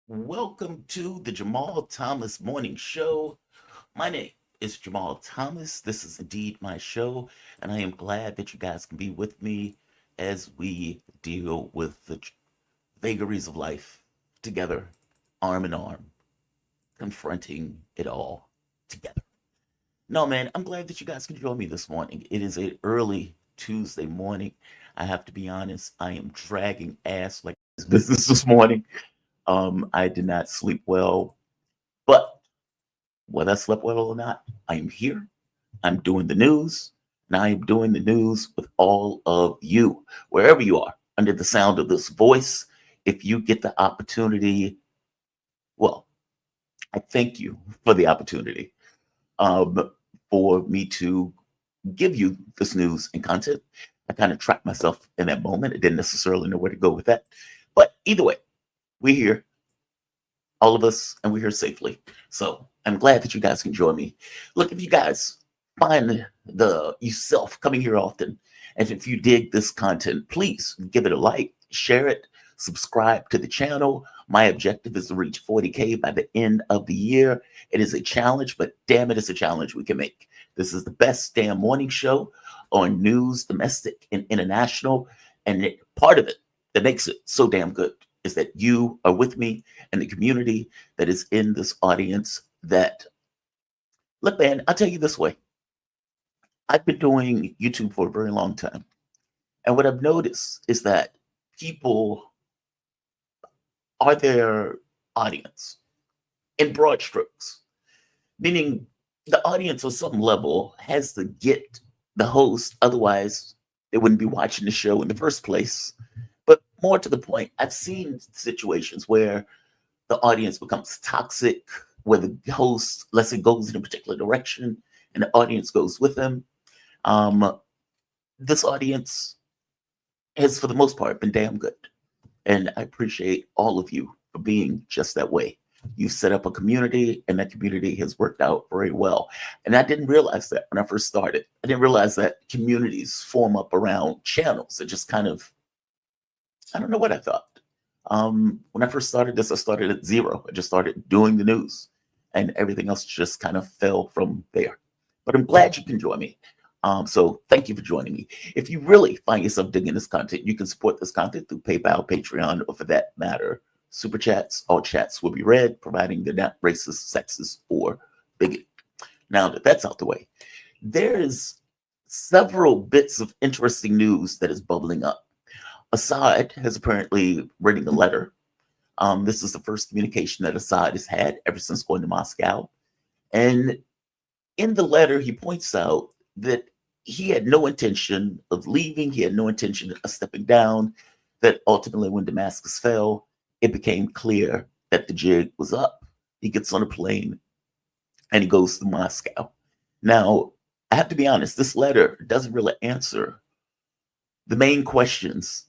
Welcome to the Jamal Thomas Morning Show. My name is Jamal Thomas. This is indeed my show, and I am glad that you guys can be with me as we deal with the vagaries of life together, arm in arm, confronting it all together. No, man, I'm glad that you guys can join me this morning. It is an early Tuesday morning. I have to be honest, I am dragging ass like this business this morning. I did not sleep well, but whether I slept well or not, I am here. I'm doing the news, and I am doing the news with all of you, wherever you are, under the sound of this voice. If you get the opportunity, well, I thank you for the opportunity um, for me to give you this news and content. I kind of trapped myself in that moment. I didn't necessarily know where to go with that. But either way, we're here, all of us, and we're here safely. So I'm glad that you guys can join me. Look, if you guys find the yourself coming here often, and if you dig this content, please give it a like, share it, subscribe to the channel. My objective is to reach 40K by the end of the year. It is a challenge, but damn it, it's a challenge we can make. This is the best damn morning show on news, domestic and international. And part of it that makes it so damn good is that you are with me and the community that is in this audience that, look, man, I'll tell you this way. I've been doing YouTube for a very long time. And what I've noticed is that people are their audience in broad strokes, meaning the audience on some level has to get the host, otherwise, they wouldn't be watching the show in the first place. But more to the point, I've seen situations where the audience becomes toxic, where the host, let's say, goes in a particular direction and the audience goes with them. Um, this audience has, for the most part, been damn good. And I appreciate all of you for being just that way. You set up a community, and that community has worked out very well. And I didn't realize that when I first started. I didn't realize that communities form up around channels. It just kind of, I don't know what I thought. When I first started this, I started at zero. I just started doing the news, and everything else just kind of fell from there. But I'm glad you can join me. So thank you for joining me. If you really find yourself digging this content, you can support this content through PayPal, Patreon, or for that matter, Super Chats. All chats will be read, providing they're not racist, sexist, or bigoted. Now that that's out the way, there's several bits of interesting news that is bubbling up. Assad has apparently written a letter. This is the first communication that Assad has had ever since going to Moscow. And in the letter, he points out that he had no intention of leaving. He had no intention of stepping down. That ultimately, when Damascus fell, it became clear that the jig was up. He gets on a plane and he goes to Moscow. Now, I have to be honest, this letter doesn't really answer the main questions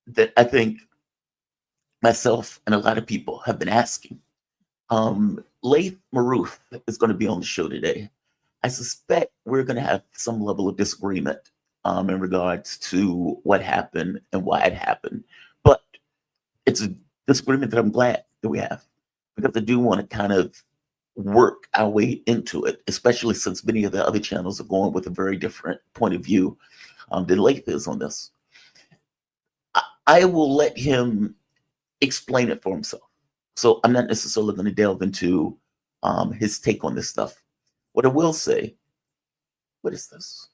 that I think myself and a lot of people have been asking. Laith Maruth is going to be on the show today. I suspect we're going to have some level of disagreement in regards to what happened and why it happened. But it's a disagreement that I'm glad that we have, because I do want to kind of work our way into it, especially since many of the other channels are going with a very different point of view than Laith is on this. I will let him explain it for himself. So I'm not necessarily going to delve into his take on this stuff. What I will say, what is this?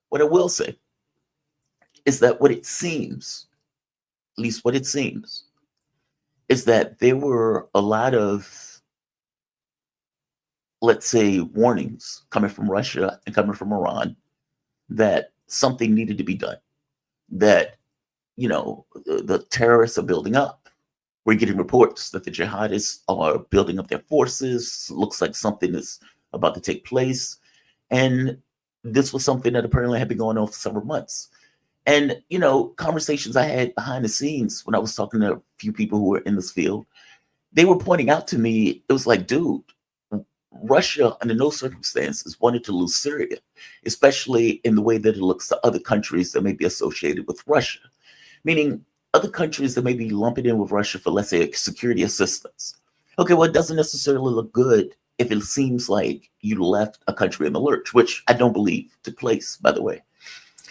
What I will say is that what it seems, at least what it seems, is that there were a lot of, let's say, warnings coming from Russia and coming from Iran that something needed to be done, that, you know, the terrorists are building up. We're getting reports that the jihadists are building up their forces. Looks like something is about to take place. And this was something that apparently had been going on for several months. And, you know, conversations I had behind the scenes when I was talking to a few people who were in this field, they were pointing out to me, it was like, dude, Russia, under no circumstances, wanted to lose Syria, especially in the way that it looks to other countries that may be associated with Russia. Meaning, other countries that may be lumping in with Russia for, let's say, security assistance. Okay, well, it doesn't necessarily look good if it seems like you left a country in the lurch, which I don't believe took place, by the way.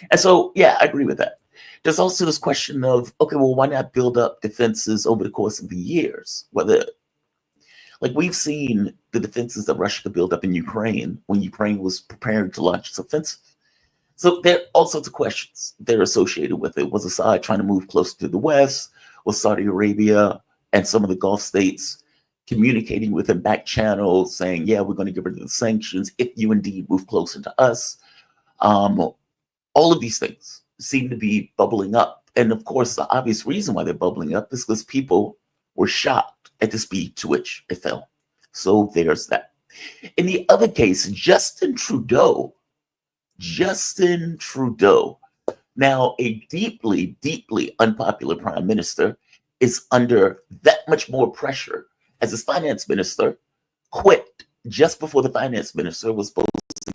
And so, yeah, I agree with that. There's also this question of, okay, well, why not build up defenses over the course of the years? Whether, like, we've seen the defenses that Russia could build up in Ukraine when Ukraine was preparing to launch its offensive. So there are all sorts of questions that are associated with it. Was Assad trying to move closer to the West? Was Saudi Arabia and some of the Gulf states communicating with him back channels saying, yeah, we're going to get rid of the sanctions if you indeed move closer to us? All of these things seem to be bubbling up. And of course, the obvious reason why they're bubbling up is because people were shocked at the speed to which it fell. So there's that. In the other case, Justin Trudeau, now a deeply, deeply unpopular prime minister, is under that much more pressure as his finance minister quit just before the finance minister was supposed to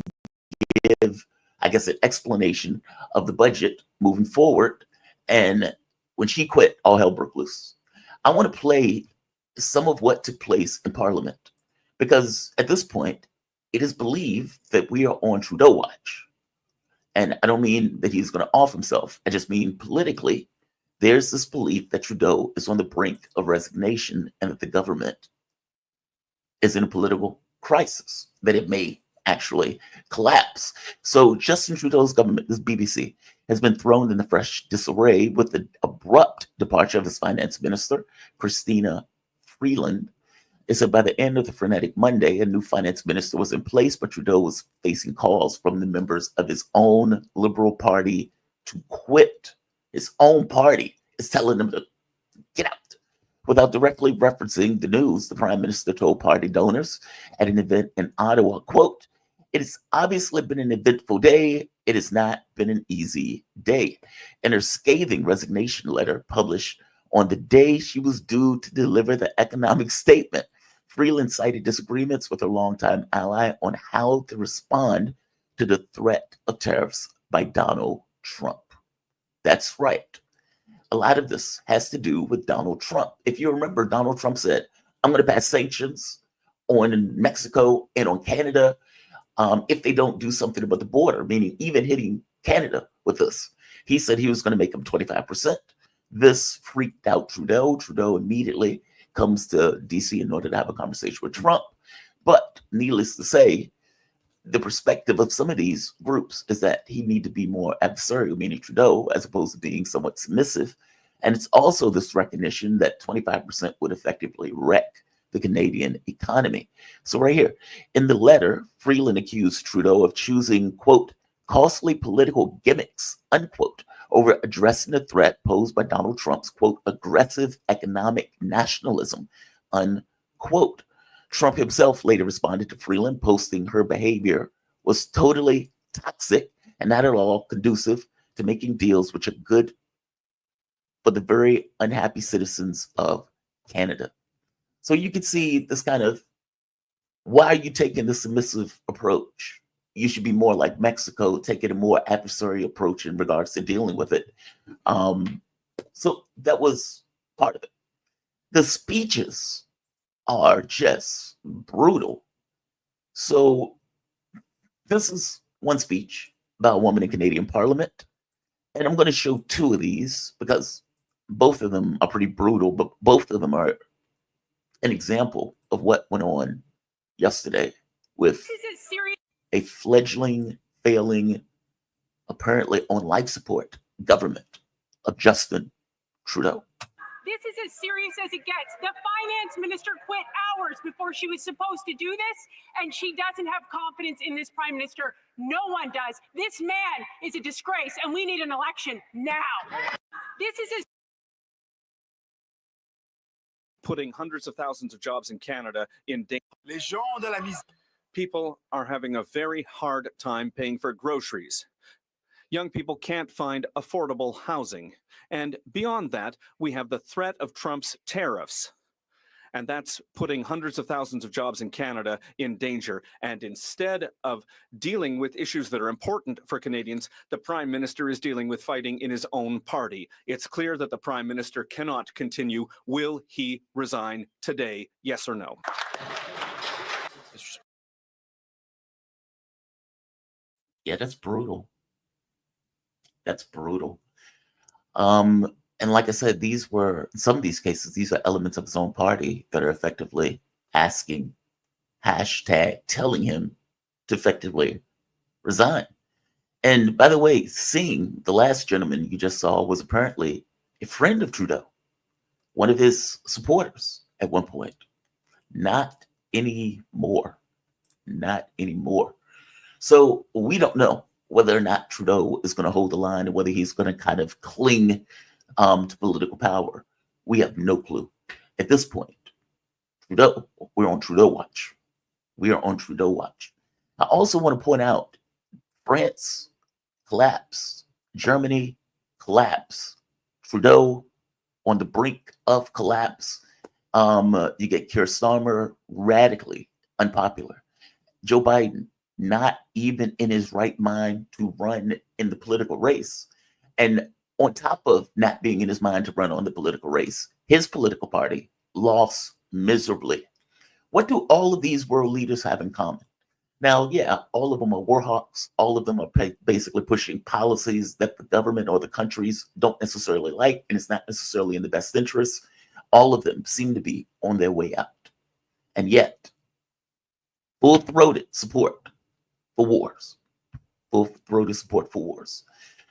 give, I guess, an explanation of the budget moving forward. And when she quit, all hell broke loose. I want to play some of what took place in Parliament, because at this point, it is believed that we are on Trudeau watch. And I don't mean that he's going to off himself. I just mean politically, there's this belief that Trudeau is on the brink of resignation and that the government is in a political crisis, that it may actually collapse. So Justin Trudeau's government, this BBC, has been thrown into fresh disarray with the abrupt departure of his finance minister, Christina Freeland. It said by the end of the frenetic Monday, a new finance minister was in place, but Trudeau was facing calls from the members of his own Liberal Party to quit. His own party is telling him to get out. Without directly referencing the news, the prime minister told party donors at an event in Ottawa, quote, "It has obviously been an eventful day. It has not been an easy day." In her scathing resignation letter published on the day she was due to deliver the economic statement, Freeland cited disagreements with her longtime ally on how to respond to the threat of tariffs by Donald Trump. That's right. A lot of this has to do with Donald Trump. If you remember, Donald Trump said, I'm going to pass sanctions on Mexico and on Canada if they don't do something about the border, meaning even hitting Canada with this. He said he was going to make them 25%. This freaked out Trudeau. Trudeau immediately comes to DC in order to have a conversation with Trump. But needless to say, the perspective of some of these groups is that he need to be more adversarial, meaning Trudeau, as opposed to being somewhat submissive. And it's also this recognition that 25% would effectively wreck the Canadian economy. So right here, in the letter, Freeland accused Trudeau of choosing, quote, costly political gimmicks, unquote, over addressing the threat posed by Donald Trump's, quote, aggressive economic nationalism, unquote. Trump himself later responded to Freeland, posting her behavior was totally toxic and not at all conducive to making deals which are good for the very unhappy citizens of Canada. So you can see this kind of, why are you taking the submissive approach? You should be more like Mexico, taking a more adversarial approach in regards to dealing with it. So that was part of it. The speeches are just brutal. So this is one speech by a woman in Canadian Parliament. And I'm going to show two of these because both of them are pretty brutal, but both of them are an example of what went on yesterday with a fledgling, failing, apparently on life support government of Justin Trudeau. This is as serious as it gets. The finance minister quit hours before she was supposed to do this, and she doesn't have confidence in this prime minister. No one does. This man is a disgrace, and we need an election now. This is as putting hundreds of thousands of jobs in Canada in danger. People are having a very hard time paying for groceries. Young people can't find affordable housing. And beyond that, we have the threat of Trump's tariffs. And that's putting hundreds of thousands of jobs in Canada in danger. And instead of dealing with issues that are important for Canadians, the Prime Minister is dealing with fighting in his own party. It's clear that the Prime Minister cannot continue. Will he resign today? Yes or no? Yeah, that's brutal. That's brutal. And like I said, these were some of these cases, these are elements of his own party that are effectively asking, hashtag, telling him to effectively resign. And by the way, Singh, the last gentleman you just saw, was apparently a friend of Trudeau, one of his supporters at one point. Not anymore. Not anymore. So we don't know whether or not Trudeau is going to hold the line and whether he's going to kind of cling to political power. We have no clue. At this point, Trudeau, we're on Trudeau watch. We are on Trudeau watch. I also want to point out France collapse, Germany collapse, Trudeau on the brink of collapse. You get Keir Starmer radically unpopular. Joe Biden not even in his right mind to run in the political race. And on top of not being in his mind to run on the political race, his political party lost miserably. What do all of these world leaders have in common? Now, yeah, all of them are war hawks. All of them are basically pushing policies that the government or the countries don't necessarily like, and it's not necessarily in the best interest. All of them seem to be on their way out. And yet, full-throated support for wars. Full-throated support for wars.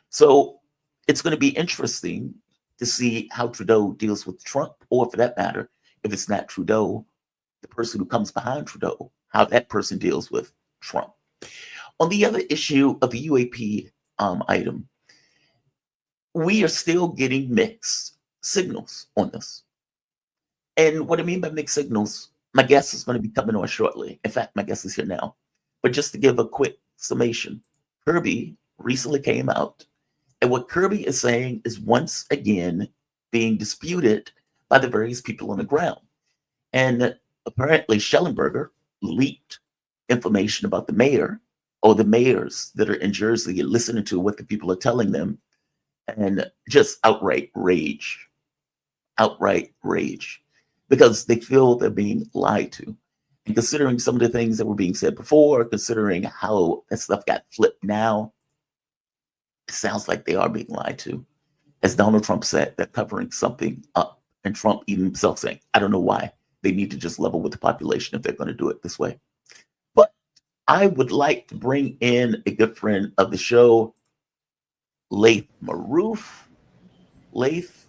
So it's going to be interesting to see how Trudeau deals with Trump, or for that matter, if it's not Trudeau, the person who comes behind Trudeau, how that person deals with Trump. On the other issue of the UAP item, we are still getting mixed signals on this. And what I mean by mixed signals, my guest is going to be coming on shortly. In fact, my guest is here now. But just to give a quick summation, Kirby recently came out, and what Kirby is saying is once again being disputed by the various people on the ground. And apparently Schellenberger leaked information about the mayor or the mayors that are in Jersey and listening to what the people are telling them, and just outright rage, because they feel they're being lied to. And considering some of the things that were being said before, considering how that stuff got flipped now, it sounds like they are being lied to. As Donald Trump said, they're covering something up. And Trump even himself saying, I don't know why. They need to just level with the population if they're going to do it this way. But I would like to bring in a good friend of the show, Laith Maroof. Laith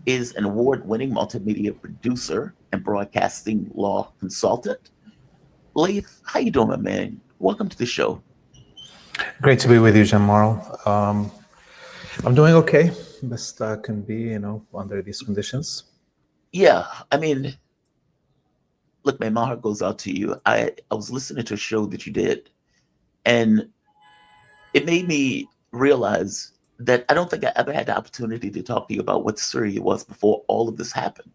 is an award-winning multimedia producer and broadcasting law consultant. Laith, how you doing, my man? Welcome to the show. Great to be with you, Jamal. I'm doing okay, best I can be, under these conditions. Yeah, I mean, look, man, my heart goes out to you. I was listening to a show that you did, and it made me realize that I don't think I ever had the opportunity to talk to you about what Syria was before all of this happened.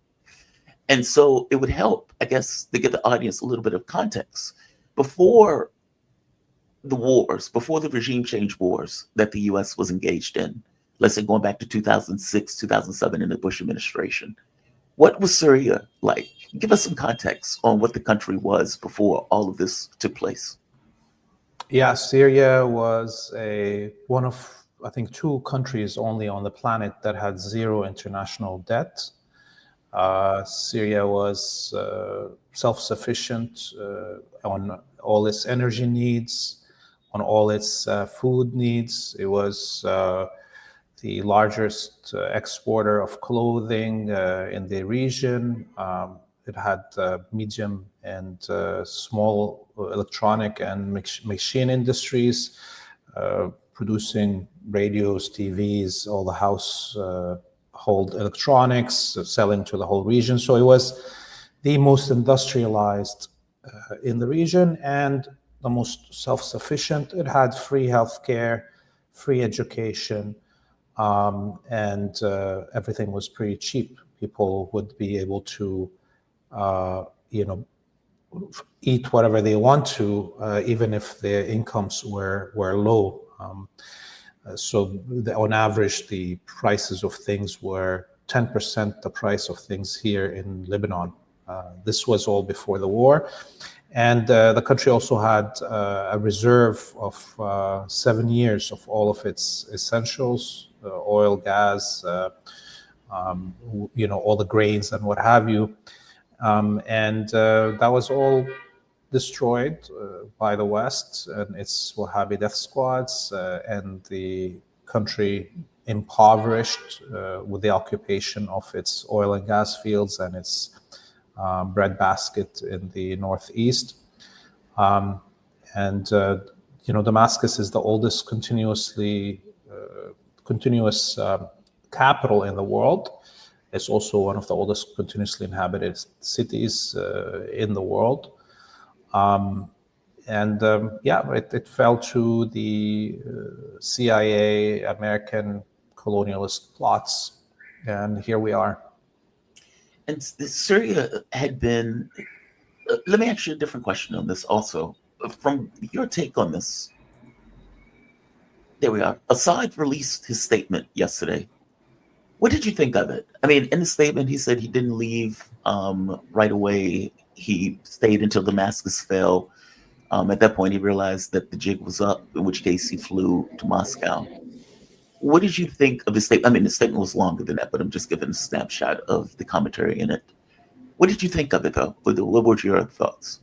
And so it would help, I guess, to give the audience a little bit of context. Before the wars, before the regime change wars that the U.S. was engaged in, let's say going back to 2006, 2007 in the Bush administration, what was Syria like? Give us some context on what the country was before all of this took place. Yeah, Syria was one of, I think, 2 countries only on the planet that had zero international debt. Syria was self-sufficient on all its energy needs, on all its food needs. It was the largest exporter of clothing in the region. It had medium and small electronic and machine industries, producing radios, TVs, all the household electronics, selling to the whole region. So it was the most industrialized in the region and the most self-sufficient. It had free healthcare, free education, and everything was pretty cheap. People would be able to eat whatever they want to, even if their incomes were low. So on average, the prices of things were 10% the price of things here in Lebanon. This was all before the war. And the country also had a reserve of 7 years of all of its essentials, oil, gas, all the grains and what have you. And that was all destroyed by the West and its Wahhabi death squads, and the country impoverished with the occupation of its oil and gas fields and its breadbasket in the northeast. Damascus is the oldest continuous capital in the world. It's also one of the oldest continuously inhabited cities in the world. It fell to the CIA, American colonialist plots, and here we are. And Syria had been. Let me ask you a different question on this also. From your take on this, there we are. Assad released his statement yesterday. What did you think of it? I mean, in the statement, he said he didn't leave right away. He stayed until Damascus fell. At that point, he realized that the jig was up, in which case he flew to Moscow. What did you think of his statement? I mean, the statement was longer than that, but I'm just giving a snapshot of the commentary in it. What did you think of it, though? What were your thoughts?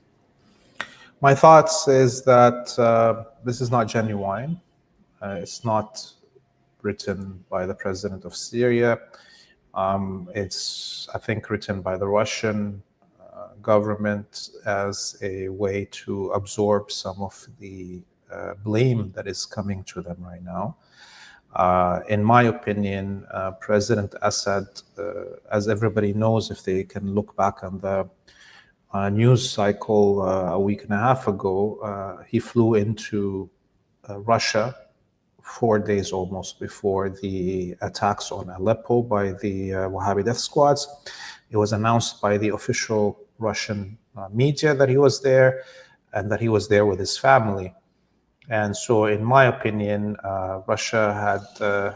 My thoughts is that this is not genuine. It's not written by the president of Syria. It's, I think, written by the Russian government as a way to absorb some of the blame that is coming to them right now. In my opinion, President Assad, as everybody knows, if they can look back on the news cycle a week and a half ago, he flew into Russia 4 days almost before the attacks on Aleppo by the Wahhabi death squads. It was announced by the official Russian media that he was there and that he was there with his family. And so, in my opinion, Russia had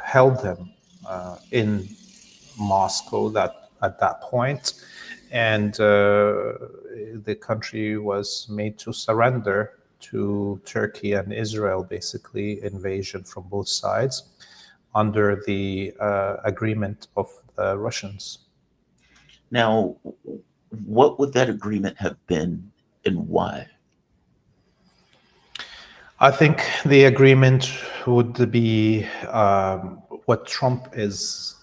held him in Moscow at that point, and the country was made to surrender to Turkey and Israel, basically invasion from both sides, under the agreement of the Russians. Now, what would that agreement have been, and why? I think the agreement would be what Trump is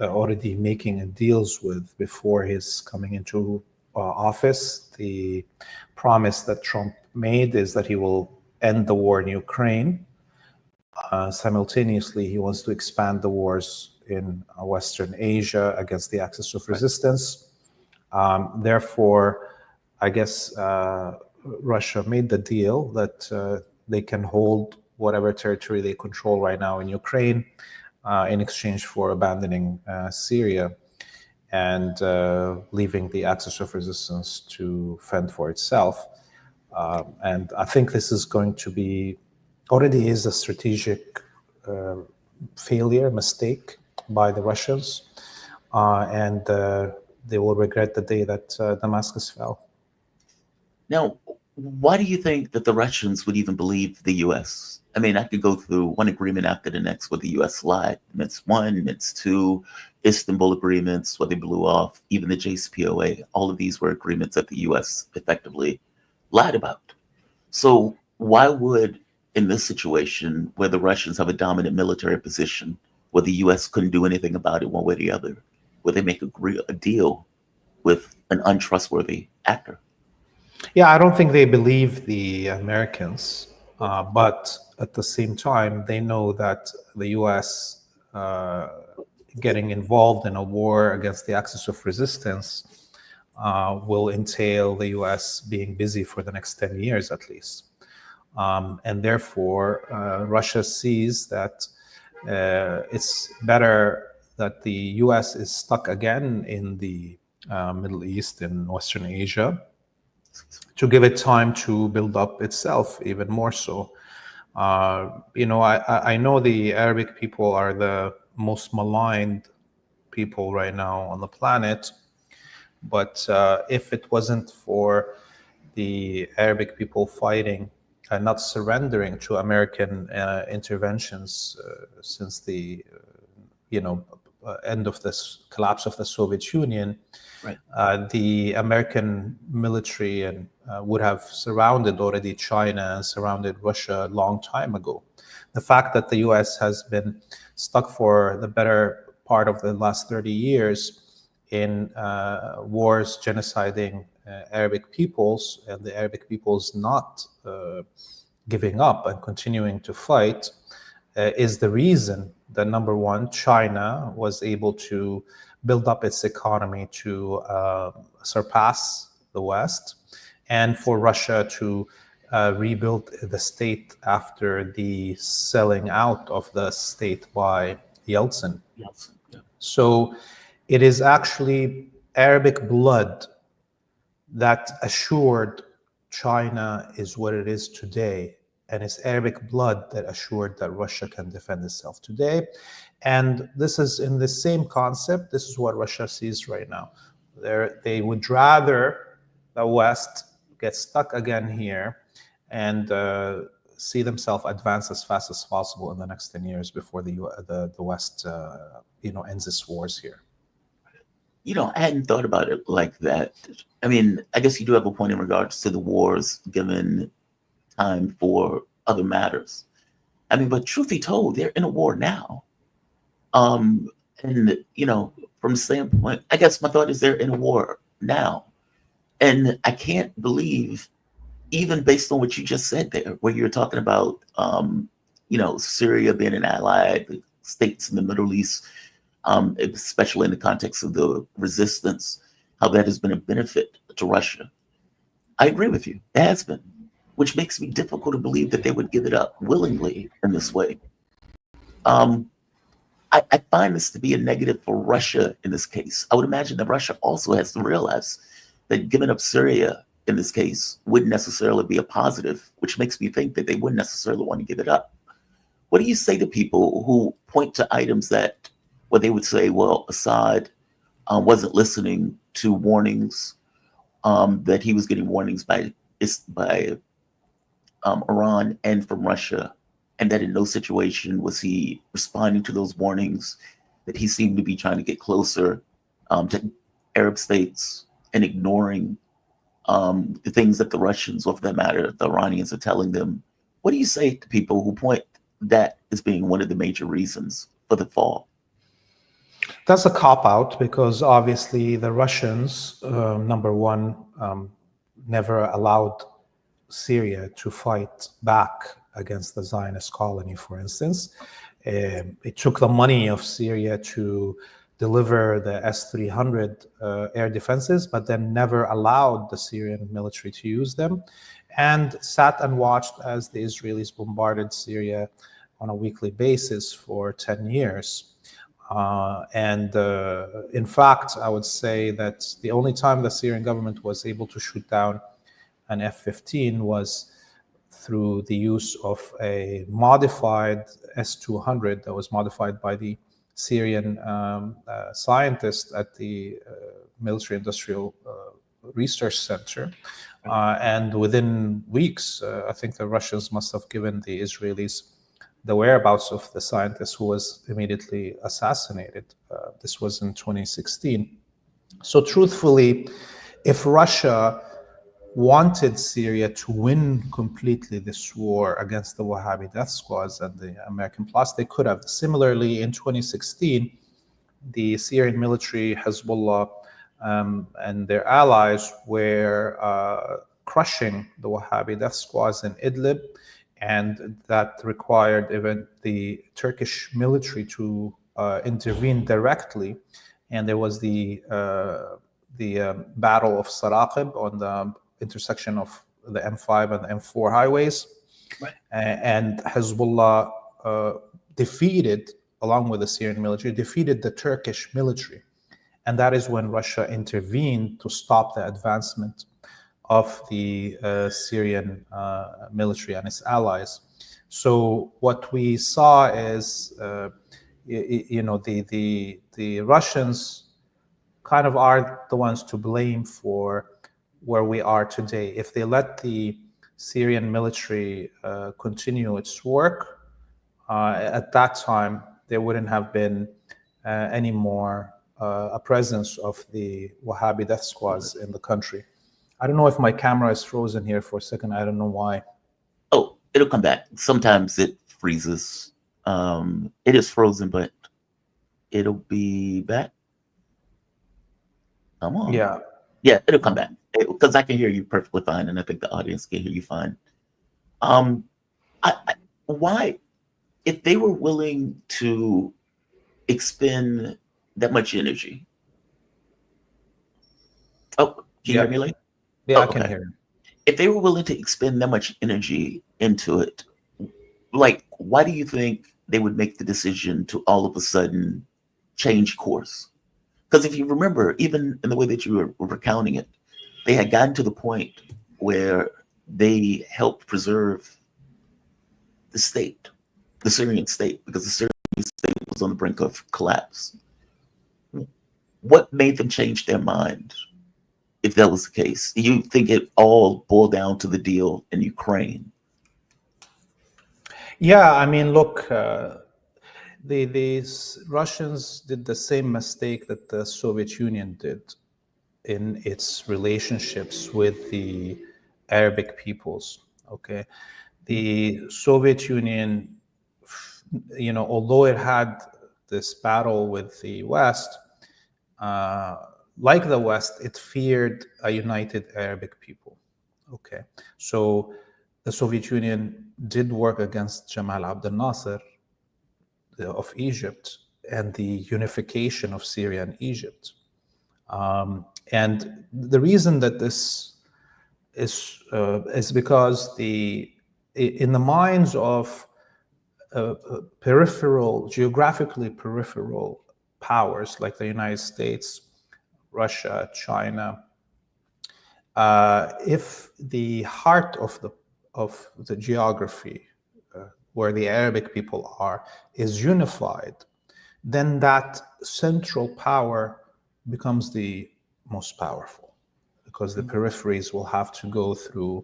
already making deals with before his coming into office. The promise that Trump made is that he will end the war in Ukraine. Simultaneously, he wants to expand the wars in Western Asia against the axis of resistance. Therefore, I guess Russia made the deal that they can hold whatever territory they control right now in Ukraine in exchange for abandoning Syria and leaving the axis of resistance to fend for itself. And I think this is going to be, already is a strategic failure, mistake by the Russians. And they will regret the day that Damascus fell. Now, why do you think that the Russians would even believe the U.S.? I mean, I could go through one agreement after the next where the U.S. lied. Minsk 1, Minsk 2, Istanbul agreements where they blew off, even the JCPOA. All of these were agreements that the U.S. effectively lied about. So why would, in this situation where the Russians have a dominant military position, where the U.S. couldn't do anything about it one way or the other, where they make a deal with an untrustworthy actor? Yeah, I don't think they believe the Americans, but at the same time, they know that the U.S. Getting involved in a war against the axis of resistance will entail the U.S. being busy for the next 10 years at least. And therefore, Russia sees that it's better that the U.S. is stuck again in the Middle East and Western Asia, to give it time to build up itself even more so. I know the Arabic people are the most maligned people right now on the planet, but if it wasn't for the Arabic people fighting and not surrendering to American interventions since the end of this collapse of the Soviet Union, Right. The American military and would have surrounded already China and surrounded Russia a long time ago. The fact that the U.S. has been stuck for the better part of the last 30 years in wars genociding Arabic peoples, and the Arabic peoples not giving up and continuing to fight, is the reason that, number one, China was able to build up its economy to surpass the West, and for Russia to rebuild the state after the selling out of the state by Yeltsin. Yes. Yeah. So it is actually Arabic blood that assured China is what it is today. And it's Arabic blood that assured that Russia can defend itself today. And this is in the same concept. This is what Russia sees right now. They would rather the West get stuck again here and see themselves advance as fast as possible in the next 10 years before the West ends its wars here. I hadn't thought about it like that. I mean, I guess you do have a point in regards to the wars, given time for other matters. I mean, but truth be told, they're in a war now. And, from the standpoint, I guess my thought is they're in a war now. And I can't believe, even based on what you just said there, where you're talking about, Syria being an ally, the states in the Middle East, especially in the context of the resistance, how that has been a benefit to Russia. I agree with you. It has been, which makes me difficult to believe that they would give it up willingly in this way. I find this to be a negative for Russia in this case. I would imagine that Russia also has to realize that giving up Syria in this case wouldn't necessarily be a positive, which makes me think that they wouldn't necessarily want to give it up. What do you say to people who point to items that, where they would say, well, Assad wasn't listening to warnings, that he was getting warnings by Iran and from Russia, and that in no situation was he responding to those warnings, that he seemed to be trying to get closer to Arab states and ignoring the things that the Russians, or for that matter, the Iranians are telling them? What do you say to people who point that as being one of the major reasons for the fall? That's a cop-out, because obviously the Russians, number one, never allowed Syria to fight back against the Zionist colony, for instance. It took the money of Syria to deliver the S-300 air defenses, but then never allowed the Syrian military to use them, and sat and watched as the Israelis bombarded Syria on a weekly basis for 10 years. In fact, I would say that the only time the Syrian government was able to shoot down an F-15 was through the use of a modified S-200 that was modified by the Syrian scientists at the Military Industrial Research Center. And within weeks, I think the Russians must have given the Israelis the whereabouts of the scientist who was immediately assassinated. This was in 2016. So truthfully, if Russia wanted Syria to win completely this war against the Wahhabi death squads and the American plots, they could have. Similarly, in 2016, the Syrian military, Hezbollah, and their allies were crushing the Wahhabi death squads in Idlib, and that required even the Turkish military to intervene directly. And there was the Battle of Saraqib on the intersection of the M5 and the M4 highways. Right. And Hezbollah defeated, along with the Syrian military, defeated the Turkish military. And that is when Russia intervened to stop the advancement of the Syrian military and its allies. So what we saw is, the Russians kind of are the ones to blame for where we are today. If they let the Syrian military continue its work, at that time, there wouldn't have been any more a presence of the Wahhabi death squads in the country. I don't know if my camera is frozen here for a second. I don't know why. Oh, it'll come back. Sometimes it freezes. It is frozen, but it'll be back. Come on. Yeah. Yeah, it'll come back because I can hear you perfectly fine, and I think the audience can hear you fine. Why, if they were willing to expend that much energy? Oh, can you hear me, Lee? Yeah, Oh, I can okay. hear you. If they were willing to expend that much energy into it, like, why do you think they would make the decision to all of a sudden change course? Because if you remember, even in the way that you were recounting it, they had gotten to the point where they helped preserve the state, the Syrian state, because the Syrian state was on the brink of collapse. What made them change their mind, if that was the case? You think it all boiled down to the deal in Ukraine? Yeah, I mean, look, the Russians did the same mistake that the Soviet Union did in its relationships with the Arabic peoples. Okay, the Soviet Union, although it had this battle with the West, like the West, it feared a united Arabic people. Okay, so the Soviet Union did work against Jamal Abdel Nasser of Egypt and the unification of Syria and Egypt. And the reason that this is because in the minds of geographically peripheral powers like the United States, Russia, China, if the heart of the geography where the Arabic people are is unified, then that central power becomes the most powerful, because the peripheries will have to go through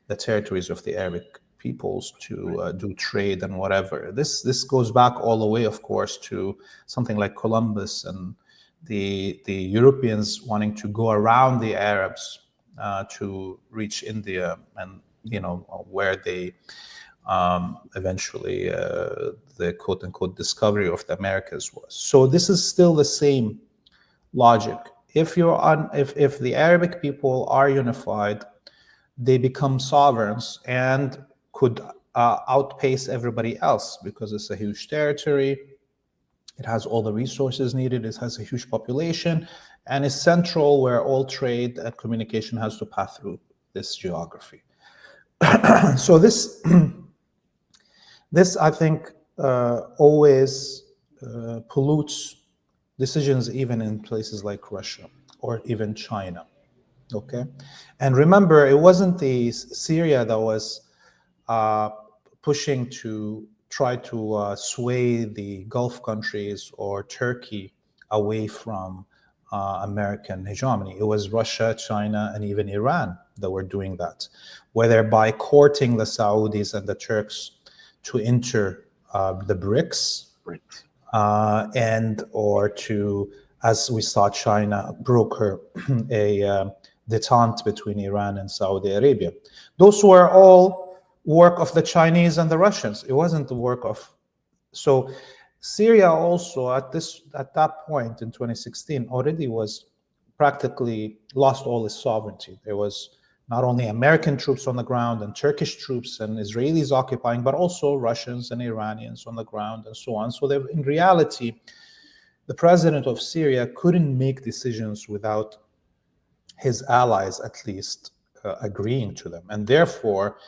the territories of the Arabic peoples to do trade and whatever. This goes back all the way, of course, to something like Columbus and the Europeans wanting to go around the Arabs to reach India, and where they eventually the quote-unquote discovery of the Americas was. So this is still the same logic. If the Arabic people are unified, they become sovereigns and could outpace everybody else, because it's a huge territory. It has all the resources needed. It has a huge population, and is central where all trade and communication has to pass through this geography. So this I think always pollutes decisions, even in places like Russia or even China. Okay, and remember, it wasn't the Syria that was pushing to try to sway the Gulf countries or Turkey away from American hegemony. It was Russia, China, and even Iran that were doing that, whether by courting the Saudis and the Turks to enter the BRICS, and or to, as we saw, China broker a detente between Iran and Saudi Arabia. Those were all work of the Chinese and the Russians. It wasn't the work of. So Syria also at that point in 2016 already was practically lost all its sovereignty. There was not only American troops on the ground and Turkish troops and Israelis occupying, but also Russians and Iranians on the ground and so on. So in reality, the president of Syria couldn't make decisions without his allies at least agreeing to them. And therefore,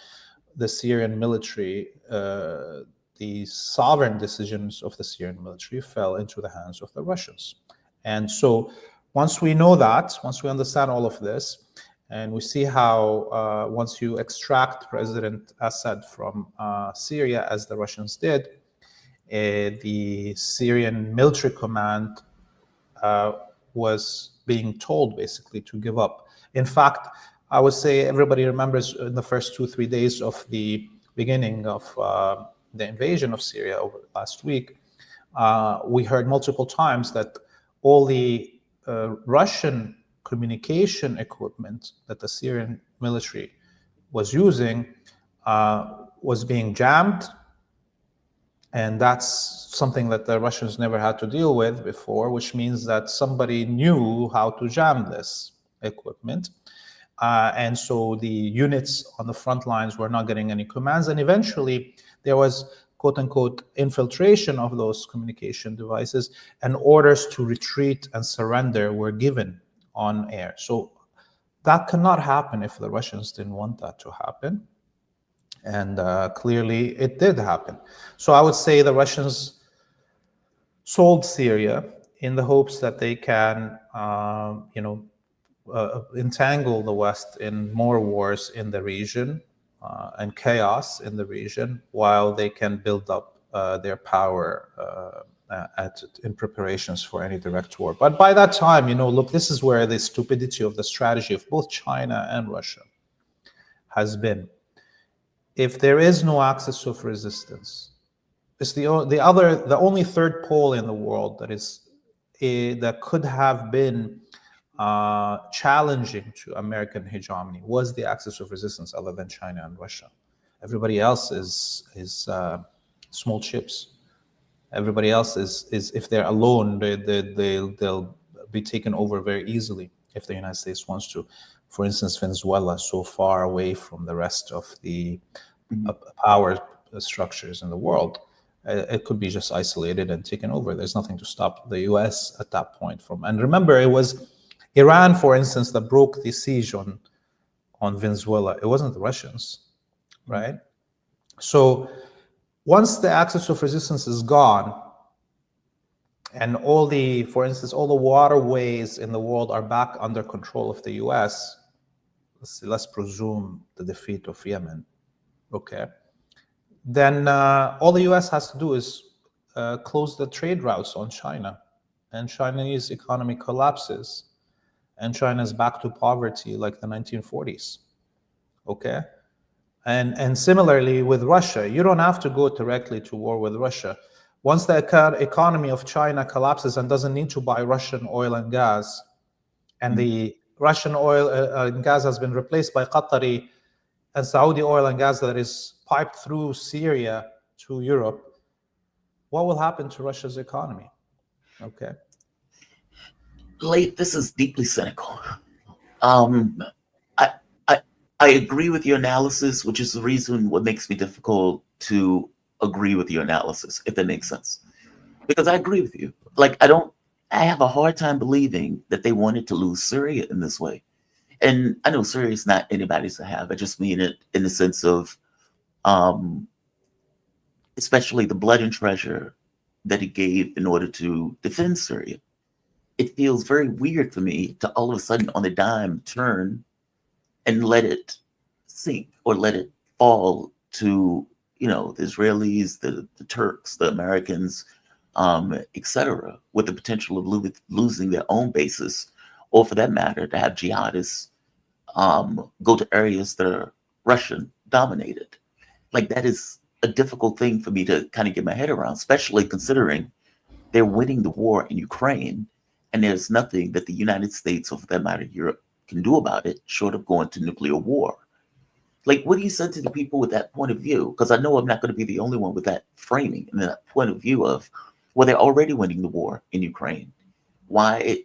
the Syrian military, the sovereign decisions of the Syrian military fell into the hands of the Russians. And so Once we know that, once we understand all of this, and we see how once you extract President Assad from Syria, as the Russians did, the Syrian military command was being told basically to give up. In fact, I would say everybody remembers in the first 2-3 days of the beginning of the invasion of Syria over last week, we heard multiple times that all the Russian communication equipment that the Syrian military was using was being jammed. And that's something that the Russians never had to deal with before, which means that somebody knew how to jam this equipment. And so the units on the front lines were not getting any commands. And eventually there was, quote unquote, infiltration of those communication devices, and orders to retreat and surrender were given on air. So that cannot happen if the Russians didn't want that to happen. And clearly it did happen. So I would say the Russians sold Syria in the hopes that they can, entangle the West in more wars in the region and chaos in the region, while they can build up their power in preparations for any direct war. But by that time, look, this is where the stupidity of the strategy of both China and Russia has been. If there is no axis of resistance, it's the only third pole in the world that could have been challenging to American hegemony was the axis of resistance, other than China and Russia. Everybody else is small chips. Everybody else is if they're alone, they'll be taken over very easily if the United States wants to. For instance, Venezuela, so far away from the rest of the power structures in the world, it could be just isolated and taken over. There's nothing to stop the U.S. at that point from. And remember, it was Iran, for instance, that broke the siege on Venezuela. It wasn't the Russians, right? So once the axis of resistance is gone, and for instance, all the waterways in the world are back under control of the U.S., let's presume the defeat of Yemen, okay, then all the U.S. has to do is close the trade routes on China, and Chinese economy collapses, and China's back to poverty like the 1940s, okay? And similarly with Russia, you don't have to go directly to war with Russia. Once the economy of China collapses and doesn't need to buy Russian oil and gas, and the Russian oil and gas has been replaced by Qatari and Saudi oil and gas that is piped through Syria to Europe, what will happen to Russia's economy? Okay. Late, this is deeply cynical. I agree with your analysis, which is the reason what makes me difficult to agree with your analysis, if that makes sense. Because I agree with you. Like, I have a hard time believing that they wanted to lose Syria in this way. And I know Syria is not anybody's to have. I just mean it in the sense of, especially the blood and treasure that it gave in order to defend Syria. It feels very weird for me to all of a sudden on a dime turn and let it sink or let it fall to, the Israelis, the Turks, the Americans, etc., with the potential of losing their own bases, or for that matter, to have jihadists go to areas that are Russian dominated. Like, that is a difficult thing for me to kind of get my head around, especially considering they're winning the war in Ukraine, and there's nothing that the United States, or for that matter, Europe, can do about it, short of going to nuclear war. Like, what do you say to the people with that point of view? Because I know I'm not going to be the only one with that framing and that point of view of, well, they're already winning the war in Ukraine. Why,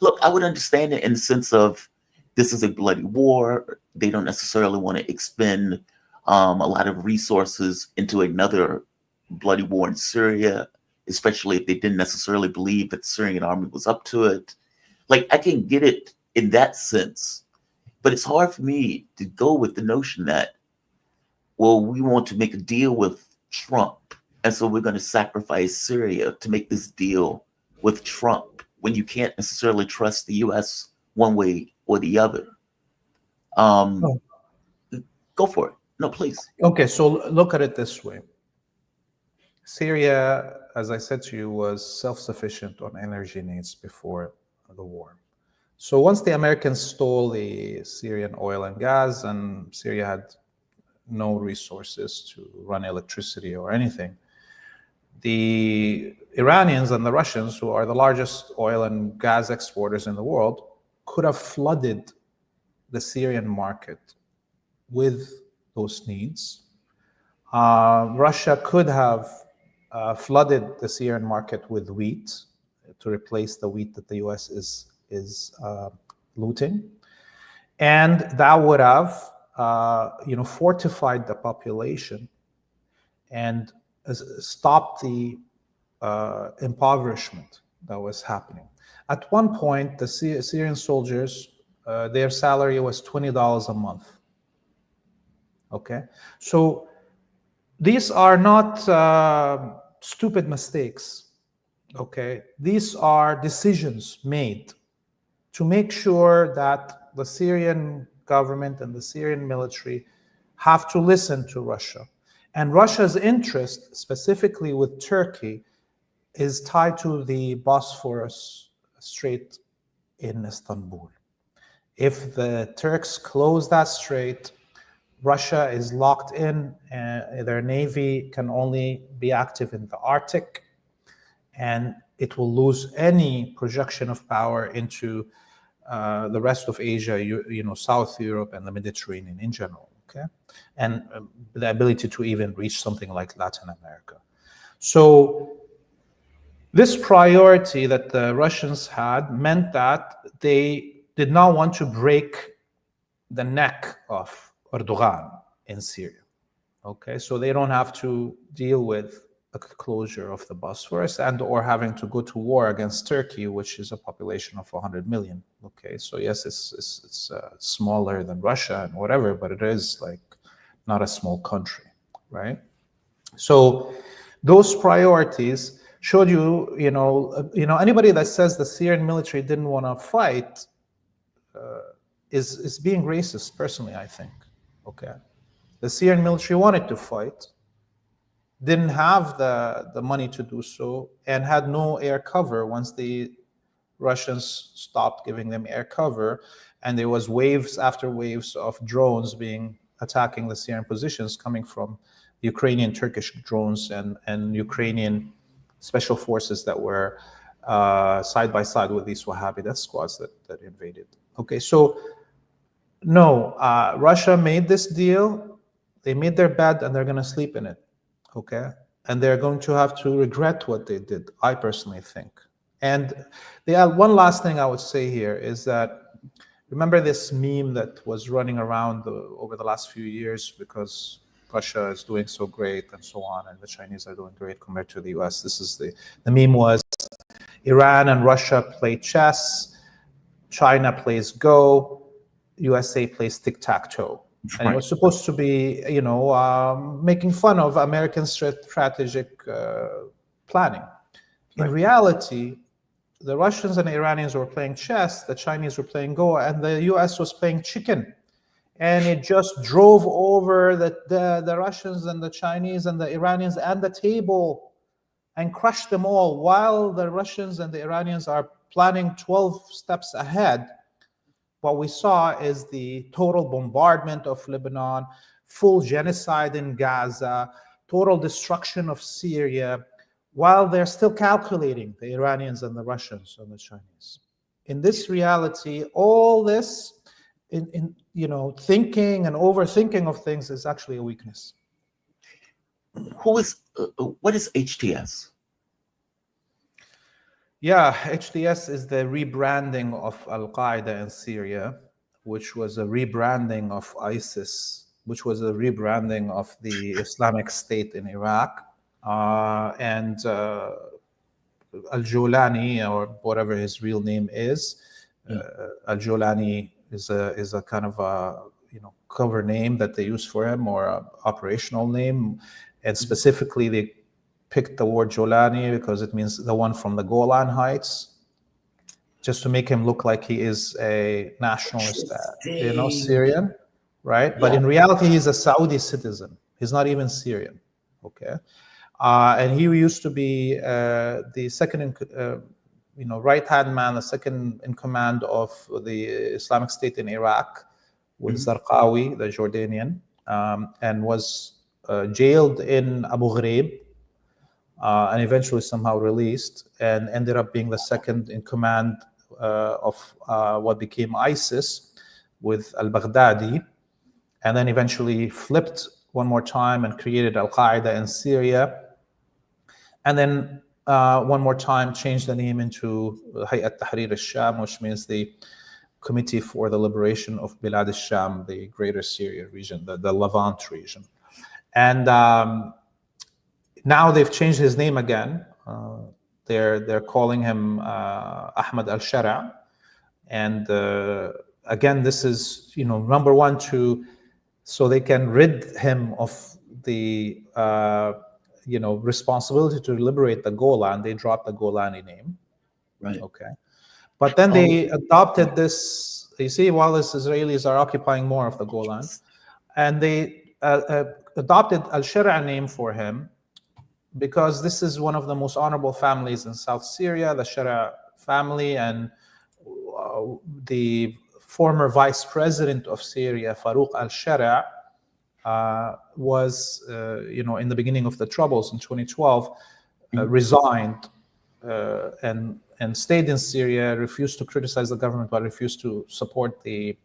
look, I would understand it in the sense of this is a bloody war. They don't necessarily want to expend a lot of resources into another bloody war in Syria, especially if they didn't necessarily believe that the Syrian army was up to it. Like, I can get it in that sense, but it's hard for me to go with the notion that, well, we want to make a deal with Trump, and so we're going to sacrifice Syria to make this deal with Trump. when you can't necessarily trust the U.S. one way or the other. Go for it. No, please. Okay, so look at it this way. Syria, as I said to you, was self-sufficient on energy needs before the war. So once the Americans stole the Syrian oil and gas, and Syria had no resources to run electricity or anything, the Iranians and the Russians, who are the largest oil and gas exporters in the world, could have flooded the Syrian market with those needs. Russia could have flooded the Syrian market with wheat to replace the wheat that the US is looting, and that would have fortified the population and stopped the impoverishment that was happening. At one point, the Syrian soldiers, their salary was $20 a month. Okay, so these are not stupid mistakes. Okay, these are decisions made to make sure that the Syrian government and the Syrian military have to listen to Russia. And Russia's interest, specifically with Turkey, is tied to the Bosphorus Strait in Istanbul. If the Turks close that strait, Russia is locked in, their navy can only be active in the Arctic, and it will lose any projection of power into the rest of Asia, South Europe and the Mediterranean in general, okay? And the ability to even reach something like Latin America. So this priority that the Russians had meant that they did not want to break the neck of Erdogan in Syria. Okay, so they don't have to deal with a closure of the Bosphorus and or having to go to war against Turkey, which is a population of 100 million. Okay, so yes, it's smaller than Russia and whatever, but it is like not a small country, right? So those priorities showed you, anybody that says the Syrian military didn't want to fight is being racist, personally, I think. Okay, the Syrian military wanted to fight, didn't have the money to do so, and had no air cover once the Russians stopped giving them air cover, and there was waves after waves of drones attacking the Syrian positions coming from Ukrainian Turkish drones and Ukrainian special forces that were side by side with these Wahhabi death squads that invaded. Okay, so no, Russia made this deal. They made their bed and they're going to sleep in it. Okay, and they're going to have to regret what they did, I personally think. And one last thing I would say here is that, remember this meme that was running around over the last few years because Russia is doing so great and so on, and the Chinese are doing great compared to the US. This is the meme was Iran and Russia play chess, China plays Go, USA plays tic-tac-toe. And it was supposed to be, making fun of American strategic planning. In reality, the Russians and the Iranians were playing chess, the Chinese were playing Go, and the US was playing chicken. And it just drove over the Russians and the Chinese and the Iranians and the table and crushed them all, while the Russians and the Iranians are planning 12 steps ahead. What we saw is the total bombardment of Lebanon, full genocide in Gaza, total destruction of Syria, while they're still calculating, the Iranians and the Russians and the Chinese. In this reality, all this in thinking and overthinking of things is actually a weakness. What is HTS? Yeah, HTS is the rebranding of Al-Qaeda in Syria, which was a rebranding of ISIS, which was a rebranding of the Islamic State in Iraq. And Al-Jolani, or whatever his real name is, Al-Jolani is a kind of a cover name that they use for him, or an operational name. And specifically, they picked the word Jolani because it means the one from the Golan Heights. just to make him look like he is a nationalist, Interesting. Syrian, right? But Yeah. in reality, he's a Saudi citizen. He's not even Syrian, okay? And he used to be the second, right-hand man, the second in command of the Islamic State in Iraq with Zarqawi, the Jordanian, and was jailed in Abu Ghraib, and eventually somehow released, and ended up being the second in command of what became ISIS with al-Baghdadi, and then eventually flipped one more time and created Al-Qaeda in Syria, and then one more time changed the name into Hayat Tahrir al-Sham, which means the Committee for the Liberation of Bilad al-Sham, the Greater Syria region, the Levant region. And now they've changed his name again. They're calling him Ahmad al-Shara. And again, this is, number one, so they can rid him of the responsibility to liberate the Golan. They dropped the Golani name. Right. Okay. But then they adopted this, you see, while the Israelis are occupying more of the Golan, and they adopted al-Shara name for him because this is one of the most honorable families in South Syria, the Shara family, and the former vice president of Syria, Farouk al-Shara, was, in the beginning of the Troubles in 2012, resigned and stayed in Syria, refused to criticize the government, but refused to support the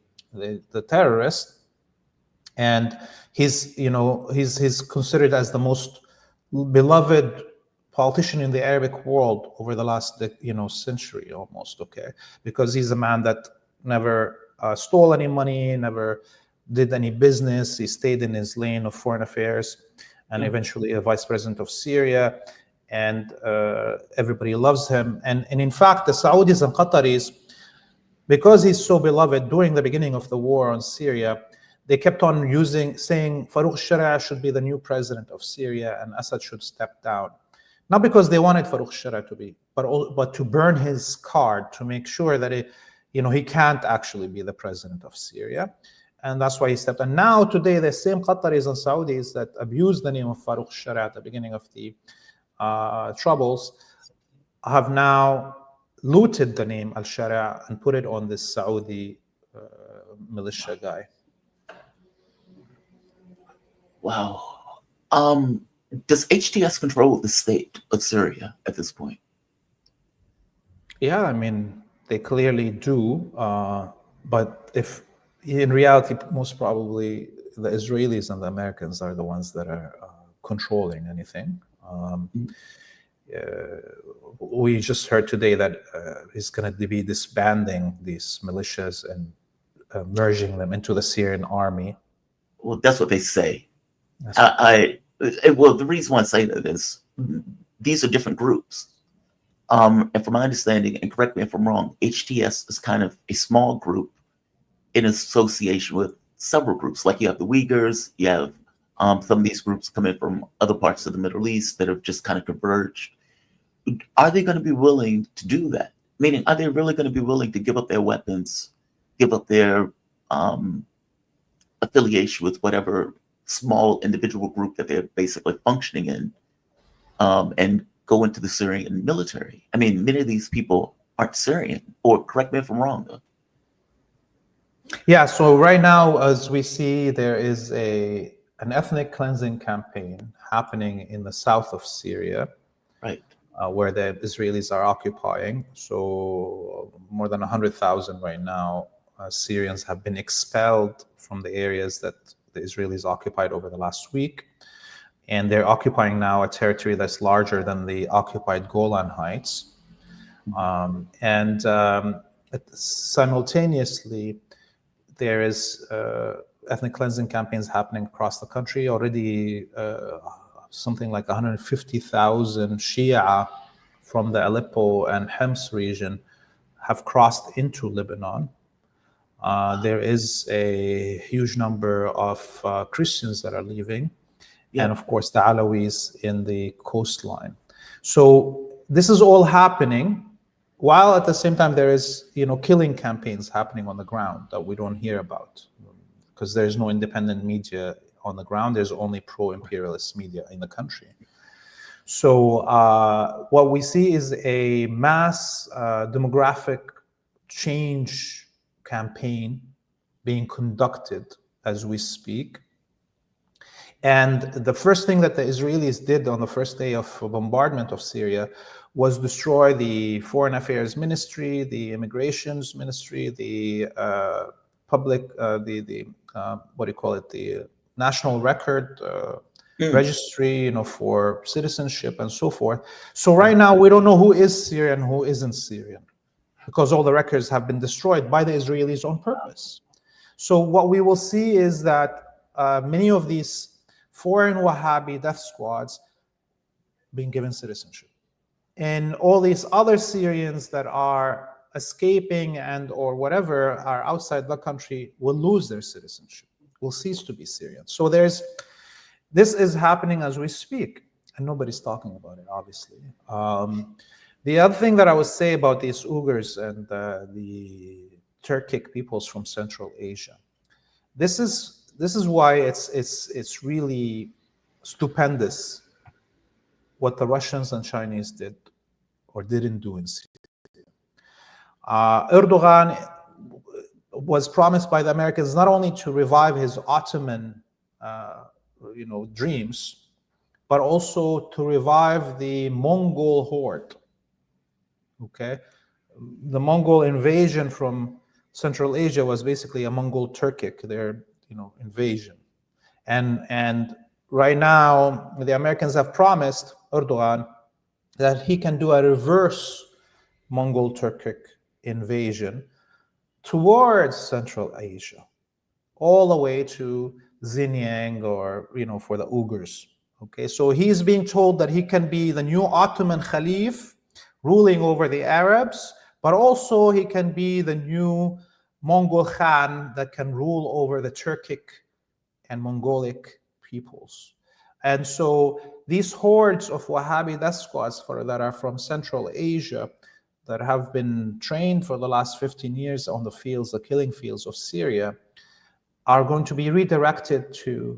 terrorists. And he's considered as the most beloved politician in the Arabic world over the last century almost, okay? Because he's a man that never stole any money, never did any business. He stayed in his lane of foreign affairs, and eventually a vice president of Syria. And everybody loves him. And in fact, the Saudis and Qataris, because he's so beloved, during the beginning of the war on Syria, they kept on saying Farouk Shara should be the new president of Syria and Assad should step down. Not because they wanted Farouk Shara to be, but to burn his card, to make sure that he can't actually be the president of Syria. And that's why he stepped. And now today, the same Qataris and Saudis that abused the name of Farouk Shara at the beginning of the Troubles have now looted the name al-Shara and put it on this Saudi militia guy. Wow. Does HTS control the state of Syria at this point? Yeah, I mean, they clearly do. But if in reality, most probably the Israelis and the Americans are the ones that are controlling anything. We just heard today that he's going to be disbanding these militias and merging them into the Syrian army. Well, that's what they say. Well, the reason why I say that is these are different groups. And from my understanding, and correct me if I'm wrong, HTS is kind of a small group in association with several groups. Like you have the Uyghurs, you have some of these groups coming from other parts of the Middle East that have just kind of converged. Are they going to be willing to do that? Meaning, are they really going to be willing to give up their weapons, give up their affiliation with whatever small individual group that they're basically functioning in, and go into the Syrian military? I mean, many of these people aren't Syrian, or correct me if I'm wrong, though. Yeah, so right now, as we see, there is an ethnic cleansing campaign happening in the south of Syria, right, where the Israelis are occupying. So more than 100,000 right now Syrians have been expelled from the areas that the Israelis occupied over the last week. And they're occupying now a territory that's larger than the occupied Golan Heights. Simultaneously, there is ethnic cleansing campaigns happening across the country. Already something like 150,000 Shia from the Aleppo and Homs region have crossed into Lebanon. There is a huge number of Christians that are leaving. Yeah. And of course, the Alawis in the coastline. So this is all happening while at the same time there is, killing campaigns happening on the ground that we don't hear about, because there's no independent media on the ground. There's only pro-imperialist media in the country. So what we see is a mass demographic change campaign being conducted as we speak. And the first thing that the Israelis did on the first day of bombardment of Syria was destroy the Foreign Affairs Ministry, the Immigrations Ministry, the public, what do you call it, the National Record Registry, for citizenship and so forth. So right now we don't know who is Syrian, who isn't Syrian, because all the records have been destroyed by the Israelis on purpose. So what we will see is that many of these foreign Wahhabi death squads being given citizenship. And all these other Syrians that are escaping and or whatever are outside the country will lose their citizenship, will cease to be Syrian. So this is happening as we speak, and nobody's talking about it, obviously. The other thing that I would say about these Uyghurs and the Turkic peoples from Central Asia, this is why it's really stupendous what the Russians and Chinese did or didn't do in Syria. Erdogan was promised by the Americans not only to revive his Ottoman dreams, but also to revive the Mongol horde. Okay, the Mongol invasion from Central Asia was basically a Mongol Turkic, their invasion, and right now the Americans have promised Erdogan that he can do a reverse Mongol Turkic invasion towards Central Asia, all the way to Xinjiang or for the Uyghurs. Okay, so he's being told that he can be the new Ottoman Khalif ruling over the Arabs, but also he can be the new Mongol Khan that can rule over the Turkic and Mongolic peoples. And so these hordes of Wahhabi death squads that are from Central Asia, that have been trained for the last 15 years on the fields, the killing fields of Syria, are going to be redirected to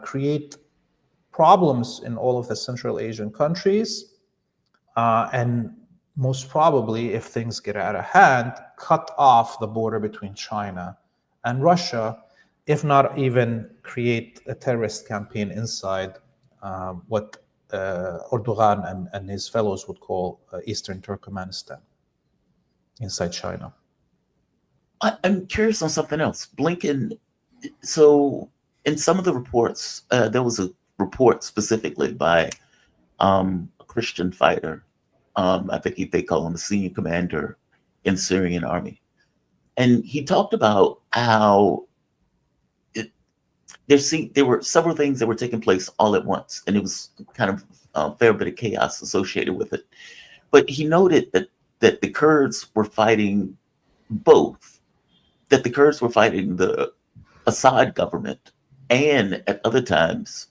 create problems in all of the Central Asian countries, and most probably, if things get out of hand, cut off the border between China and Russia, if not even create a terrorist campaign inside what Erdogan and his fellows would call Eastern Turkmenistan, inside China. I'm curious on something else. Blinken, so in some of the reports, there was a report specifically by a Christian fighter. I think they call him a senior commander in the Syrian army. And he talked about how there were several things that were taking place all at once, and it was kind of a fair bit of chaos associated with it. But he noted that the Kurds were fighting both, that the Kurds were fighting the Assad government and at other times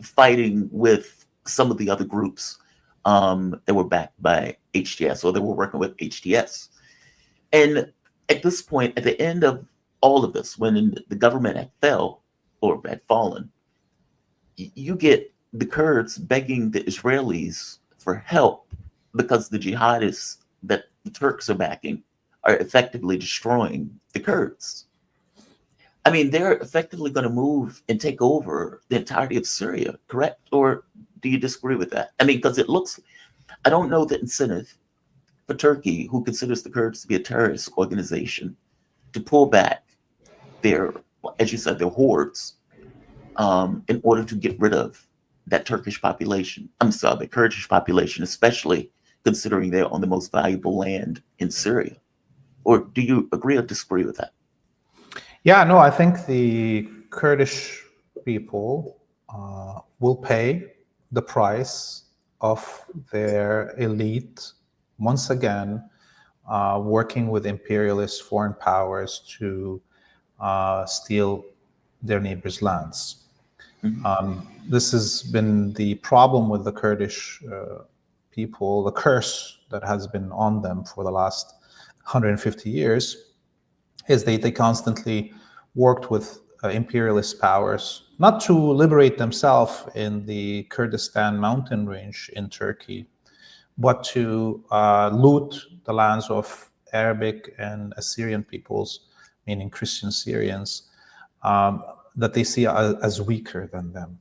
fighting with some of the other groups that were backed by HTS, or that were working with HTS. And at this point, at the end of all of this, when the government had fallen, you get the Kurds begging the Israelis for help because the jihadists that the Turks are backing are effectively destroying the Kurds. I mean, they're effectively going to move and take over the entirety of Syria, correct? Or do you disagree with that? I mean, because I don't know the incentive for Turkey, who considers the Kurds to be a terrorist organization, to pull back their, as you said, their hordes in order to get rid of that Turkish population. I'm sorry, the Kurdish population, especially considering they're on the most valuable land in Syria. Or do you agree or disagree with that? Yeah, no, I think the Kurdish people will pay the price of their elite, once again, working with imperialist foreign powers to steal their neighbors' lands. Mm-hmm. This has been the problem with the Kurdish people, the curse that has been on them for the last 150 years, is they constantly worked with imperialist powers, not to liberate themselves in the Kurdistan mountain range in Turkey, but to loot the lands of Arabic and Assyrian peoples, meaning Christian Syrians, that they see as weaker than them.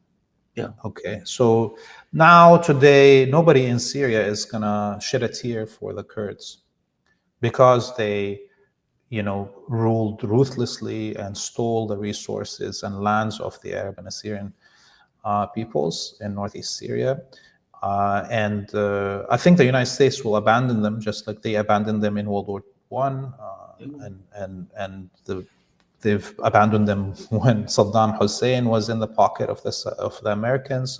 Yeah. Okay, so now today, nobody in Syria is gonna shed a tear for the Kurds because they, ruled ruthlessly and stole the resources and lands of the Arab and Assyrian peoples in northeast Syria. And I think the United States will abandon them just like they abandoned them in World War One, and they've abandoned them when Saddam Hussein was in the pocket of the Americans,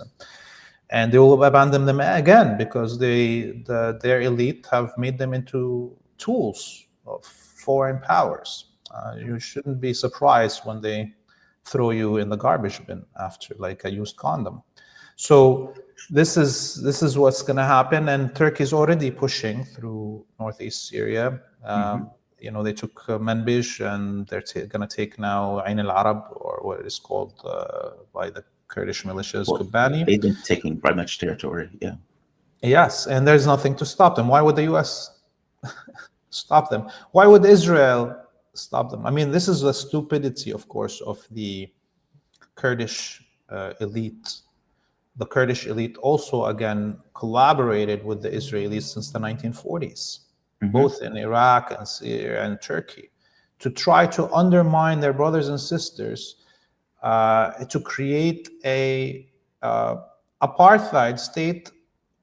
and they will abandon them again because their elite have made them into tools of foreign powers. You shouldn't be surprised when they throw you in the garbage bin after, like a used condom. So this is what's going to happen, and Turkey is already pushing through northeast Syria. They took Manbij, and they're going to take now Ain al-Arab, or what it is called by the Kurdish militias, Kobani. They've been taking pretty much territory, yeah. Yes, and there's nothing to stop them. Why would the U.S. stop them? Why would Israel stop them? I mean, this is the stupidity, of course, of the Kurdish elite. The Kurdish elite also, again, collaborated with the Israelis since the 1940s, both in Iraq and Syria and Turkey, to try to undermine their brothers and sisters, to create a apartheid state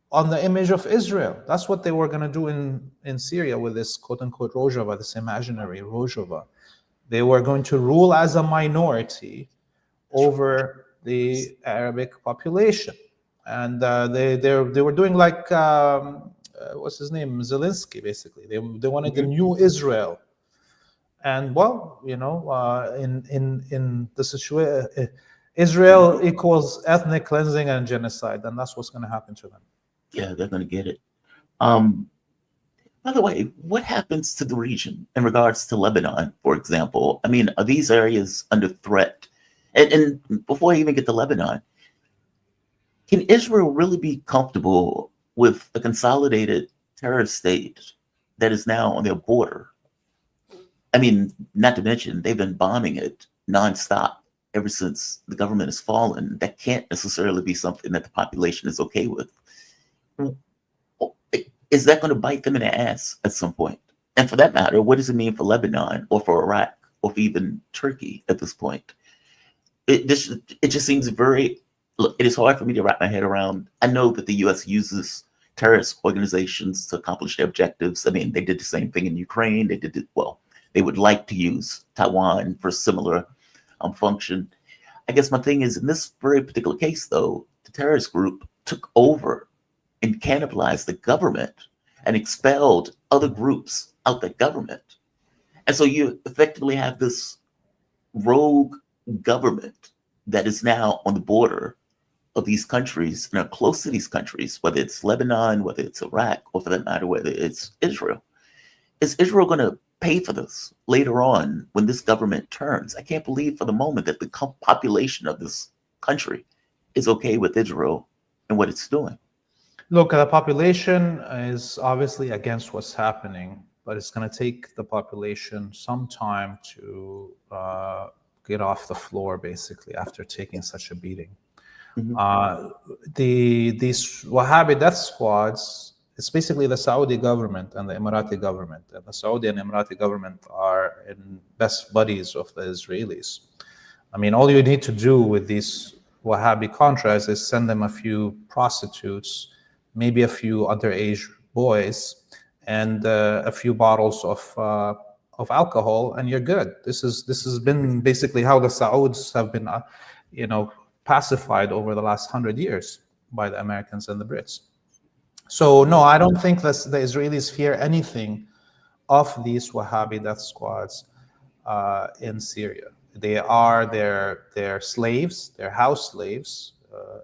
on the image of Israel. That's what they were going to do in Syria with this quote-unquote Rojava, this imaginary Rojava. They were going to rule as a minority over the Arabic population. And they were doing like, what's his name? Zelensky, basically. They wanted the new Israel. And well, in the situation, Israel equals ethnic cleansing and genocide, and that's what's going to happen to them. Yeah, they're going to get it. By the way, what happens to the region in regards to Lebanon, for example? I mean, are these areas under threat? And before I even get to Lebanon, can Israel really be comfortable with a consolidated terrorist state that is now on their border? I mean, not to mention, they've been bombing it nonstop ever since the government has fallen. That can't necessarily be something that the population is okay with. Is that going to bite them in the ass at some point? And for that matter, what does it mean for Lebanon or for Iraq or for even Turkey at this point? It just seems very, look, it is hard for me to wrap my head around. I know that the U.S. uses terrorist organizations to accomplish their objectives. I mean, they did the same thing in Ukraine. They would like to use Taiwan for similar function. I guess my thing is, in this very particular case, though, the terrorist group took over and cannibalized the government and expelled other groups out the government. And so you effectively have this rogue government that is now on the border of these countries and are close to these countries, whether it's Lebanon, whether it's Iraq, or for that matter, whether it's Israel. Is Israel going to pay for this later on when this government turns? I can't believe for the moment that the population of this country is okay with Israel and what it's doing. Look, the population is obviously against what's happening, but it's going to take the population some time to get off the floor, basically, after taking such a beating. These Wahhabi death squads, it's basically the Saudi government and the Emirati government. And the Saudi and Emirati government are in best buddies of the Israelis. I mean, all you need to do with these Wahhabi Contras is send them a few prostitutes, maybe a few underage boys, and a few bottles of alcohol, and you're good. This has been basically how the Sauds have been, pacified over the last 100 years by the Americans and the Brits. So no, I don't think that the Israelis fear anything of these Wahhabi death squads in Syria. They are their slaves, their house slaves.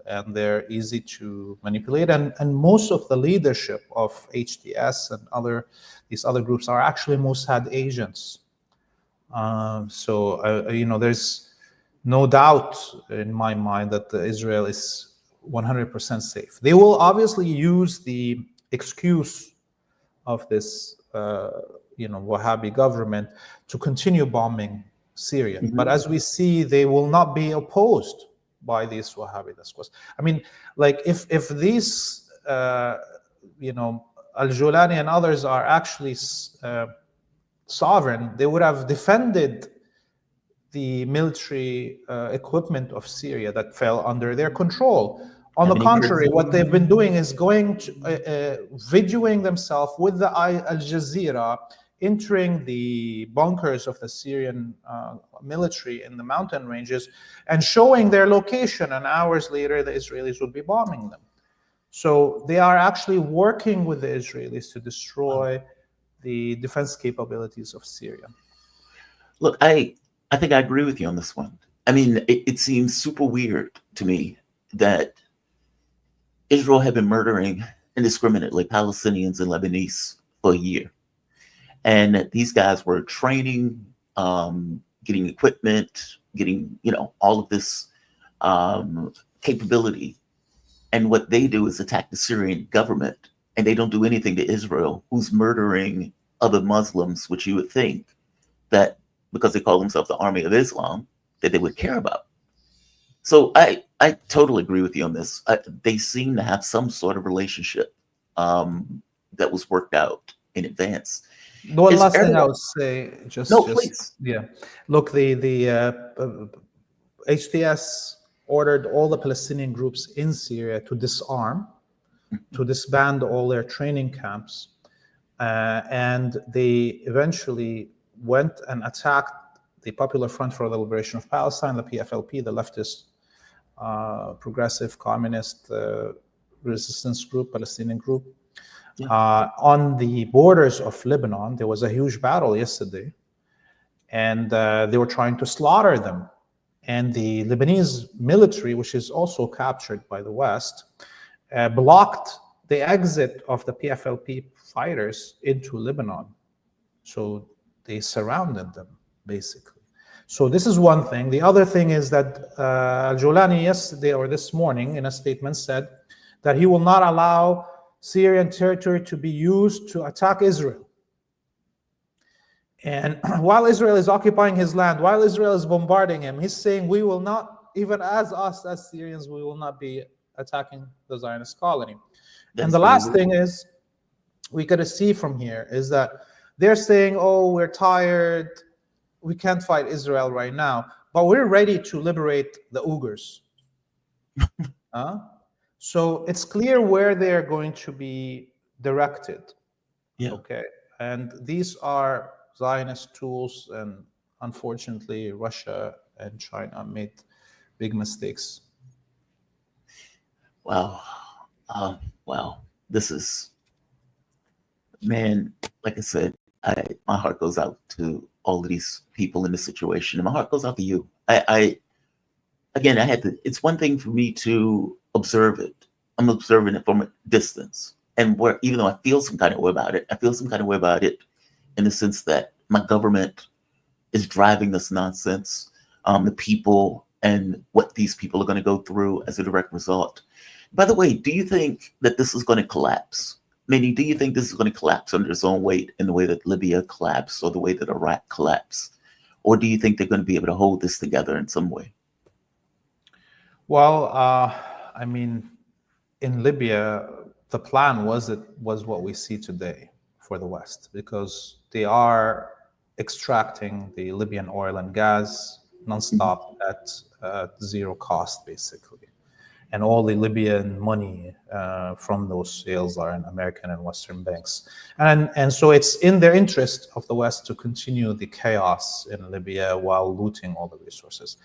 and they're easy to manipulate. And most of the leadership of HTS and these other groups are actually Mossad agents. There's no doubt in my mind that Israel is 100% safe. They will obviously use the excuse of this, Wahhabi government to continue bombing Syria. Mhm. But as we see, they will not be opposed by these Wahhabi discourse. I mean, like if these, Al-Julani and others are actually sovereign, they would have defended the military equipment of Syria that fell under their control. On the contrary, what they've been doing is going to videoing themselves with the Al Jazeera, entering the bunkers of the Syrian military in the mountain ranges and showing their location. And hours later, the Israelis would be bombing them. So they are actually working with the Israelis to destroy the defense capabilities of Syria. Look, I think I agree with you on this one. I mean, it seems super weird to me that Israel had been murdering indiscriminately Palestinians and Lebanese for a year. And these guys were training, getting equipment, getting, all of this capability. And what they do is attack the Syrian government, and they don't do anything to Israel, who's murdering other Muslims, which you would think that because they call themselves the Army of Islam, that they would care about. So I totally agree with you on this. They seem to have some sort of relationship that was worked out in advance. The one last thing I would say, please. Yeah. Look, the HTS ordered all the Palestinian groups in Syria to disarm, to disband all their training camps, and they eventually went and attacked the Popular Front for the Liberation of Palestine, the PFLP, the leftist, progressive, communist resistance group, Palestinian group. Yeah. On the borders of Lebanon, there was a huge battle yesterday, and they were trying to slaughter them. And the Lebanese military, which is also captured by the West, blocked the exit of the PFLP fighters into Lebanon. So they surrounded them, basically. So this is one thing. The other thing is that Al-Julani yesterday or this morning in a statement said that he will not allow Syrian territory to be used to attack Israel. And while Israel is occupying his land, while Israel is bombarding him, he's saying we will not, even as us as Syrians, we will not be attacking the Zionist colony. And the last thing is, we got to see from here is that they're saying, oh, we're tired, we can't fight Israel right now, but we're ready to liberate the Uyghurs. So it's clear where they're going to be directed. Yeah. Okay. And these are Zionist tools, and unfortunately, Russia and China made big mistakes. Wow. Wow. This is, man, like I said, my heart goes out to all of these people in this situation, and my heart goes out to you. It's one thing for me to observe it. I'm observing it from a distance. And even though I feel some kind of way about it, in the sense that my government is driving this nonsense, the people and what these people are going to go through as a direct result. By the way, do you think that this is going to collapse? Meaning, do you think this is going to collapse under its own weight in the way that Libya collapsed or the way that Iraq collapsed? Or do you think they're going to be able to hold this together in some way? Well, I mean, in Libya, the plan was what we see today for the West, because they are extracting the Libyan oil and gas nonstop at zero cost, basically. And all the Libyan money from those sales are in American and Western banks. And so it's in their interest of the West to continue the chaos in Libya while looting all the resources.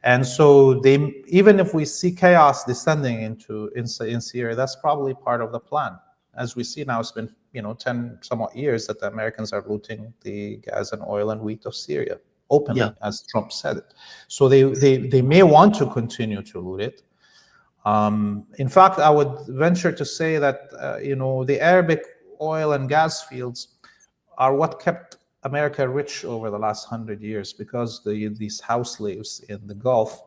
And so even if we see chaos descending in Syria, that's probably part of the plan. As we see now, it's been 10 somewhat years that the Americans are looting the gas and oil and wheat of Syria openly, as Trump said it. So they may want to continue to loot it. In fact, I would venture to say that the Arabic oil and gas fields are what kept America rich over the last 100 years, because these house slaves in the Gulf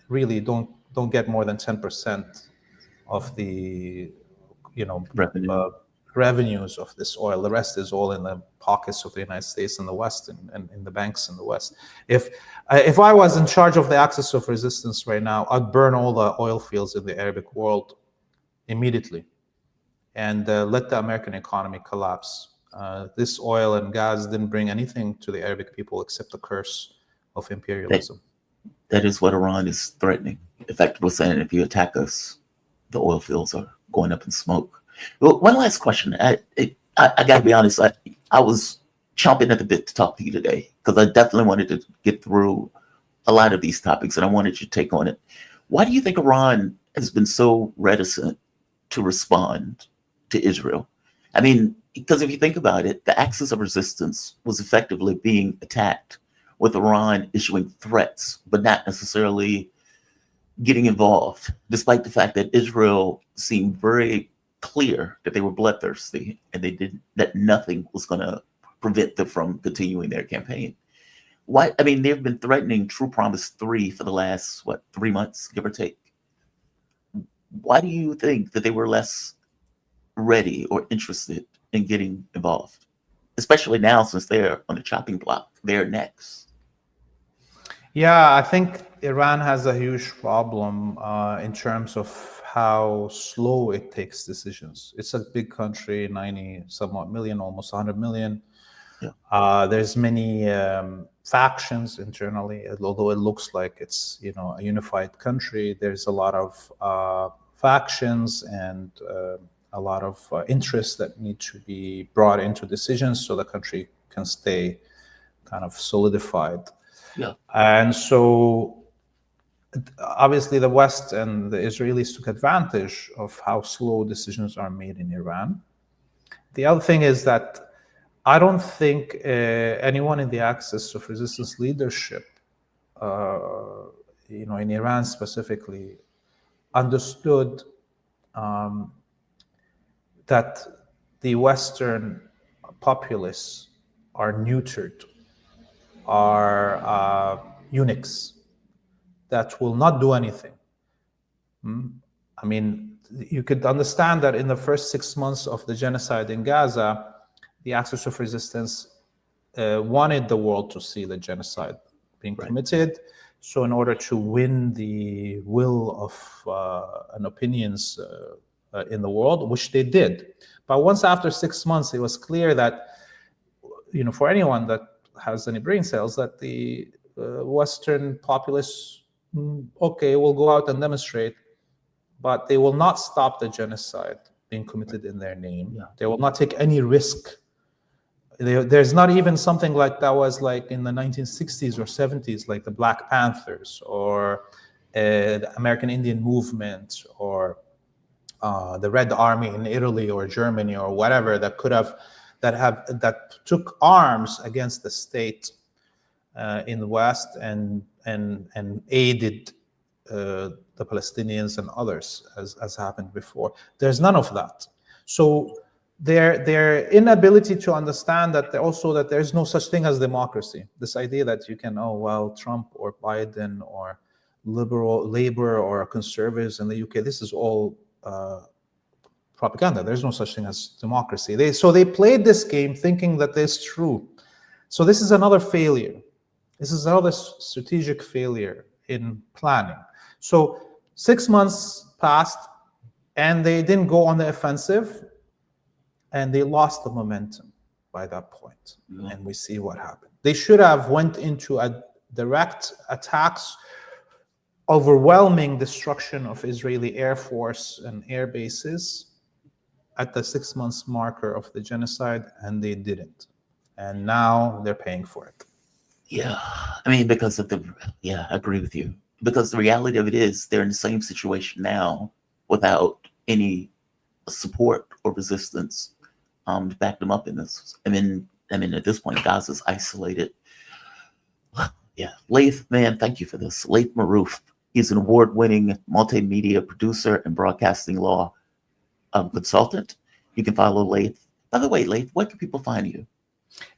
really don't get more than 10% of the Revenue. revenues of this oil. The rest is all in the pockets of the United States and the West, and in the banks in the West. If I was in charge of the axis of resistance right now, I'd burn all the oil fields in the Arabic world immediately and let the American economy collapse. This oil and gas didn't bring anything to the Arabic people except the curse of imperialism. That is what Iran is threatening. Effectively saying, if you attack us, the oil fields are going up in smoke. Well, one last question. I got to be honest. I was chomping at the bit to talk to you today, because I definitely wanted to get through a lot of these topics, and I wanted your take on it. Why do you think Iran has been so reticent to respond to Israel? I mean, because if you think about it, the axis of resistance was effectively being attacked, with Iran issuing threats, but not necessarily getting involved, despite the fact that Israel seemed very clear that they were bloodthirsty, and that nothing was going to prevent them from continuing their campaign. Why? I mean, they've been threatening True Promise 3 for the last, 3 months, give or take. Why do you think that they were less ready or interested in getting involved, especially now since they're on the chopping block? They're next. Yeah, I think Iran has a huge problem in terms of how slow it takes decisions. It's a big country, 90 somewhat million, almost 100 million. Yeah. There's many factions internally, although it looks like it's a unified country. There's a lot of factions and a lot of interests that need to be brought into decisions so the country can stay kind of solidified. Yeah. And so obviously the West and the Israelis took advantage of how slow decisions are made in Iran. The other thing is that I don't think anyone in the axis of resistance leadership, in Iran specifically, understood that the Western populace are neutered, are eunuchs that will not do anything. I mean, you could understand that in the first 6 months of the genocide in Gaza, the axis of resistance wanted the world to see the genocide being committed. So in order to win the will of and opinions in the world, which they did. But once after 6 months, it was clear that, for anyone that has any brain cells, that the Western populace, okay, will go out and demonstrate, but they will not stop the genocide being committed in their name. Yeah. They will not take any risk. There's not even something like that was like in the 1960s or 70s, like the Black Panthers or the American Indian movement or the Red Army in Italy or Germany or whatever that took arms against the state in the West and aided the Palestinians and others, as happened before. There's none of that. So their inability to understand that there's no such thing as democracy. This idea that you can, Trump or Biden or Labor or conservatives in the UK, this is all propaganda. There's no such thing as democracy. They played this game thinking that it's true. So this is another failure. This is another strategic failure in planning. So 6 months passed and they didn't go on the offensive, and they lost the momentum by that point. And we see what happened. They should have went into a direct attacks, overwhelming destruction of Israeli Air Force and air bases at the 6 months marker of the genocide, and they didn't. And now they're paying for it. Yeah, I mean, I agree with you. Because the reality of it is they're in the same situation now without any support or resistance to back them up in this. I mean, at this point, Gaza's isolated. Yeah, Laith, man, thank you for this. Laith Maroof He's an award-winning multimedia producer and broadcasting law consultant. You can follow Laith. By the way, Laith, where can people find you?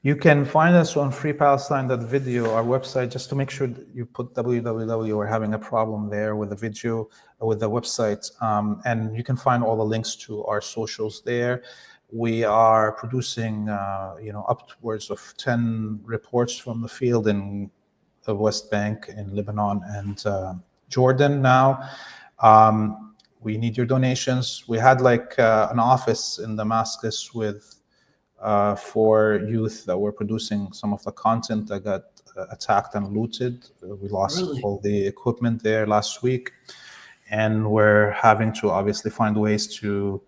You can find us on freepalestine.video, our website, just to make sure that you put www. We're having a problem there with the video, with the website. And you can find all the links to our socials there. We are producing, upwards of 10 reports from the field in the West Bank, in Lebanon, and Jordan now. We need your donations. We had an office in Damascus with 4 youth that were producing some of the content that got attacked and looted. We lost all the equipment there last week, and we're having to obviously find ways to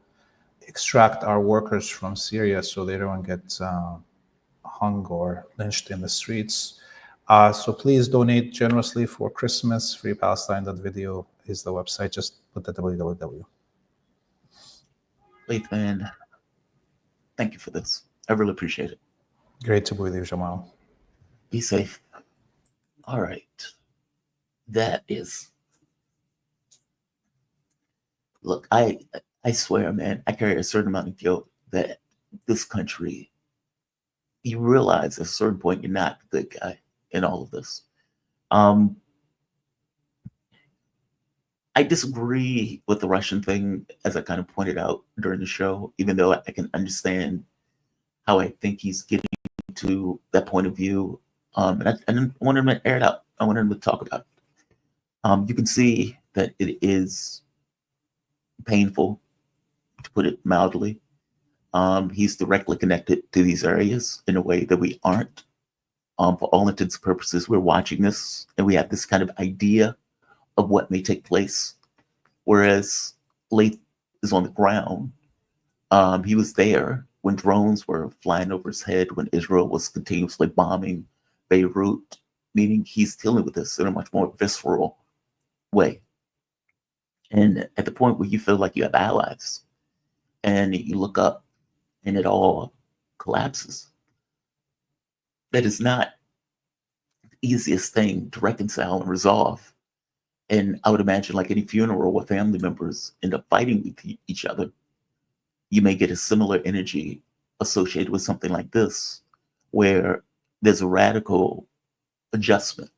extract our workers from Syria so they don't get hung or lynched in the streets. So please donate generously for Christmas. freepalestine.video is the website. Just put the www. Laith, man, thank you for this. I really appreciate it. Great to be with you, Jamal. Be safe. All right. That is. Look, I swear, man, I carry a certain amount of guilt that this country, you realize at a certain point you're not the good guy in all of this. I disagree with the Russian thing, as I kind of pointed out during the show, even though I can understand how I think he's getting to that point of view. And I wanted him to air it out. I wanted him to talk about it. You can see that it is painful, to put it mildly. He's directly connected to these areas in a way that we aren't. For all intents and purposes, we're watching this and we have this kind of idea of what may take place. Whereas Laith is on the ground. He was there when drones were flying over his head, when Israel was continuously bombing Beirut, meaning he's dealing with this in a much more visceral way. And at the point where you feel like you have allies and you look up and it all collapses, that is not the easiest thing to reconcile and resolve. And I would imagine, like any funeral where family members end up fighting with each other, you may get a similar energy associated with something like this, where there's a radical adjustment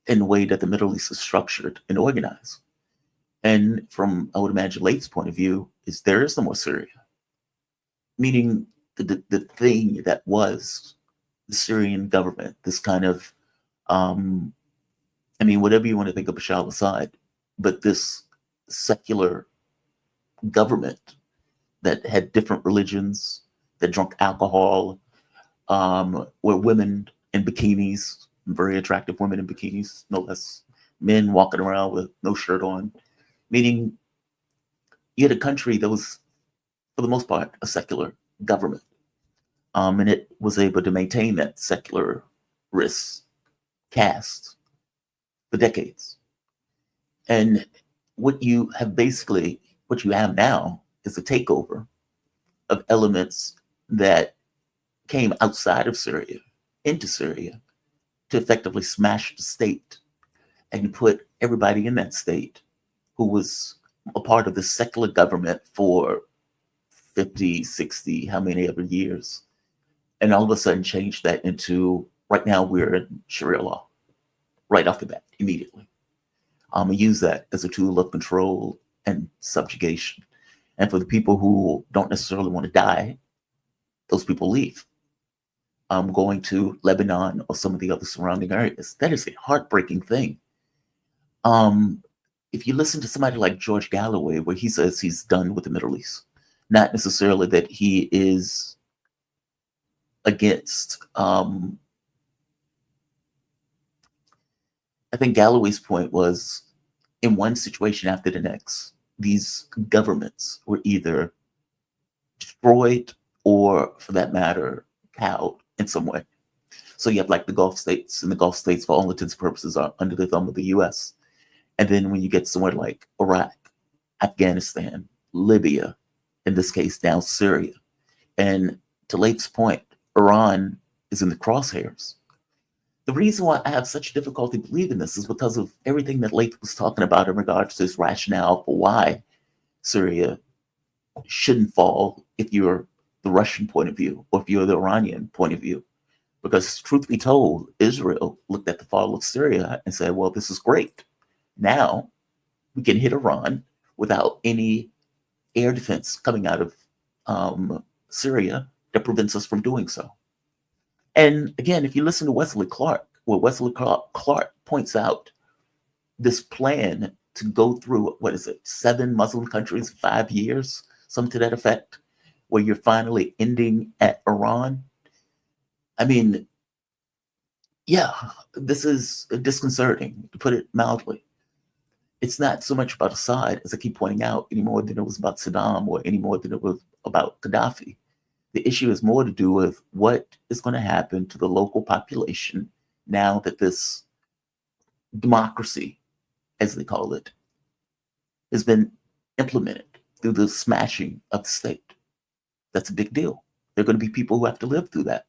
in the way that the Middle East is structured and organized. And from, I would imagine, Laith's point of view, is there is no more Syria. Meaning the thing that was the Syrian government, this kind of, whatever you want to think of Bashar al-Assad, but this secular government that had different religions, that drank alcohol, were women in bikinis, very attractive women in bikinis, no less, men walking around with no shirt on, meaning you had a country that was, for the most part, a secular government. And it was able to maintain that secular risk cast for decades. And what you have now is a takeover of elements that came outside of Syria into Syria to effectively smash the state and put everybody in that state who was a part of the secular government for 50, 60, how many ever years, and all of a sudden change that into, right now we're in Sharia law, right off the bat, immediately. We use that as a tool of control and subjugation. And for the people who don't necessarily want to die, those people leave. Going to Lebanon or some of the other surrounding areas. That is a heartbreaking thing. If you listen to somebody like George Galloway, where he says he's done with the Middle East, not necessarily that he is against. I think Galloway's point was, in one situation after the next, these governments were either destroyed or, for that matter, cowed in some way. So you have like the Gulf states, and the Gulf states, for all intents and purposes, are under the thumb of the US. And then when you get somewhere like Iraq, Afghanistan, Libya, in this case now Syria, and to Laith's point, Iran is in the crosshairs. The reason why I have such difficulty believing this is because of everything that Lath was talking about in regards to his rationale for why Syria shouldn't fall if you're the Russian point of view or if you're the Iranian point of view. Because truth be told, Israel looked at the fall of Syria and said, well, this is great. Now we can hit Iran without any air defense coming out of Syria that prevents us from doing so. And again, if you listen to Wesley Clark, what Wesley Clark points out, this plan to go through, 7 Muslim countries in 5 years, something to that effect, where you're finally ending at Iran. I mean, yeah, this is disconcerting, to put it mildly. It's not so much about Assad, as I keep pointing out, any more than it was about Saddam or any more than it was about Gaddafi. The issue is more to do with what is going to happen to the local population now that this democracy, as they call it, has been implemented through the smashing of the state. That's a big deal. There are going to be people who have to live through that.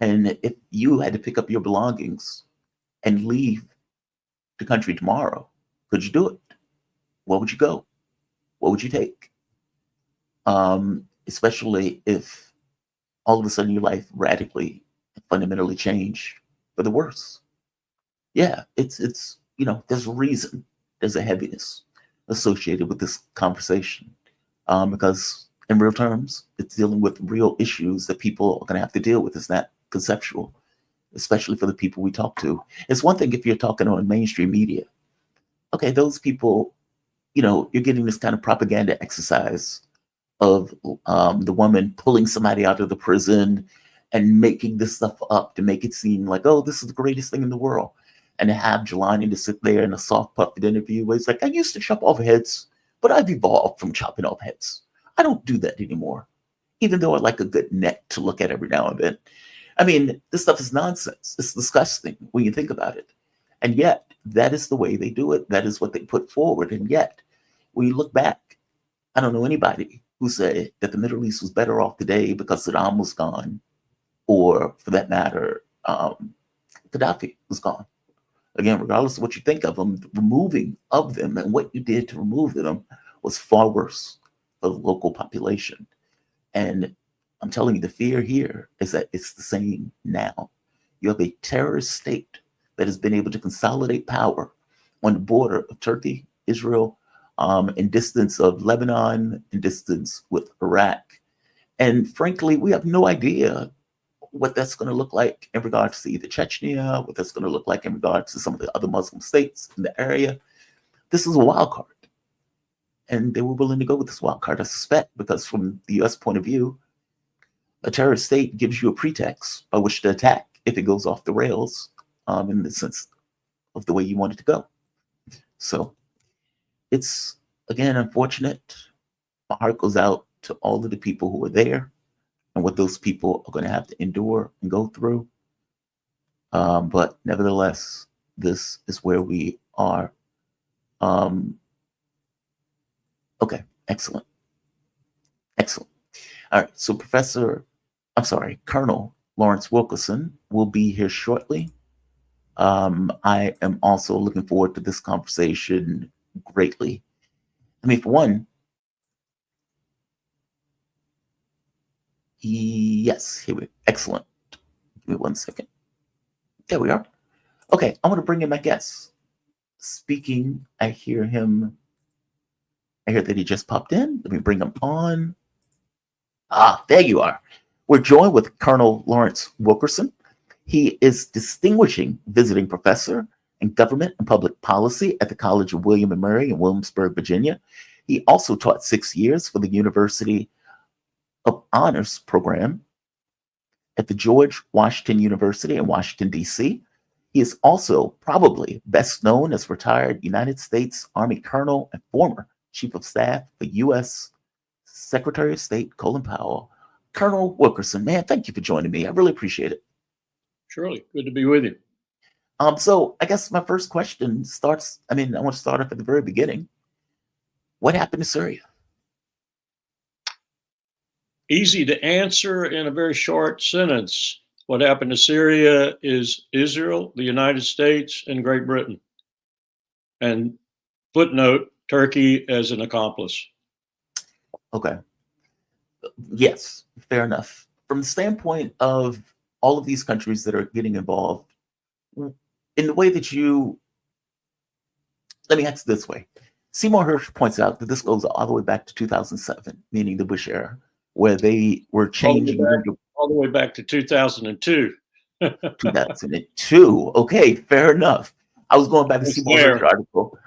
And if you had to pick up your belongings and leave the country tomorrow, could you do it? Where would you go? What would you take? Especially if all of a sudden your life radically, fundamentally changed for the worse. Yeah, it's there's a reason, there's a heaviness associated with this conversation, because in real terms, it's dealing with real issues that people are going to have to deal with. It's not conceptual, especially for the people we talk to. It's one thing if you're talking on mainstream media. Okay, those people, you're getting this kind of propaganda exercise of the woman pulling somebody out of the prison and making this stuff up to make it seem like, oh, this is the greatest thing in the world. And to have Jelani to sit there in a soft puppet interview where he's like, I used to chop off heads, but I've evolved from chopping off heads. I don't do that anymore, even though I like a good neck to look at every now and then. I mean, this stuff is nonsense. It's disgusting when you think about it. And yet, that is the way they do it. That is what they put forward. And yet, when you look back, I don't know anybody who said that the Middle East was better off today because Saddam was gone, or for that matter, Gaddafi was gone. Again, regardless of what you think of them, the removing of them and what you did to remove them was far worse for the local population. And I'm telling you, the fear here is that it's the same now. You have a terrorist state that has been able to consolidate power on the border of Turkey, Israel, in distance of Lebanon, in distance with Iraq. And frankly, we have no idea what that's going to look like in regards to either Chechnya, what that's going to look like in regards to some of the other Muslim states in the area. This is a wild card. And they were willing to go with this wild card, I suspect, because from the U.S. point of view, a terrorist state gives you a pretext by which to attack if it goes off the rails, in the sense of the way you want it to go. So it's, again, unfortunate. My heart goes out to all of the people who were there and what those people are going to have to endure and go through. But nevertheless, this is where we are. Okay, excellent. Excellent. All right, so Colonel Lawrence Wilkerson will be here shortly. I am also looking forward to this conversation greatly. I mean, for one, yes, here we go. Excellent. Give me 1 second. There we are. Okay, I want to bring in my guest. Speaking, I hear that he just popped in. Let me bring him on. There you are. We're joined with Colonel Lawrence Wilkerson. He is distinguishing visiting professor in government and public policy at the College of William and Mary in Williamsburg, Virginia. He also taught 6 years for the University of Honors program at the George Washington University in Washington, D.C. He is also probably best known as retired United States Army Colonel and former Chief of Staff for U.S. Secretary of State Colin Powell. Colonel Wilkerson, man, thank you for joining me. I really appreciate it. Surely, good to be with you. So I guess my first question I want to start off at the very beginning. What happened to Syria? Easy to answer in a very short sentence. What happened to Syria is Israel, the United States, and Great Britain. And footnote, Turkey as an accomplice. Okay. Yes, fair enough. From the standpoint of all of these countries that are getting involved, in the way that let me ask this way. Seymour Hersh points out that this goes all the way back to 2007, meaning the Bush era, where they were changing all the way back to 2002. 2002. Okay, fair enough. I was going back to Seymour Hersh article.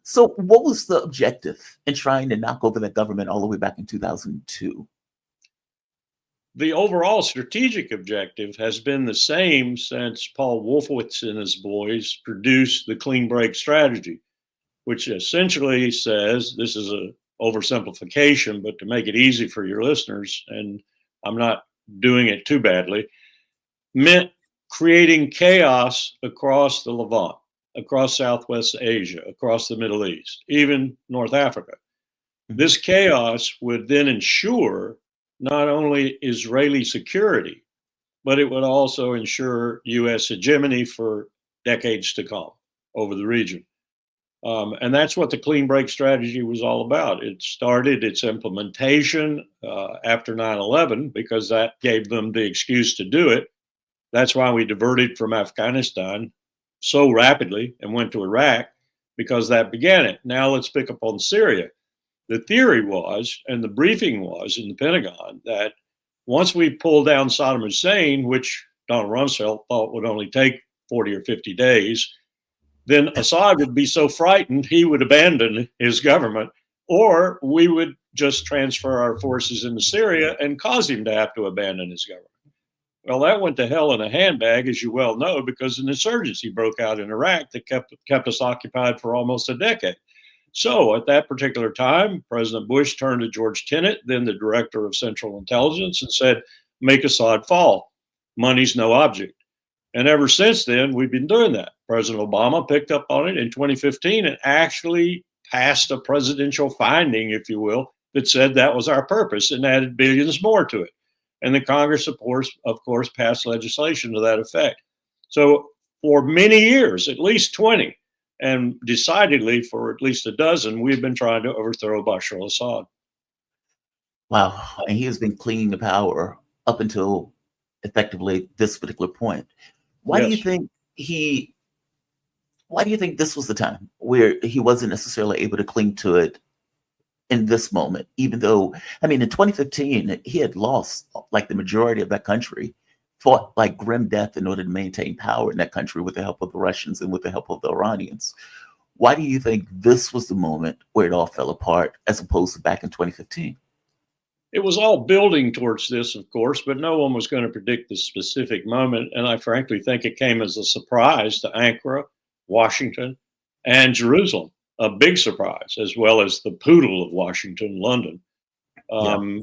So what was the objective in trying to knock over that government all the way back in 2002? The overall strategic objective has been the same since Paul Wolfowitz and his boys produced the clean break strategy, which essentially says, this is a oversimplification, but to make it easy for your listeners, and I'm not doing it too badly, meant creating chaos across the Levant, across Southwest Asia, across the Middle East, even North Africa. This chaos would then ensure not only Israeli security, but it would also ensure U.S. hegemony for decades to come over the region. And that's what the clean break strategy was all about. It started its implementation after 9/11 because that gave them the excuse to do it. That's why we diverted from Afghanistan so rapidly and went to Iraq, because that began it. Now let's pick up on Syria. The theory was, and the briefing was in the Pentagon, that once we pull down Saddam Hussein, which Donald Rumsfeld thought would only take 40 or 50 days, then Assad would be so frightened he would abandon his government, or we would just transfer our forces into Syria and cause him to have to abandon his government. Well, that went to hell in a handbag, as you well know, because an insurgency broke out in Iraq that kept us occupied for almost a decade. So at that particular time, President Bush turned to George Tenet, then the director of Central Intelligence, and said, make Assad fall. Money's no object. And ever since then, we've been doing that. President Obama picked up on it in 2015 and actually passed a presidential finding, if you will, that said that was our purpose and added billions more to it. And the Congress, of course, passed legislation to that effect. So for many years, at least 20, and decidedly for at least a dozen, we've been trying to overthrow Bashar al-Assad. Wow. And he has been clinging to power up until effectively this particular point. Why do you think this was the time where he wasn't necessarily able to cling to it in this moment, even though, I mean, in 2015, he had lost like the majority of that country, fought like grim death in order to maintain power in that country with the help of the Russians and with the help of the Iranians. Why do you think this was the moment where it all fell apart as opposed to back in 2015? It was all building towards this, of course, but no one was going to predict the specific moment. And I frankly think it came as a surprise to Ankara, Washington, and Jerusalem. A big surprise, as well as the poodle of Washington, London.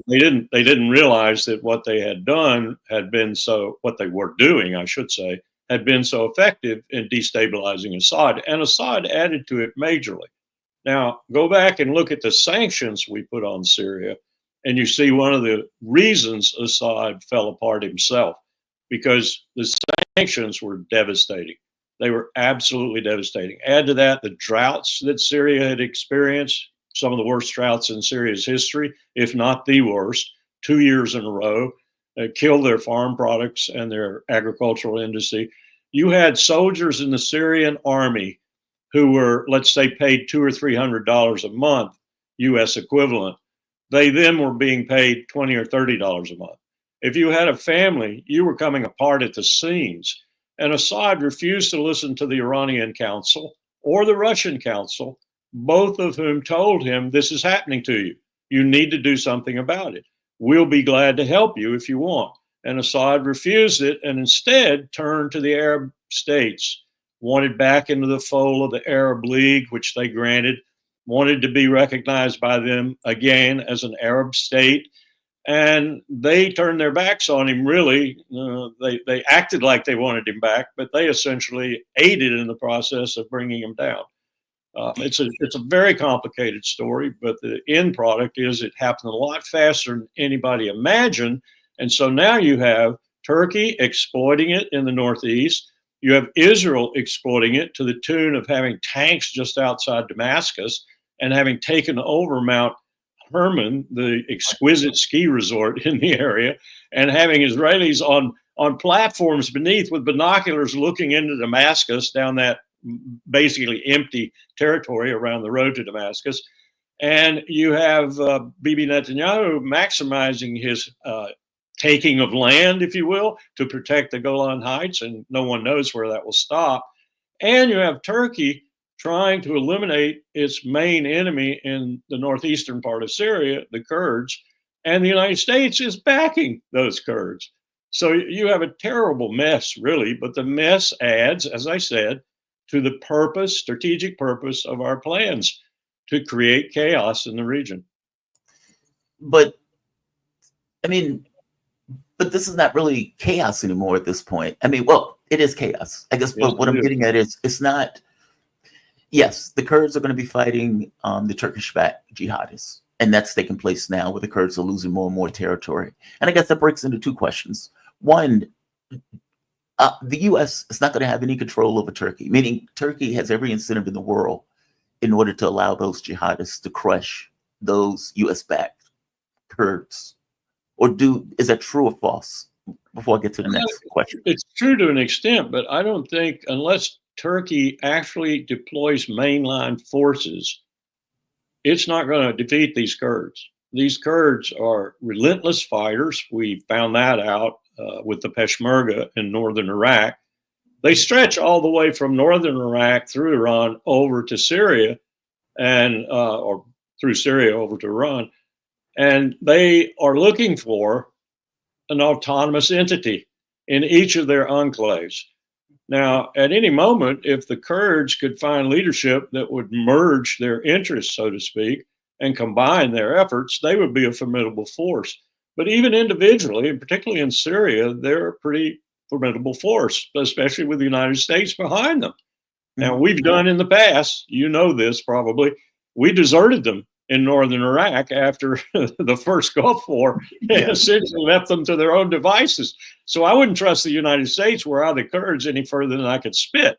They didn't realize that what they had done what they were doing, I should say, had been so effective in destabilizing Assad, and Assad added to it majorly. Now, go back and look at the sanctions we put on Syria, and you see one of the reasons Assad fell apart himself, because the sanctions were devastating. They were absolutely devastating. Add to that the droughts that Syria had experienced, some of the worst droughts in Syria's history, if not the worst, 2 years in a row, killed their farm products and their agricultural industry. You had soldiers in the Syrian army who were, let's say, paid $200 or $300 a month, U.S. equivalent. They then were being paid $20 or $30 a month. If you had a family, you were coming apart at the seams. And Assad refused to listen to the Iranian council or the Russian council, both of whom told him, this is happening to you. You need to do something about it. We'll be glad to help you if you want. And Assad refused it and instead turned to the Arab states, wanted back into the fold of the Arab League, which they granted, wanted to be recognized by them again as an Arab state. And they turned their backs on him, really. They acted like they wanted him back, but they essentially aided in the process of bringing him down. It's a very complicated story, but the end product is it happened a lot faster than anybody imagined. And so now you have Turkey exploiting it in the northeast. You have Israel exploiting it to the tune of having tanks just outside Damascus and having taken over Mount Hermon, the exquisite ski resort in the area, and having Israelis on platforms beneath with binoculars looking into Damascus down that basically empty territory around the road to Damascus. And you have Bibi Netanyahu maximizing his taking of land, if you will, to protect the Golan Heights, and no one knows where that will stop. And you have Turkey trying to eliminate its main enemy in the northeastern part of Syria, the Kurds, and the United States is backing those Kurds. So you have a terrible mess, really, but the mess adds, as I said, to the purpose, strategic purpose of our plans to create chaos in the region. But I mean, but this is not really chaos anymore at this point. I mean, well, it is chaos, I guess. Yes, but what I'm getting at is it's not. Yes, the Kurds are going to be fighting the Turkish-backed jihadists, and that's taking place now, where the Kurds are losing more and more territory. And I guess that breaks into two questions. One, the U.S. is not going to have any control over Turkey, meaning Turkey has every incentive in the world in order to allow those jihadists to crush those U.S.-backed Kurds. Or is that true or false? Before I get to the next question. It's true to an extent, but I don't think, unless Turkey actually deploys mainline forces, it's not going to defeat these Kurds. These Kurds are relentless fighters. We found that out with the Peshmerga in northern Iraq. They stretch all the way from northern Iraq through Iran over to Syria, and or through Syria over to Iran. And they are looking for an autonomous entity in each of their enclaves. Now, at any moment, if the Kurds could find leadership that would merge their interests, so to speak, and combine their efforts, they would be a formidable force. But even individually, and particularly in Syria, they're a pretty formidable force, especially with the United States behind them. Now, we've done in the past, you know this probably, we deserted them in northern Iraq after the first Gulf War, and essentially left them to their own devices. So I wouldn't trust the United States were I the Kurds any further than I could spit.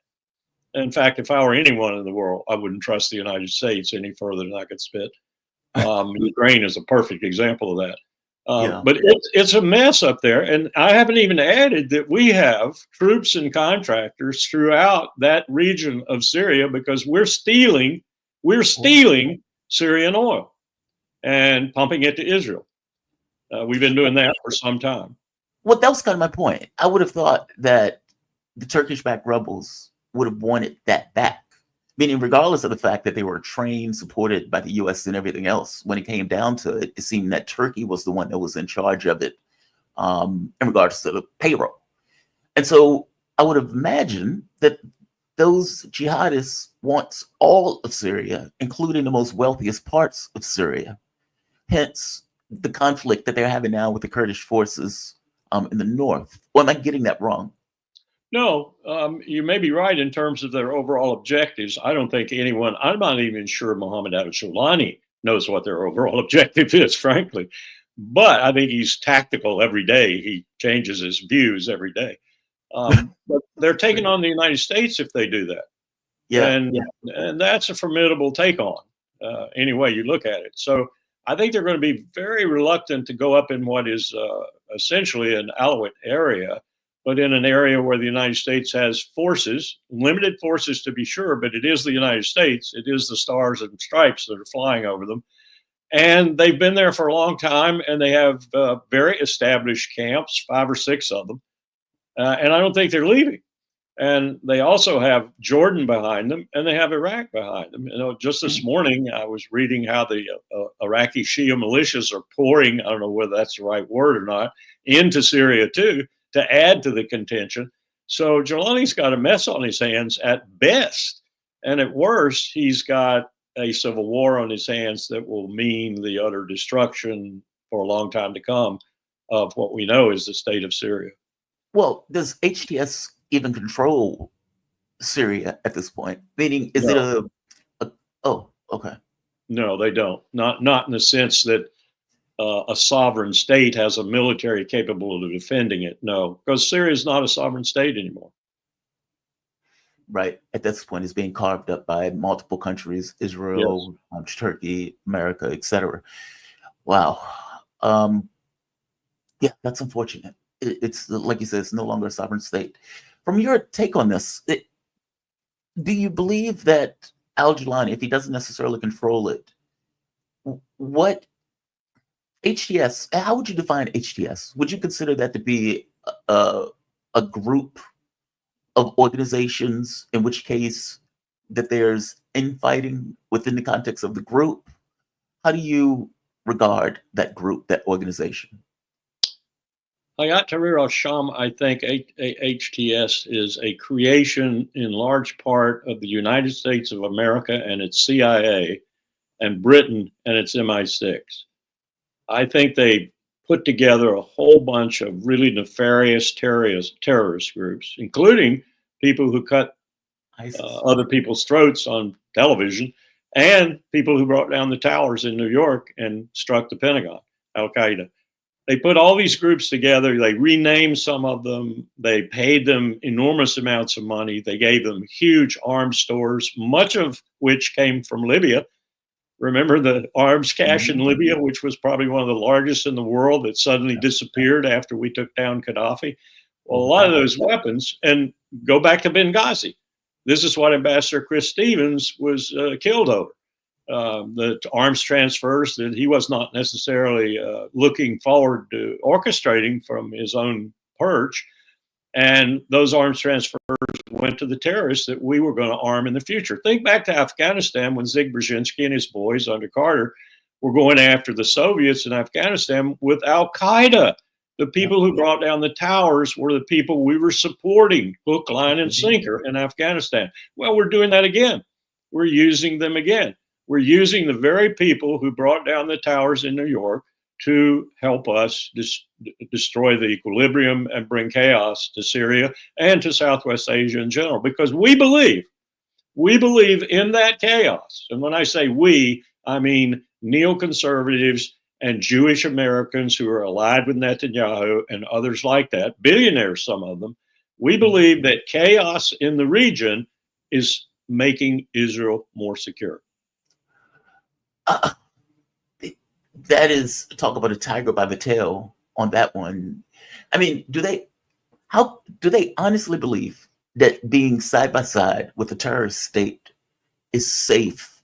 In fact, if I were anyone in the world, I wouldn't trust the United States any further than I could spit. Ukraine is a perfect example of that. But it's a mess up there. And I haven't even added that we have troops and contractors throughout that region of Syria because we're stealing Syrian oil and pumping it to Israel. We've been doing that for some time. Well, that was kind of my point. I would have thought that the Turkish-backed rebels would have wanted that back, meaning regardless of the fact that they were trained, supported by the U.S. and everything else, when it came down to it, it seemed that Turkey was the one that was in charge of it in regards to the payroll. And so I would have imagined that those jihadists want all of Syria, including the most wealthiest parts of Syria. Hence, the conflict that they're having now with the Kurdish forces in the north. Or am I getting that wrong? No, you may be right in terms of their overall objectives. I don't think anyone, I'm not even sure Mohammed al-Sholani knows what their overall objective is, frankly. But I think he's tactical every day. He changes his views every day. But they're taking on the United States if they do that. And that's a formidable take on any way you look at it. So I think they're going to be very reluctant to go up in what is essentially an Alawite area, but in an area where the United States has forces, limited forces to be sure, but it is the United States. It is the stars and stripes that are flying over them. And they've been there for a long time, and they have very established camps, 5 or 6 of them. And I don't think they're leaving. And they also have Jordan behind them, and they have Iraq behind them. You know, just this morning, I was reading how the Iraqi Shia militias are pouring, I don't know whether that's the right word or not, into Syria too, to add to the contention. So Jelani's got a mess on his hands at best. And at worst, he's got a civil war on his hands that will mean the utter destruction for a long time to come of what we know is the state of Syria. Well, does HTS even control Syria at this point? Meaning, is it a oh, okay. No, they don't. Not in the sense that a sovereign state has a military capable of defending it. No, because Syria is not a sovereign state anymore. Right. At this point, it's being carved up by multiple countries: Yes. Israel, Turkey, America, etc. Wow. Yeah, that's unfortunate. It's like you said, it's no longer a sovereign state. From your take on this, do you believe that Al-Jilani, if he doesn't necessarily control it, what HTS, how would you define HTS? Would you consider that to be a group of organizations, in which case that there's infighting within the context of the group? How do you regard that group, that organization? Hayat Tahrir al-Sham, I think HTS is a creation in large part of the United States of America and its CIA, and Britain and its MI6. I think they put together a whole bunch of really nefarious terrorist groups, including people who cut other people's throats on television, and people who brought down the towers in New York and struck the Pentagon, Al-Qaeda. They put all these groups together. They renamed some of them. They paid them enormous amounts of money. They gave them huge arms stores, much of which came from Libya. Remember the arms cache in Libya, which was probably one of the largest in the world, that suddenly disappeared after we took down Gaddafi? Well, a lot of those weapons, and go back to Benghazi. This is what Ambassador Chris Stevens was killed over. The arms transfers that he was not necessarily looking forward to orchestrating from his own perch. And those arms transfers went to the terrorists that we were going to arm in the future. Think back to Afghanistan when Zig Brzezinski and his boys under Carter were going after the Soviets in Afghanistan with Al-Qaeda. The people who brought down the towers were the people we were supporting, hook, line, and sinker in Afghanistan. Well, we're doing that again. We're using them again. We're using the very people who brought down the towers in New York to help us destroy the equilibrium and bring chaos to Syria and to Southwest Asia in general, because we believe in that chaos. And when I say we, I mean neoconservatives and Jewish Americans who are allied with Netanyahu and others like that, billionaires, some of them. We believe that chaos in the region is making Israel more secure. That is, talk about a tiger by the tail on that one. I mean, do they honestly believe that being side by side with a terrorist state is safe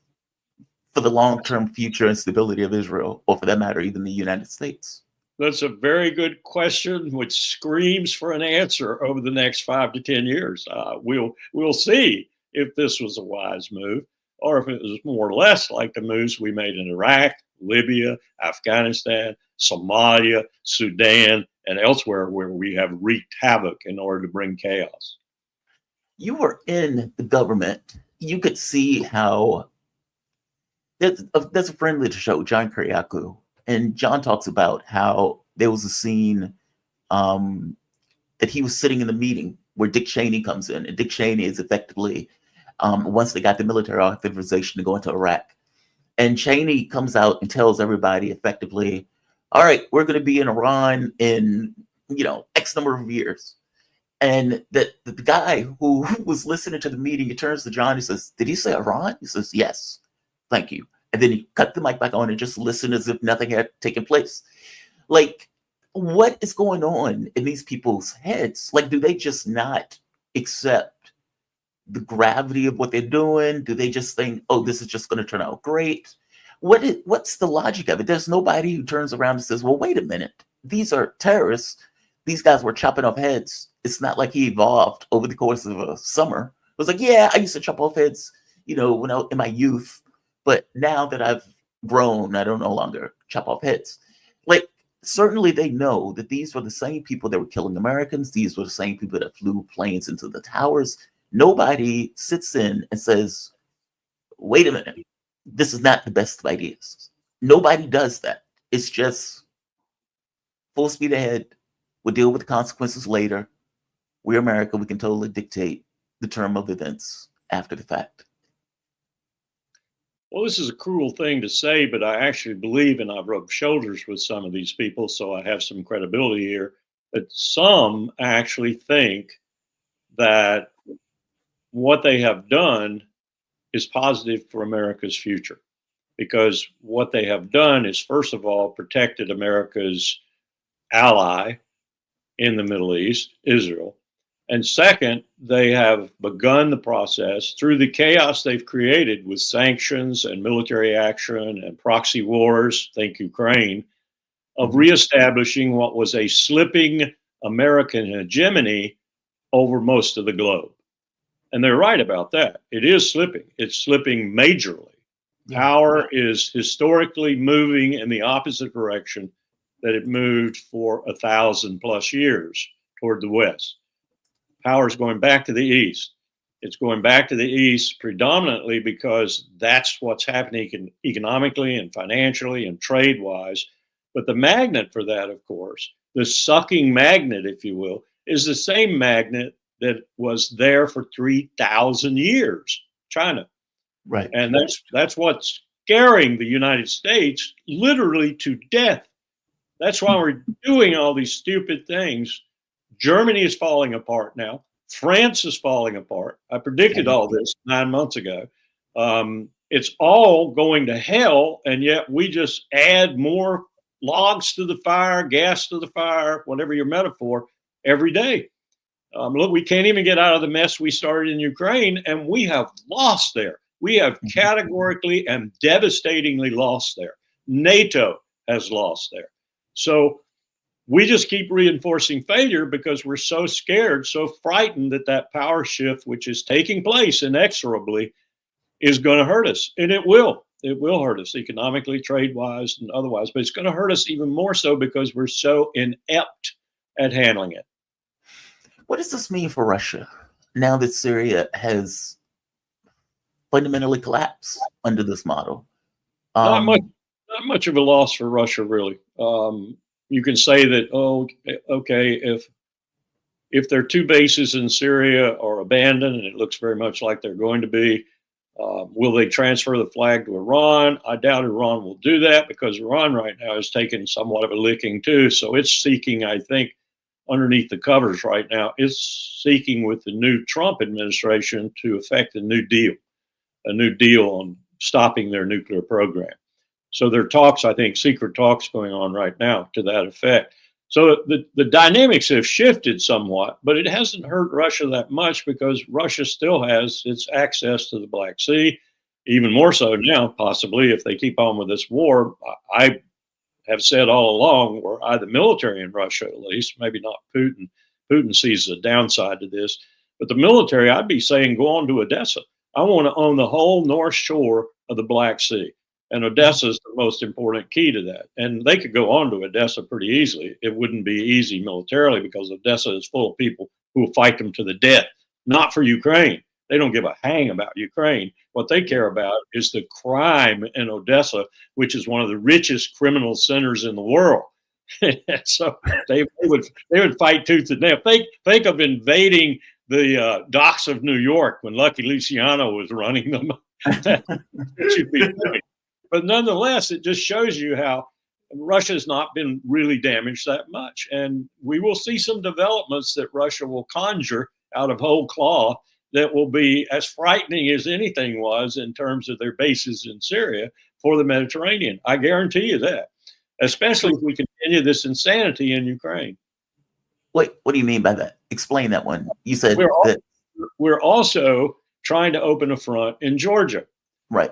for the long-term future and stability of Israel, or for that matter, even the United States? That's a very good question, which screams for an answer over the next 5 to 10 years. We'll see if this was a wise move, or if it was more or less like the moves we made in Iraq, Libya, Afghanistan, Somalia, Sudan, and elsewhere where we have wreaked havoc in order to bring chaos. You were in the government. You could see how there's a friend of the show, John Kiriakou, and John talks about how there was a scene that he was sitting in the meeting where Dick Cheney comes in, and Dick Cheney is effectively once they got the military authorization to go into Iraq. And Cheney comes out and tells everybody effectively, all right, we're going to be in Iran in, X number of years. And the guy who was listening to the meeting, he turns to John, he says, did he say Iran? He says, yes, thank you. And then he cut the mic back on and just listened as if nothing had taken place. Like, what is going on in these people's heads? Like, do they just not accept the gravity of what they're doing? Do they just think, oh, this is just going to turn out great? What's the logic of it? There's nobody who turns around and says, well, wait a minute. These are terrorists. These guys were chopping off heads. It's not like he evolved over the course of a summer. It was like, yeah, I used to chop off heads, when I was in my youth. But now that I've grown, I don't no longer chop off heads. Like, certainly they know that these were the same people that were killing Americans. These were the same people that flew planes into the towers. Nobody sits in and says, wait a minute, this is not the best of ideas. Nobody does that. It's just full speed ahead. We'll deal with the consequences later. We're America. We can totally dictate the term of events after the fact. Well, this is a cruel thing to say, but I actually believe, and I've rubbed shoulders with some of these people, so I have some credibility here, that some actually think that what they have done is positive for America's future. Because what they have done is, first of all, protected America's ally in the Middle East, Israel. And second, they have begun the process through the chaos they've created with sanctions and military action and proxy wars, think Ukraine, of reestablishing what was a slipping American hegemony over most of the globe. And they're right about that. It is slipping. It's slipping majorly. Power is historically moving in the opposite direction that it moved for 1,000+ years toward the West. Power is going back to the East. It's going back to the East predominantly because that's what's happening economically and financially and trade-wise. But the magnet for that, of course, the sucking magnet, if you will, is the same magnet that was there for 3,000 years, China. Right. And that's what's scaring the United States literally to death. That's why we're doing all these stupid things. Germany is falling apart now. France is falling apart. I predicted all this 9 months ago. It's all going to hell, and yet we just add more logs to the fire, gas to the fire, whatever your metaphor, every day. Look, we can't even get out of the mess we started in Ukraine, and we have lost there. We have categorically and devastatingly lost there. NATO has lost there. So we just keep reinforcing failure because we're so scared, so frightened that that power shift, which is taking place inexorably, is going to hurt us. And it will. It will hurt us economically, trade-wise, and otherwise. But it's going to hurt us even more so because we're so inept at handling it. What does this mean for Russia now that Syria has fundamentally collapsed under this model? Not much of a loss for Russia, really. You can say that, oh, okay, if their two bases in Syria are abandoned, and it looks very much like they're going to be, will they transfer the flag to Iran? I doubt Iran will do that because Iran right now is taking somewhat of a licking too. So it's seeking, I think, underneath the covers right now, it's seeking with the new Trump administration to effect a new deal on stopping their nuclear program. So there are talks, I think, secret talks going on right now to that effect. So the dynamics have shifted somewhat, but it hasn't hurt Russia that much because Russia still has its access to the Black Sea, even more so now, possibly, if they keep on with this war. I have said all along, or the military in Russia at least, maybe not Putin. Putin sees a downside to this, but the military, I'd be saying, go on to Odessa. I want to own the whole north shore of the Black Sea. And Odessa is the most important key to that. And they could go on to Odessa pretty easily. It wouldn't be easy militarily because Odessa is full of people who will fight them to the death, not for Ukraine. They don't give a hang about Ukraine. What they care about is the crime in Odessa, which is one of the richest criminal centers in the world. So they would fight tooth and nail. Think of invading the docks of New York when Lucky Luciano was running them. Should be funny. But nonetheless, it just shows you how Russia's not been really damaged that much. And we will see some developments that Russia will conjure out of whole cloth that will be as frightening as anything was in terms of their bases in Syria for the Mediterranean. I guarantee you that, especially if we continue this insanity in Ukraine. Wait, what do you mean by that? Explain that one. You said we're also trying to open a front in Georgia. Right.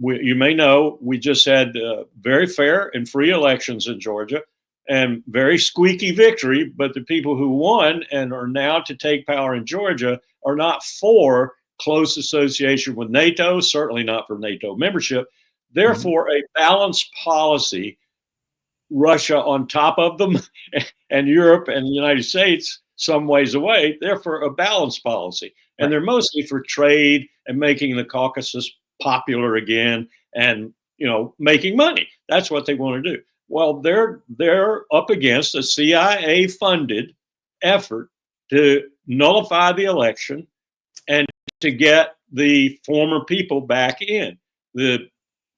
You may know we just had very fair and free elections in Georgia and very squeaky victory. But the people who won and are now to take power in Georgia are not for close association with NATO, certainly not for NATO membership. Therefore, a balanced policy, Russia on top of them and Europe and the United States some ways away, therefore a balanced policy. And they're mostly for trade and making the Caucasus popular again and, making money. That's what they want to do. Well, they're up against a CIA funded effort to nullify the election and to get the former people back in. The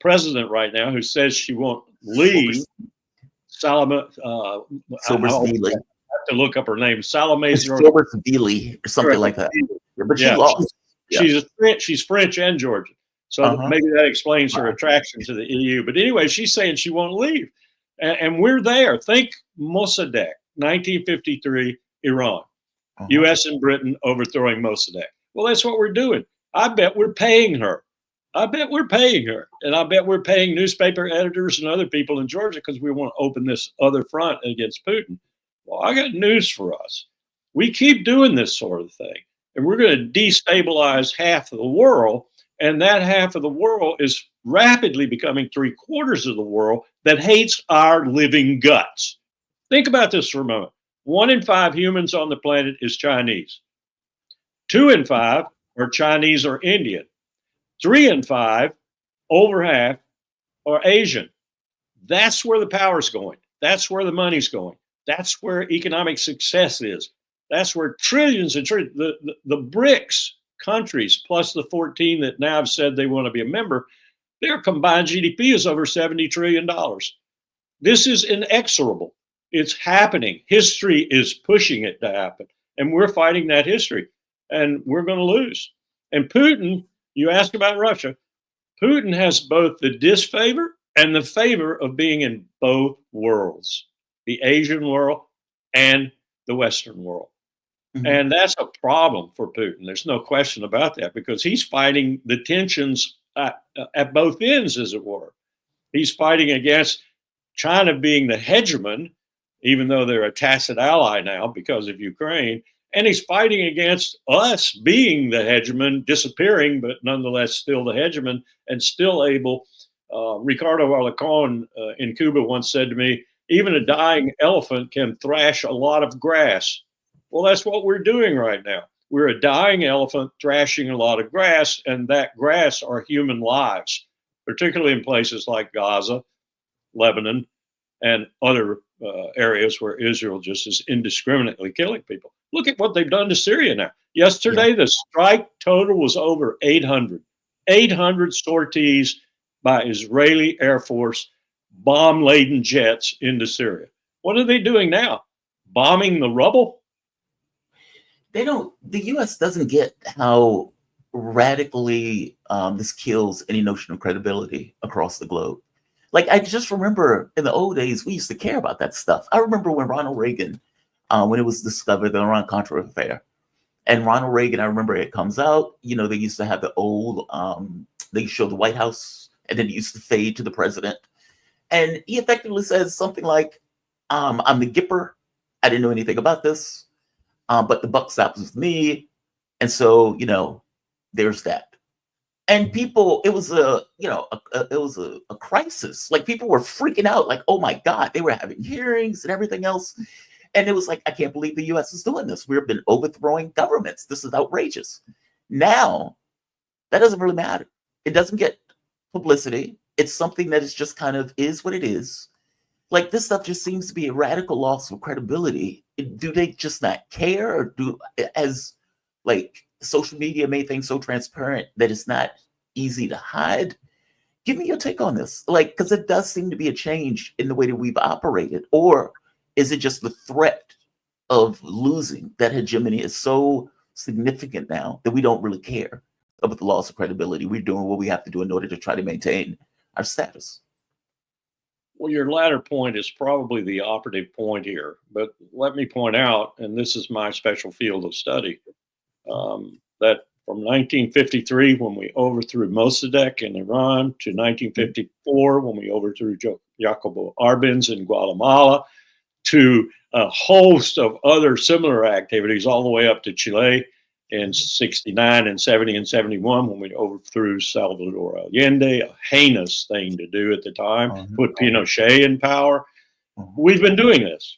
president right now who says she won't leave. Salama, I'll Sobersvili. have to look up her name. Salome It's Sobersvili or something like that. Yeah, but she Yeah, lost. she's French and Georgian, so maybe that explains her attraction to the EU. But anyway, she's saying she won't leave, and we're there. Think Mossadegh, 1953, Iran, U.S. and Britain overthrowing Mossadegh. Well, that's what we're doing. I bet we're paying her. And I bet we're paying newspaper editors and other people in Georgia because we want to open this other front against Putin. Well, I got news for us. We keep doing this sort of thing, and we're going to destabilize half of the world, and that half of the world is rapidly becoming 3/4 of the world that hates our living guts. Think about this for a moment. 1 in 5 humans on the planet is Chinese. 2 in 5 are Chinese or Indian. 3 in 5, over half, are Asian. That's where the power's going. That's where the money's going. That's where economic success is. That's where trillions and trillions, the BRICS countries, plus the 14 that now have said they want to be a member, their combined GDP is over $70 trillion. This is inexorable. It's happening. History is pushing it to happen. And we're fighting that history. And we're going to lose. And Putin, you ask about Russia, Putin has both the disfavor and the favor of being in both worlds, the Asian world and the Western world. And that's a problem for Putin. There's no question about that, because he's fighting the tensions at both ends, as it were. He's fighting against China being the hegemon, even though they're a tacit ally now because of Ukraine. And he's fighting against us being the hegemon, disappearing, but nonetheless still the hegemon, and still able. Ricardo Alarcón in Cuba once said to me, even a dying elephant can thrash a lot of grass. Well, that's what we're doing right now. We're a dying elephant thrashing a lot of grass, and that grass are human lives, particularly in places like Gaza, Lebanon, and other areas where Israel just is indiscriminately killing people. Look at what they've done to Syria now. Yesterday, the strike total was over 800. 800 sorties by Israeli Air Force bomb-laden jets into Syria. What are they doing now? Bombing the rubble? The U.S. doesn't get how radically this kills any notion of credibility across the globe. Like, I just remember in the old days, we used to care about that stuff. I remember when Ronald Reagan, when it was discovered, the Iran-Contra affair. And Ronald Reagan, I remember it comes out, they used to have the old, they show the White House, and then it used to fade to the president. And he effectively says something like, I'm the Gipper. I didn't know anything about this, but the buck stops with me. And so, there's that. And people, it was a crisis. Like, people were freaking out, like, oh my God, they were having hearings and everything else. And it was like, I can't believe the US is doing this. We've been overthrowing governments. This is outrageous. Now, that doesn't really matter. It doesn't get publicity. It's something that is just kind of is what it is. Like, this stuff just seems to be a radical loss of credibility. Do they just not care? Or as social media made things so transparent that it's not easy to hide? Give me your take on this. Because it does seem to be a change in the way that we've operated. Or is it just the threat of losing that hegemony is so significant now that we don't really care about the loss of credibility? We're doing what we have to do in order to try to maintain our status. Well, your latter point is probably the operative point here. But let me point out, and this is my special field of study, that from 1953, when we overthrew Mossadegh in Iran, to 1954, when we overthrew Jacobo Arbenz in Guatemala, to a host of other similar activities, all the way up to Chile in 69 and 70 and 71, when we overthrew Salvador Allende, a heinous thing to do at the time, put Pinochet in power. We've been doing this.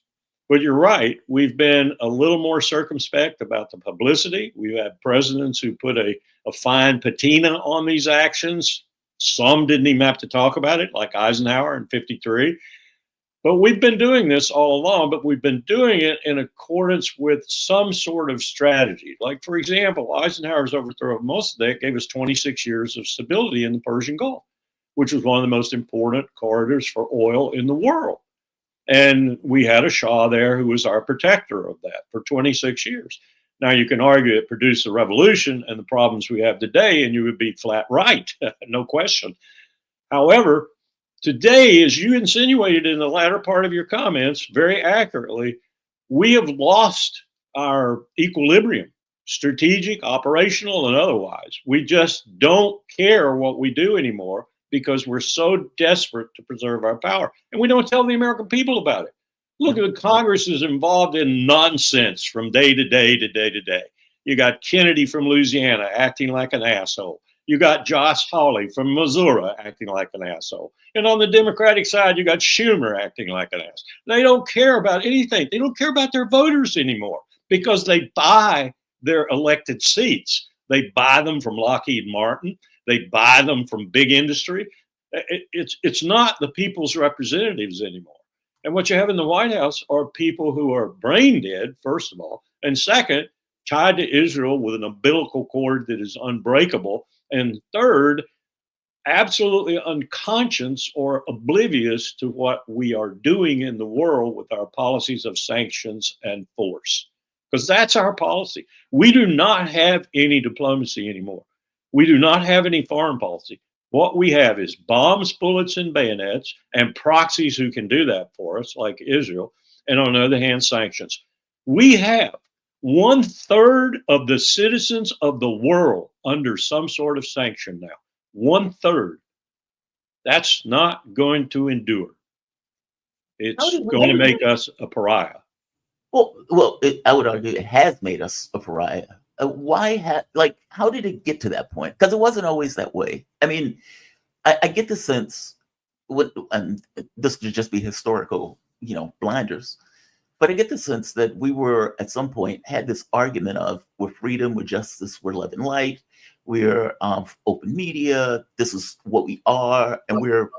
But you're right, we've been a little more circumspect about the publicity. We've had presidents who put a fine patina on these actions. Some didn't even have to talk about it, like Eisenhower in 53. But we've been doing this all along, but we've been doing it in accordance with some sort of strategy. Like, for example, Eisenhower's overthrow of Mossadegh gave us 26 years of stability in the Persian Gulf. which was one of the most important corridors for oil in the world. And we had a Shah there who was our protector of that for 26 years. Now, you can argue it produced the revolution and the problems we have today, and you would be flat right, no question. However, today, as you insinuated in the latter part of your comments very accurately, we have lost our equilibrium, strategic, operational, and otherwise. We just don't care what we do anymore because we're so desperate to preserve our power. And we don't tell the American people about it. Look, the Congress is involved in nonsense from day to day to day to day. You got Kennedy from Louisiana acting like an asshole. You got Josh Hawley from Missouri acting like an asshole. And on the Democratic side, you got Schumer acting like an ass. They don't care about anything. They don't care about their voters anymore because they buy their elected seats. They buy them from Lockheed Martin. They buy them from big industry. It's not the people's representatives anymore. And what you have in the White House are people who are brain dead, first of all, and second, tied to Israel with an umbilical cord that is unbreakable, and third, absolutely unconscious or oblivious to what we are doing in the world with our policies of sanctions and force. Because that's our policy. We do not have any diplomacy anymore. We do not have any foreign policy. What we have is bombs, bullets, and bayonets, and proxies who can do that for us, like Israel, and on the other hand, sanctions. We have 1/3 of the citizens of the world under some sort of sanction now. 1/3. That's not going to endure. It's going to make us a pariah. I would argue it has made us a pariah. How did it get to that point? Because it wasn't always that way. I mean, I get the sense, and this could just be historical, blinders, but I get the sense that we were at some point had this argument of we're freedom, we're justice, we're love and light, we're open media. This is what we are, and we're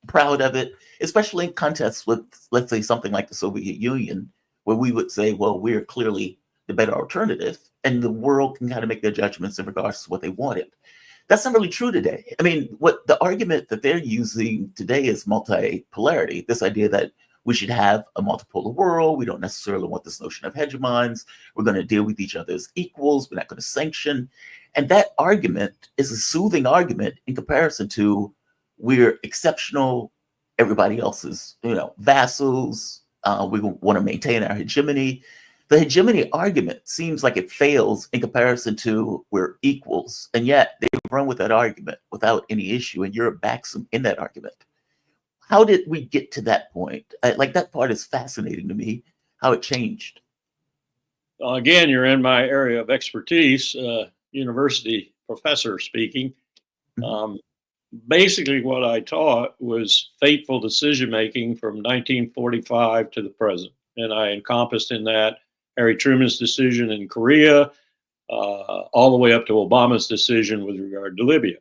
proud of it, especially in contests with, let's say, something like the Soviet Union, where we would say, well, we're clearly the better alternative, and the world can kind of make their judgments in regards to what they wanted. That's not really true today. I mean, what the argument that they're using today is multipolarity, this idea that we should have a multipolar world. We don't necessarily want this notion of hegemons. We're going to deal with each other as equals. We're not going to sanction. And that argument is a soothing argument in comparison to we're exceptional, everybody else is, vassals. We want to maintain our hegemony. The hegemony argument seems like it fails in comparison to we're equals, and yet they run with that argument without any issue, and Europe backs them in that argument. How did we get to that point? That part is fascinating to me, how it changed. Again, you're in my area of expertise, university professor speaking. Basically, what I taught was fateful decision-making from 1945 to the present, and I encompassed in that Harry Truman's decision in Korea, all the way up to Obama's decision with regard to Libya.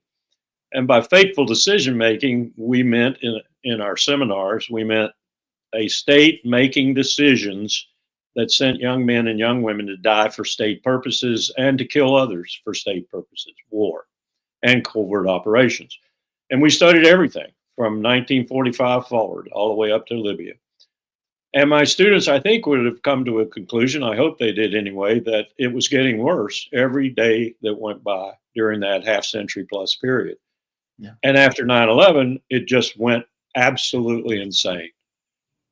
And by fateful decision-making, we meant in our seminars, we meant a state making decisions that sent young men and young women to die for state purposes and to kill others for state purposes, war and covert operations. And we studied everything from 1945 forward, all the way up to Libya. And my students, I think, would have come to a conclusion, I hope they did anyway, that it was getting worse every day that went by during that half-century plus period. Yeah. And after 9/11, it just went absolutely insane.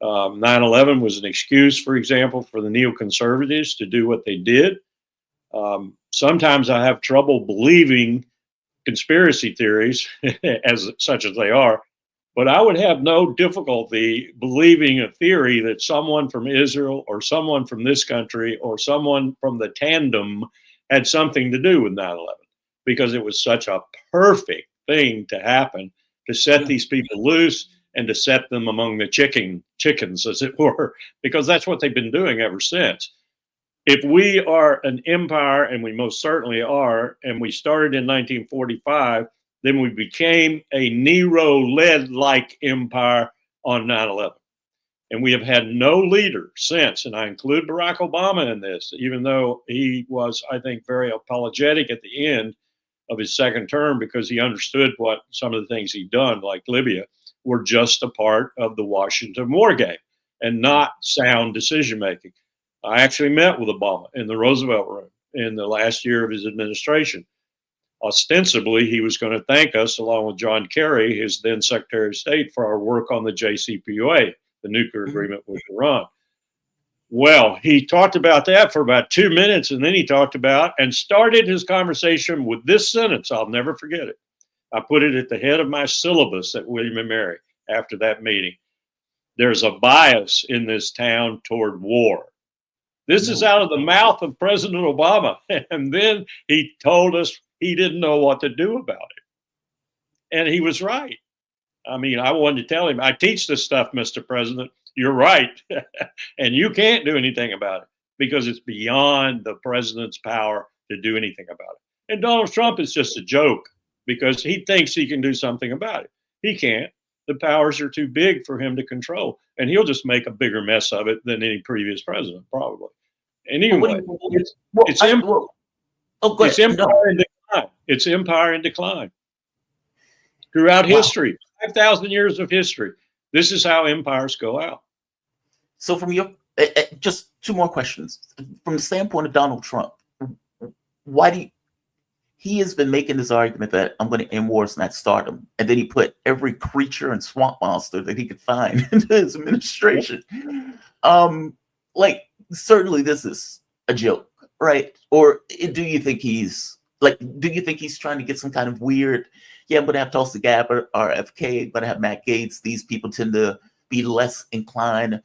9/11 was an excuse, for example, for the neoconservatives to do what they did. Sometimes I have trouble believing conspiracy theories, such as they are, but I would have no difficulty believing a theory that someone from Israel or someone from this country or someone from the tandem had something to do with 9/11, because it was such a perfect thing to happen to set these people loose and to set them among the chickens, as it were, because that's what they've been doing ever since. If we are an empire, and we most certainly are, and we started in 1945, then we became a Nero-led-like empire on 9/11. And we have had no leader since, and I include Barack Obama in this, even though he was, I think, very apologetic at the end of his second term because he understood what some of the things he'd done, like Libya, were just a part of the Washington war game and not sound decision making. I actually met with Obama in the Roosevelt Room in the last year of his administration. Ostensibly, he was going to thank us, along with John Kerry, his then Secretary of State, for our work on the JCPOA, the nuclear agreement with Iran. Well, he talked about that for about 2 minutes, and then he talked about and started his conversation with this sentence. I'll never forget it. I put it at the head of my syllabus at William and Mary after that meeting. There's a bias in this town toward war. This is out of the mouth of President Obama. And then he told us he didn't know what to do about it. And he was right. I mean, I wanted to tell him, I teach this stuff, Mr. President. You're right. And you can't do anything about it because it's beyond the president's power to do anything about it. And Donald Trump is just a joke because he thinks he can do something about it. He can't. The powers are too big for him to control. And he'll just make a bigger mess of it than any previous president, probably. Anyway, it's empire in decline. It's empire in decline. Throughout history, 5,000 years of history, this is how empires go out. So from your, just two more questions. From the standpoint of Donald Trump, why do you, he has been making this argument that I'm going to end wars, not start them. And then he put every creature and swamp monster that he could find into his administration. Like, certainly this is a joke, right? Or do you think he's trying to get some kind of weird, yeah, I'm going to have Tulsi Gabbard, RFK, I'm going to have Matt Gaetz. These people tend to be less inclined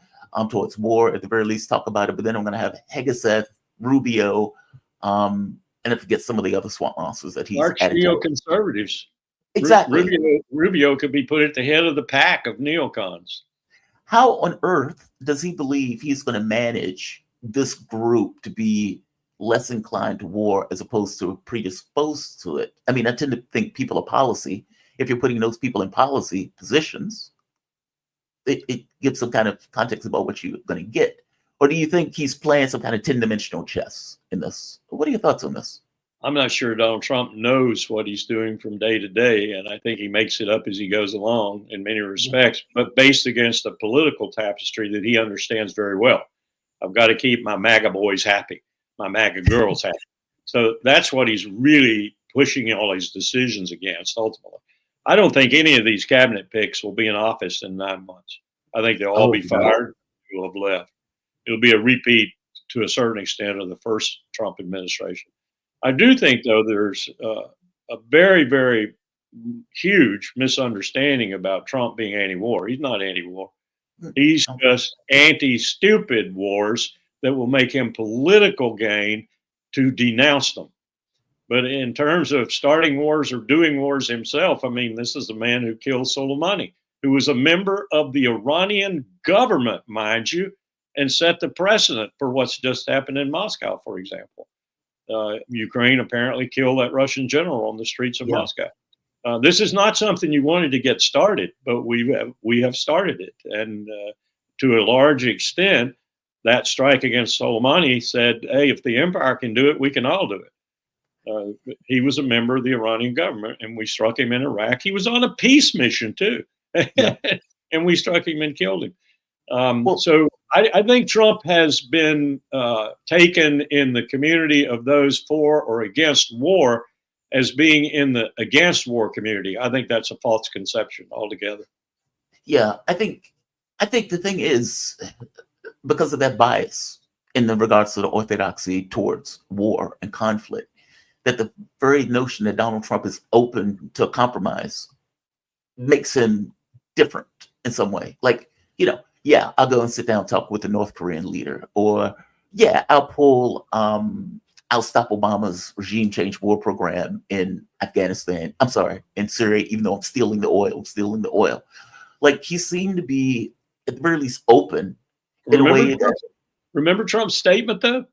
towards war, at the very least talk about it. But then I'm going to have Hegseth, Rubio, and I forget some of the other swamp monsters that he's Arch neoconservatives. Exactly. Rubio could be put at the head of the pack of neocons. How on earth does he believe he's going to manage this group to be less inclined to war as opposed to predisposed to it? I mean, I tend to think people of policy, if you're putting those people in policy positions, it gives some kind of context about what you're going to get. Or do you think he's playing some kind of 10-dimensional chess in this? What are your thoughts on this? I'm not sure Donald Trump knows what he's doing from day to day, and I think he makes it up as he goes along in many respects, but based against a political tapestry that he understands very well. I've got to keep my MAGA boys happy, my MAGA girls happy. So that's what he's really pushing all these decisions against, ultimately. I don't think any of these cabinet picks will be in office in 9 months. I think they'll all be fired. Will have left. It'll be a repeat to a certain extent of the first Trump administration. I do think, though, there's a very, very huge misunderstanding about Trump being anti-war. He's not anti-war. He's just anti-stupid wars that will make him political gain to denounce them. But in terms of starting wars or doing wars himself, I mean, this is the man who killed Soleimani, who was a member of the Iranian government, mind you, and set the precedent for what's just happened in Moscow, for example. Ukraine apparently killed that Russian general on the streets of Moscow. This is not something you wanted to get started, but we have started it. And to a large extent, that strike against Soleimani said, hey, if the empire can do it, we can all do it. He was a member of the Iranian government, and we struck him in Iraq. He was on a peace mission, too. And we struck him and killed him. So I think Trump has been taken in the community of those for or against war as being in the against war community. I think that's a false conception altogether. Yeah, I think the thing is, because of that bias in the regards to the orthodoxy towards war and conflict, that the very notion that Donald Trump is open to a compromise makes him different in some way. Like, you know, yeah, I'll go and sit down and talk with the North Korean leader, or yeah, I'll stop Obama's regime change war program in Afghanistan. I'm sorry, in Syria, even though I'm stealing the oil. Like, he seemed to be at the very least open in a way that. Remember Trump's statement, though?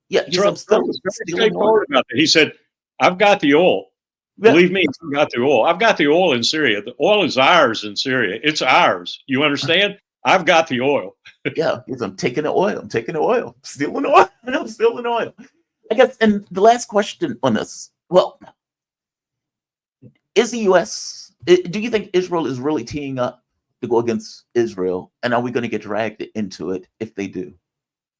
Yeah, Trump was very straightforward about that. He said, I've got the oil. Yeah. Believe me, I've got the oil. I've got the oil in Syria. The oil is ours in Syria. It's ours. You understand? I've got the oil. Yeah, I'm taking the oil. Stealing oil. I'm stealing oil. I guess, and the last question on this. Well, Is the U.S. Do you think Israel is really teeing up to go against Israel, and are we going to get dragged into it if they do?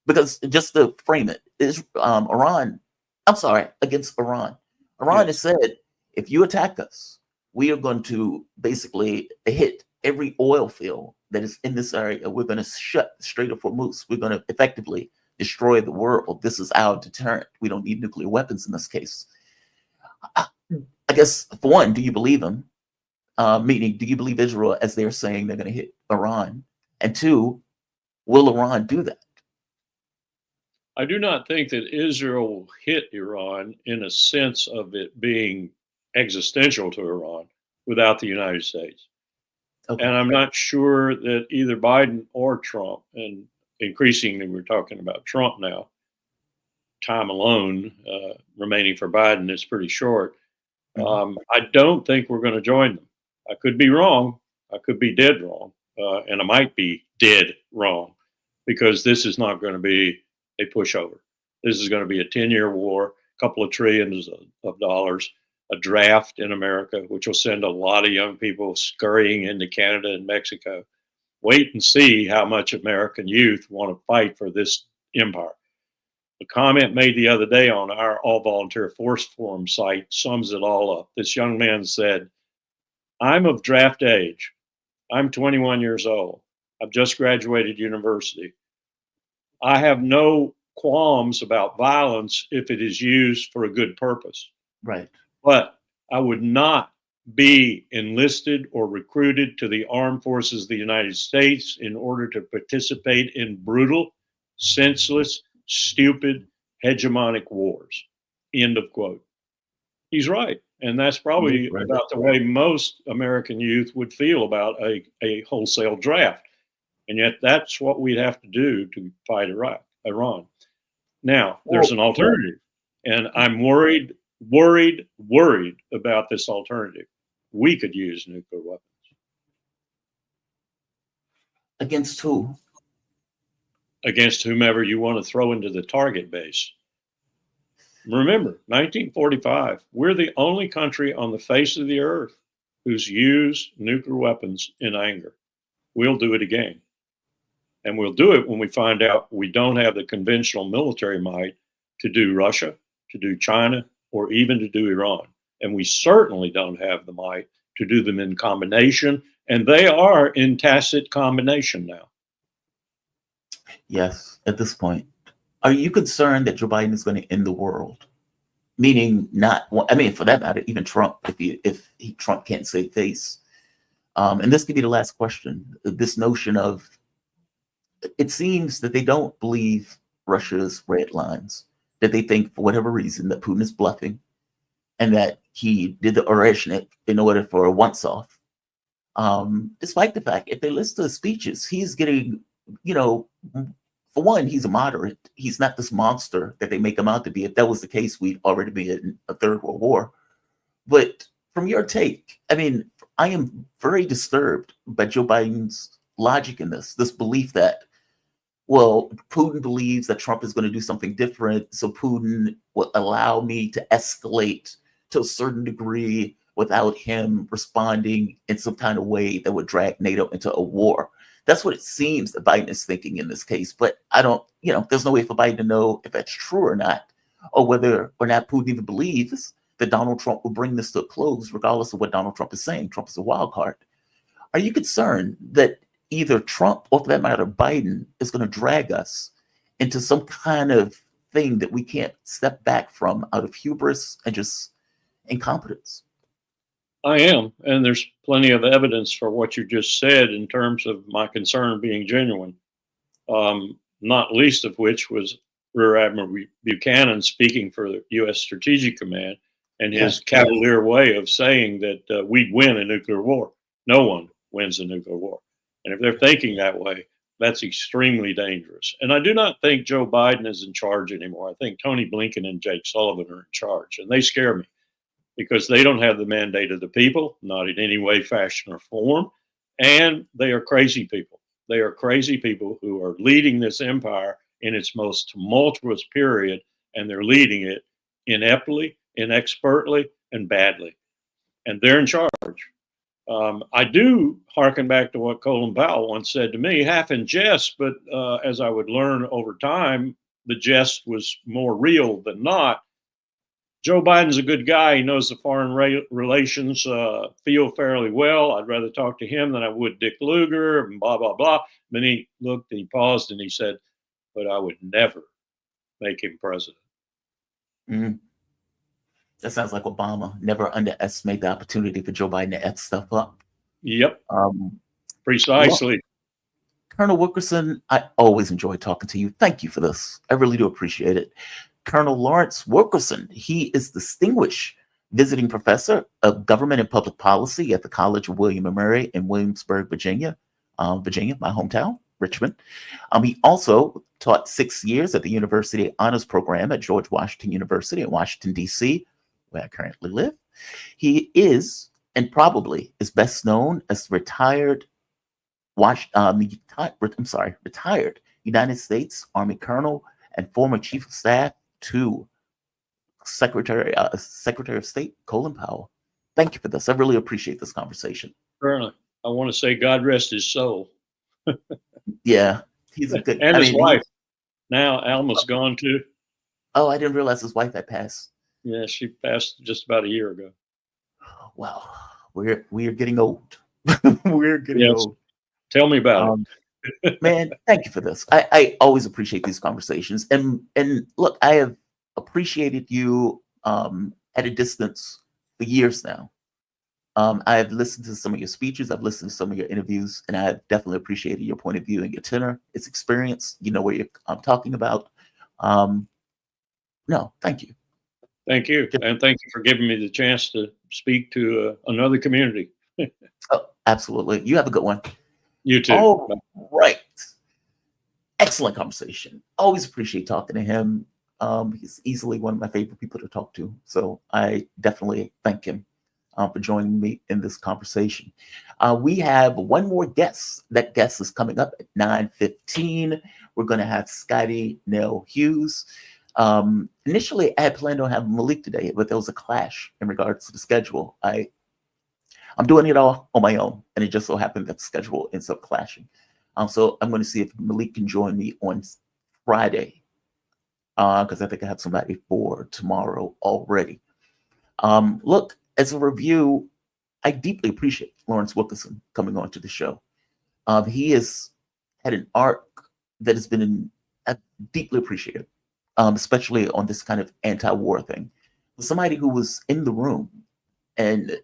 Because just to frame it, is Iran? I'm sorry, against Iran. Iran has Yes. said if you attack us, we are going to basically hit every oil field that is in this area. We're going to shut the Strait of Hormuz. We're going to effectively destroy the world. This is our deterrent. We don't need nuclear weapons in this case. I guess, for one, do you believe them? Meaning, do you believe Israel as they're saying they're going to hit Iran? And two, will Iran do that? I do not think that Israel will hit Iran in a sense of it being existential to Iran without the United States. Okay. And I'm not sure that either Biden or Trump, and increasingly we're talking about Trump now, time alone remaining for Biden is pretty short. I don't think we're going to join them. I could be wrong. I could be dead wrong. And I might be dead wrong because this is not going to be a pushover. This is going to be a 10-year war, a couple of trillions of dollars, a draft in America, which will send a lot of young people scurrying into Canada and Mexico. Wait and see how much American youth want to fight for this empire. The comment made the other day on our All Volunteer Force Forum site sums it all up. This young man said, I'm of draft age. I'm 21 years old. I've just graduated university. I have no qualms about violence if it is used for a good purpose. Right. But I would not be enlisted or recruited to the armed forces of the United States in order to participate in brutal, senseless, stupid, hegemonic wars. End of quote. He's right. And that's probably Right. about the way most American youth would feel about a wholesale draft. And yet that's what we'd have to do to fight Iran. Now, there's an alternative. And I'm worried about this alternative. We could use nuclear weapons. Against who? Against whomever you want to throw into the target base. Remember, 1945, we're the only country on the face of the earth who's used nuclear weapons in anger. We'll do it again. And we'll do it when we find out we don't have the conventional military might to do Russia, to do China, or even to do Iran. And we certainly don't have the might to do them in combination. And they are in tacit combination now. Yes, at this point. Are you concerned that Joe Biden is going to end the world? Meaning not, I mean, for that matter, even Trump, if Trump can't save face. And this could be the last question. This notion of, it seems that they don't believe Russia's red lines, that they think for whatever reason that Putin is bluffing and that he did the Oreshnik in order for a once-off. Despite the fact, if they listen to his speeches, he's getting, for one, he's a moderate. He's not this monster that they make him out to be. If that was the case, we'd already be in a third world war. But from your take, I mean, I am very disturbed by Joe Biden's logic in this belief that, well, Putin believes that Trump is going to do something different, so Putin will allow me to escalate to a certain degree without him responding in some kind of way that would drag NATO into a war. That's what it seems that Biden is thinking in this case. But I don't, there's no way for Biden to know if that's true or not, or whether or not Putin even believes that Donald Trump will bring this to a close, regardless of what Donald Trump is saying. Trump is a wild card. Are you concerned that either Trump or, for that matter, Biden is going to drag us into some kind of thing that we can't step back from out of hubris and just incompetence? I am, and there's plenty of evidence for what you just said in terms of my concern being genuine, not least of which was Rear Admiral Buchanan speaking for the U.S. Strategic Command and his cavalier way of saying that we'd win a nuclear war. No one wins a nuclear war. And if they're thinking that way, that's extremely dangerous. And I do not think Joe Biden is in charge anymore. I think Tony Blinken and Jake Sullivan are in charge, and they scare me, because they don't have the mandate of the people, not in any way, fashion, or form. And they are crazy people. They are crazy people who are leading this empire in its most tumultuous period, and they're leading it ineptly, inexpertly, and badly. and they're in charge. I do hearken back to what Colin Powell once said to me, half in jest, but as I would learn over time, the jest was more real than not. Joe Biden's a good guy. He knows the foreign relations field fairly well. I'd rather talk to him than I would Dick Lugar and blah, blah, blah. Then he looked and he paused and he said, but I would never make him president. Mm. That sounds like Obama. Never underestimate the opportunity for Joe Biden to F stuff up. Yep. Precisely. Well, Colonel Wilkerson, I always enjoy talking to you. Thank you for this. I really do appreciate it. Colonel Lawrence Wilkerson, he is distinguished visiting professor of government and public policy at the College of William and Mary in Williamsburg, Virginia, my hometown, Richmond. He also taught 6 years at the University Honors Program at George Washington University in Washington, D.C., where I currently live. He is, and probably is best known as retired United States Army Colonel and former Chief of Staff to Secretary of State Colin Powell. Thank you for this. I really appreciate this conversation. Colonel, I want to say God rest his soul. Yeah, he's a good. And his wife. Now Alma's gone too. Oh, I didn't realize his wife had passed. Yeah, she passed just about a year ago. Wow, we're getting old. We're getting old. Tell me about it. Man, thank you for this. I always appreciate these conversations. And look, I have appreciated you at a distance for years now. I have listened to some of your speeches. I've listened to some of your interviews, and I have definitely appreciated your point of view and your tenor. It's experience. You know what I'm talking about. No, thank you. Thank you. And thank you for giving me the chance to speak to another community. Oh, absolutely. You have a good one. You too. All right. Excellent conversation. Always appreciate talking to him. He's easily one of my favorite people to talk to. So I definitely thank him for joining me in this conversation. We have one more guest. That guest is coming up at 9:15. We're going to have Scotty Hughes. Initially, I had planned on having Malik today, but there was a clash in regards to the schedule. I'm doing it all on my own, and it just so happened that the schedule ends up clashing. So I'm going to see if Malik can join me on Friday, because I think I have somebody for tomorrow already. Look, as a review, I deeply appreciate Lawrence Wilkerson coming on to the show. He has had an arc that has been deeply appreciated, especially on this kind of anti-war thing. Somebody who was in the room and,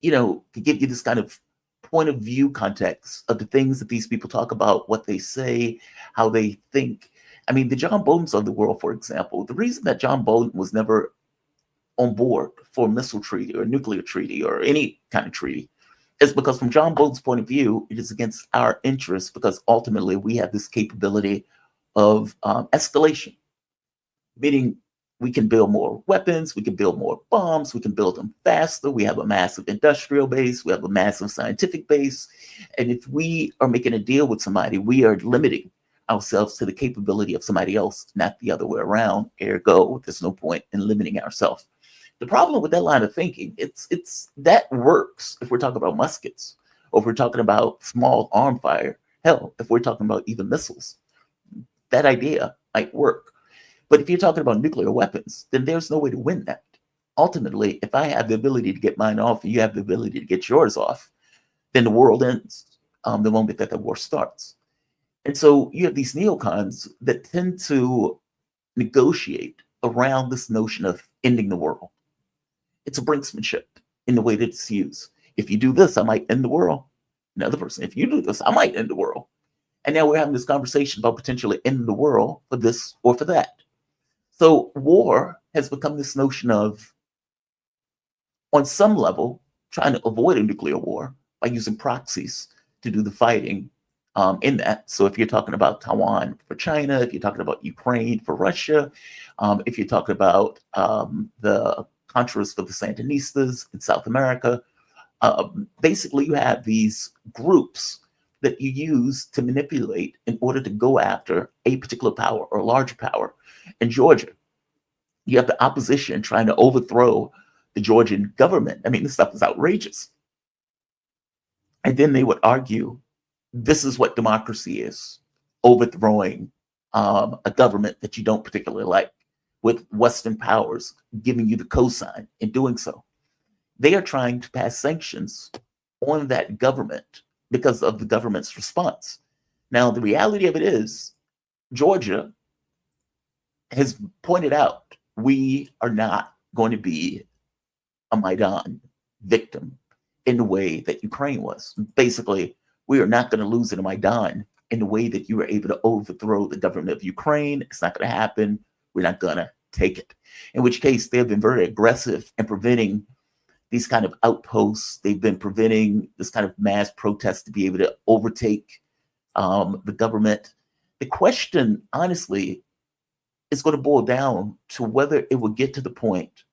could give you this kind of point of view context of the things that these people talk about, what they say, how they think. I mean, the John Boltons of the world, for example, the reason that John Bolton was never on board for a missile treaty or a nuclear treaty or any kind of treaty is because from John Bolton's point of view, it is against our interests because ultimately we have this capability of escalation, meaning we can build more weapons, we can build more bombs, we can build them faster. We have a massive industrial base, we have a massive scientific base. And if we are making a deal with somebody, we are limiting ourselves to the capability of somebody else, not the other way around. Ergo, there's no point in limiting ourselves. The problem with that line of thinking, it's that works if we're talking about muskets, or if we're talking about small arm fire. Hell, if we're talking about even missiles, that idea might work. But if you're talking about nuclear weapons, then there's no way to win that. Ultimately, if I have the ability to get mine off and you have the ability to get yours off, then the world ends the moment that the war starts. And so you have these neocons that tend to negotiate around this notion of ending the world. It's a brinksmanship in the way that it's used. If you do this, I might end the world. Another person, if you do this, I might end the world. And now we're having this conversation about potentially ending the world for this or for that. So war has become this notion of, on some level, trying to avoid a nuclear war by using proxies to do the fighting in that. So if you're talking about Taiwan for China, if you're talking about Ukraine for Russia, if you're talking about the Contras for the Sandinistas in South America, basically you have these groups that you use to manipulate in order to go after a particular power or larger power. In Georgia, you have the opposition trying to overthrow the Georgian government. I mean, this stuff is outrageous. And then they would argue this is what democracy is, overthrowing a government that you don't particularly like, with Western powers giving you the cosign in doing so. They are trying to pass sanctions on that government because of the government's response. Now, the reality of it is, Georgia has pointed out we are not going to be a Maidan victim in the way that Ukraine was. Basically, we are not going to lose in a Maidan in the way that you were able to overthrow the government of Ukraine. It's not going to happen. We're not going to take it. In which case, they have been very aggressive in preventing these kind of outposts. They've been preventing this kind of mass protest to be able to overtake the government. The question, honestly, is going to boil down to whether it will get to the point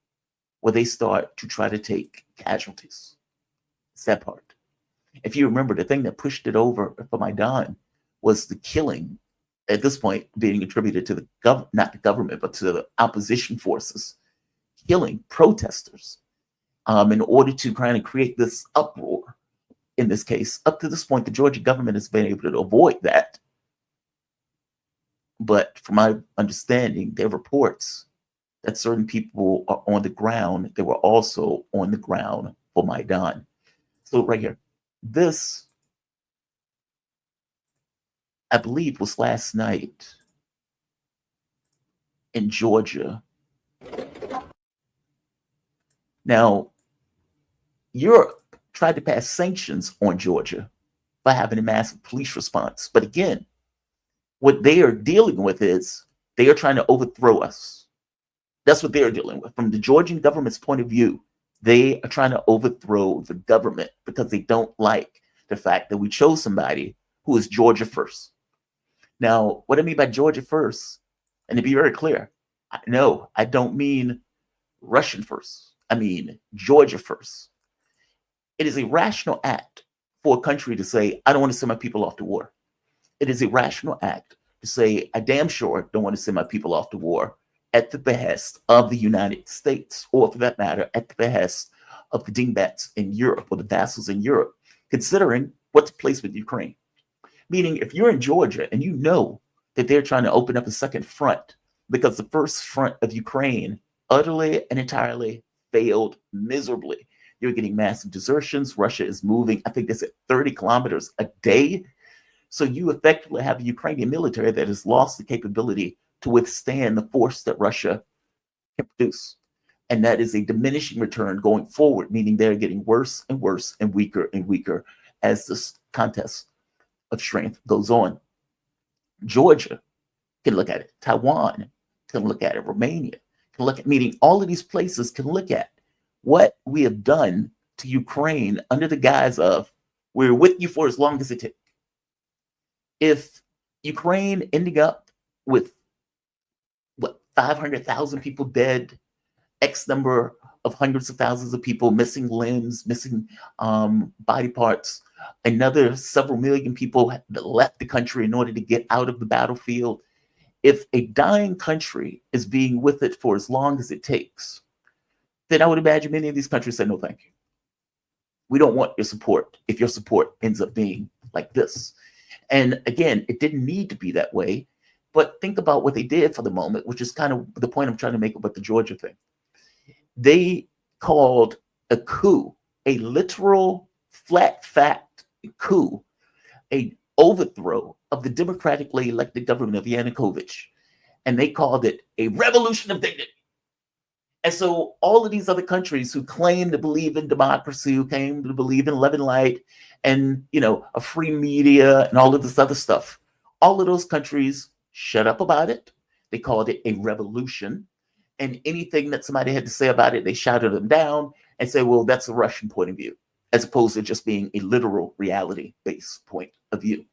where they start to try to take casualties. It's that part. If you remember, the thing that pushed it over for Maidan was the killing, at this point being attributed to not the government, but to the opposition forces, killing protesters in order to kind of create this uproar. In this case, up to this point, the Georgia government has been able to avoid that. But from my understanding, there are reports that certain people are on the ground. They were also on the ground for Maidan. So right here, this, I believe, was last night in Georgia. Now, Europe tried to pass sanctions on Georgia by having a massive police response. But again, what they are dealing with is they are trying to overthrow us. That's what they're dealing with. From the Georgian government's point of view, they are trying to overthrow the government because they don't like the fact that we chose somebody who is Georgia first. Now, what I mean by Georgia first, and to be very clear, no, I don't mean Russian first. I mean Georgia first. It is a rational act for a country to say, I don't want to send my people off to war. It is a rational act to say, I damn sure don't want to send my people off to war at the behest of the United States, or for that matter, at the behest of the dingbats in Europe or the vassals in Europe, considering what took place with Ukraine. Meaning, if you're in Georgia and you know that they're trying to open up a second front because the first front of Ukraine utterly and entirely failed miserably. You're getting massive desertions. Russia is moving, I think that's at 30 kilometers a day. So you effectively have a Ukrainian military that has lost the capability to withstand the force that Russia can produce. And that is a diminishing return going forward, meaning they're getting worse and worse and weaker as this contest of strength goes on. Georgia can look at it. Taiwan can look at it. Romania can look at, meaning all of these places can look at what we have done to Ukraine under the guise of we're with you for as long as it takes. If Ukraine ending up with 500,000 people dead, X number of hundreds of thousands of people missing limbs, missing body parts, another several million people that left the country in order to get out of the battlefield. If a dying country is being with it for as long as it takes, then I would imagine many of these countries say, no, thank you. We don't want your support if your support ends up being like this. And again, it didn't need to be that way. But think about what they did for the moment, which is kind of the point I'm trying to make about the Georgia thing. They called a coup, a literal flat fact coup, a overthrow of the democratically elected government of Yanukovych. And they called it a revolution of dignity. And so all of these other countries who claim to believe in democracy, who claim to believe in love and light and, a free media and all of this other stuff, all of those countries shut up about it. They called it a revolution. And anything that somebody had to say about it, they shouted them down and said, well, that's a Russian point of view, as opposed to just being a literal reality-based point of view.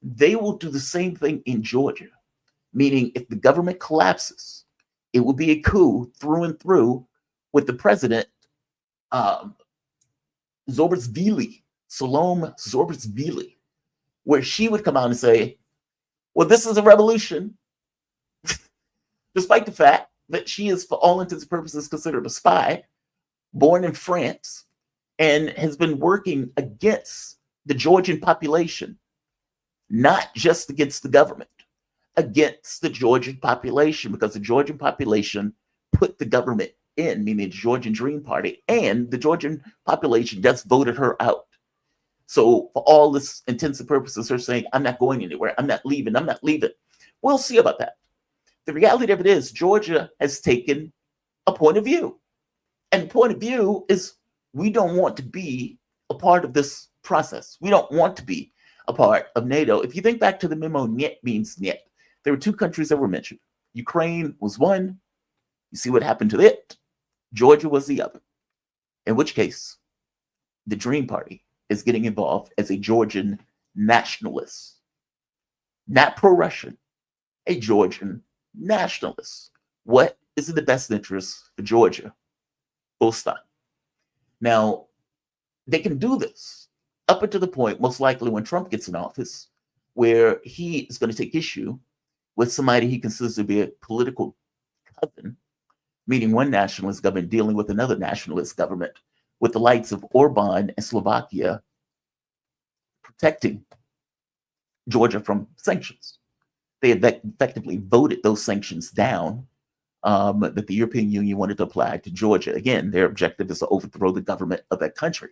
They will do the same thing in Georgia, meaning if the government collapses, it will be a coup through and through with the president, Salome Zorbitsvili, where she would come out and say, well, this is a revolution, despite the fact that she is, for all intents and purposes, considered a spy, born in France, and has been working against the Georgian population, not just against the government, against the Georgian population, because the Georgian population put the government in, meaning the Georgian Dream Party, and the Georgian population just voted her out. So for all this intents and purposes, they're saying, I'm not going anywhere. I'm not leaving. I'm not leaving. We'll see about that. The reality of it is Georgia has taken a point of view. And the point of view is we don't want to be a part of this process. We don't want to be a part of NATO. If you think back to the memo, "Niet" means "niet." There were two countries that were mentioned. Ukraine was one. You see what happened to it. Georgia was the other. In which case, the Dream Party is getting involved as a Georgian nationalist, not pro-Russian, a Georgian nationalist. What is in the best interest for Georgia? Full stop. Now, they can do this up until the point, most likely when Trump gets in office, where he is going to take issue with somebody he considers to be a political cousin, meaning one nationalist government dealing with another nationalist government, with the likes of Orban and Slovakia protecting Georgia from sanctions. They effectively voted those sanctions down that the European Union wanted to apply to Georgia. Again, their objective is to overthrow the government of that country.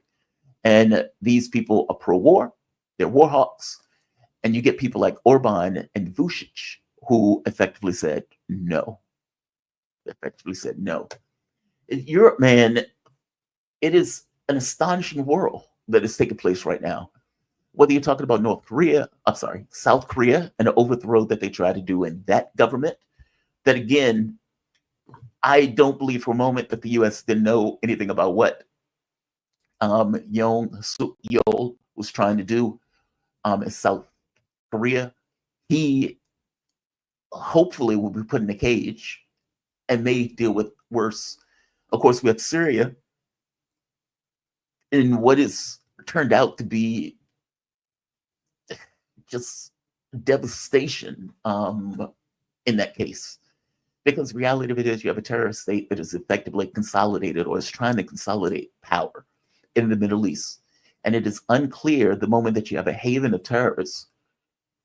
And these people are pro-war, they're war hawks, and you get people like Orban and Vucic, who effectively said no. In Europe, man, it is an astonishing world that is taking place right now. Whether you're talking about South Korea, and the overthrow that they try to do in that government, that again, I don't believe for a moment that the U.S. didn't know anything about what Yoon Suk Yeol was trying to do in South Korea. He hopefully will be put in a cage and may deal with worse. Of course, we have Syria in what is turned out to be just devastation in that case. Because the reality of it is you have a terrorist state that is effectively consolidated or is trying to consolidate power in the Middle East. And it is unclear the moment that you have a haven of terrorists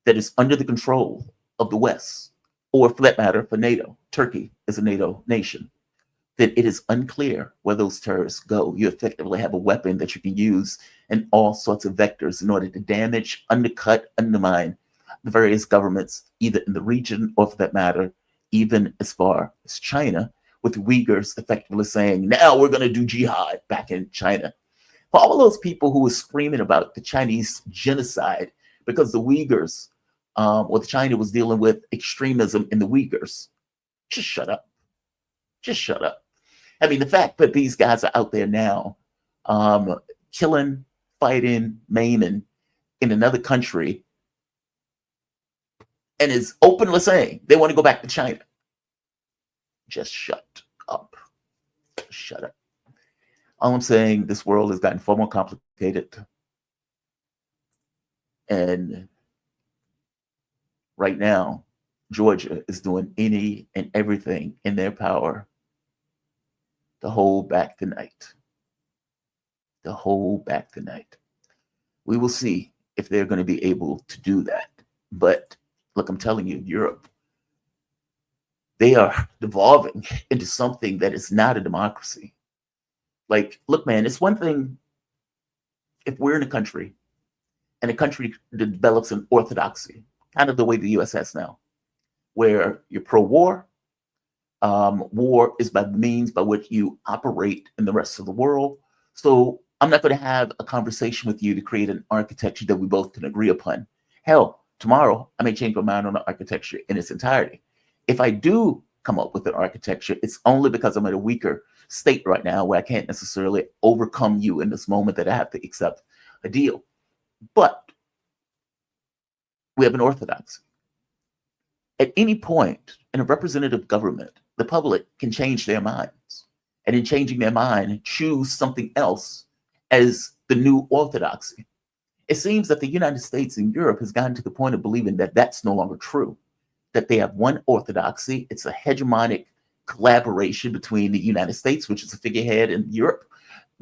that is under the control of the West, or for that matter, for NATO. Turkey is a NATO nation. That it is unclear where those terrorists go. You effectively have a weapon that you can use in all sorts of vectors in order to damage, undercut, undermine the various governments, either in the region or for that matter, even as far as China, with the Uyghurs effectively saying, now we're going to do jihad back in China. For all those people who were screaming about the Chinese genocide because the Uyghurs, or China was dealing with extremism in the Uyghurs, just shut up. Just shut up. I mean, the fact that these guys are out there now killing, fighting, maiming in another country and is openly saying they want to go back to China. Just shut up. Shut up. All I'm saying, this world has gotten far more complicated. And right now, Georgia is doing any and everything in their power to hold back the night. To hold back the night. We will see if they're going to be able to do that. But look, I'm telling you, Europe, they are devolving into something that is not a democracy. Like, look, man, it's one thing if we're in a country and a country develops an orthodoxy, kind of the way the U.S. has now, where you're pro-war. War is by the means by which you operate in the rest of the world. So I'm not going to have a conversation with you to create an architecture that we both can agree upon. Hell, tomorrow I may change my mind on the architecture in its entirety. If I do come up with an architecture, it's only because I'm in a weaker state right now where I can't necessarily overcome you in this moment that I have to accept a deal. But we have an orthodoxy. At any point in a representative government, the public can change their minds. And in changing their mind, choose something else as the new orthodoxy. It seems that the United States and Europe has gotten to the point of believing that that's no longer true, that they have one orthodoxy. It's a hegemonic collaboration between the United States, which is a figurehead, and Europe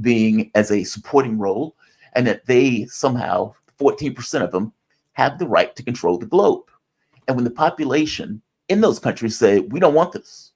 being as a supporting role, and that they somehow, 14% of them, have the right to control the globe. And when the population in those countries say, we don't want this,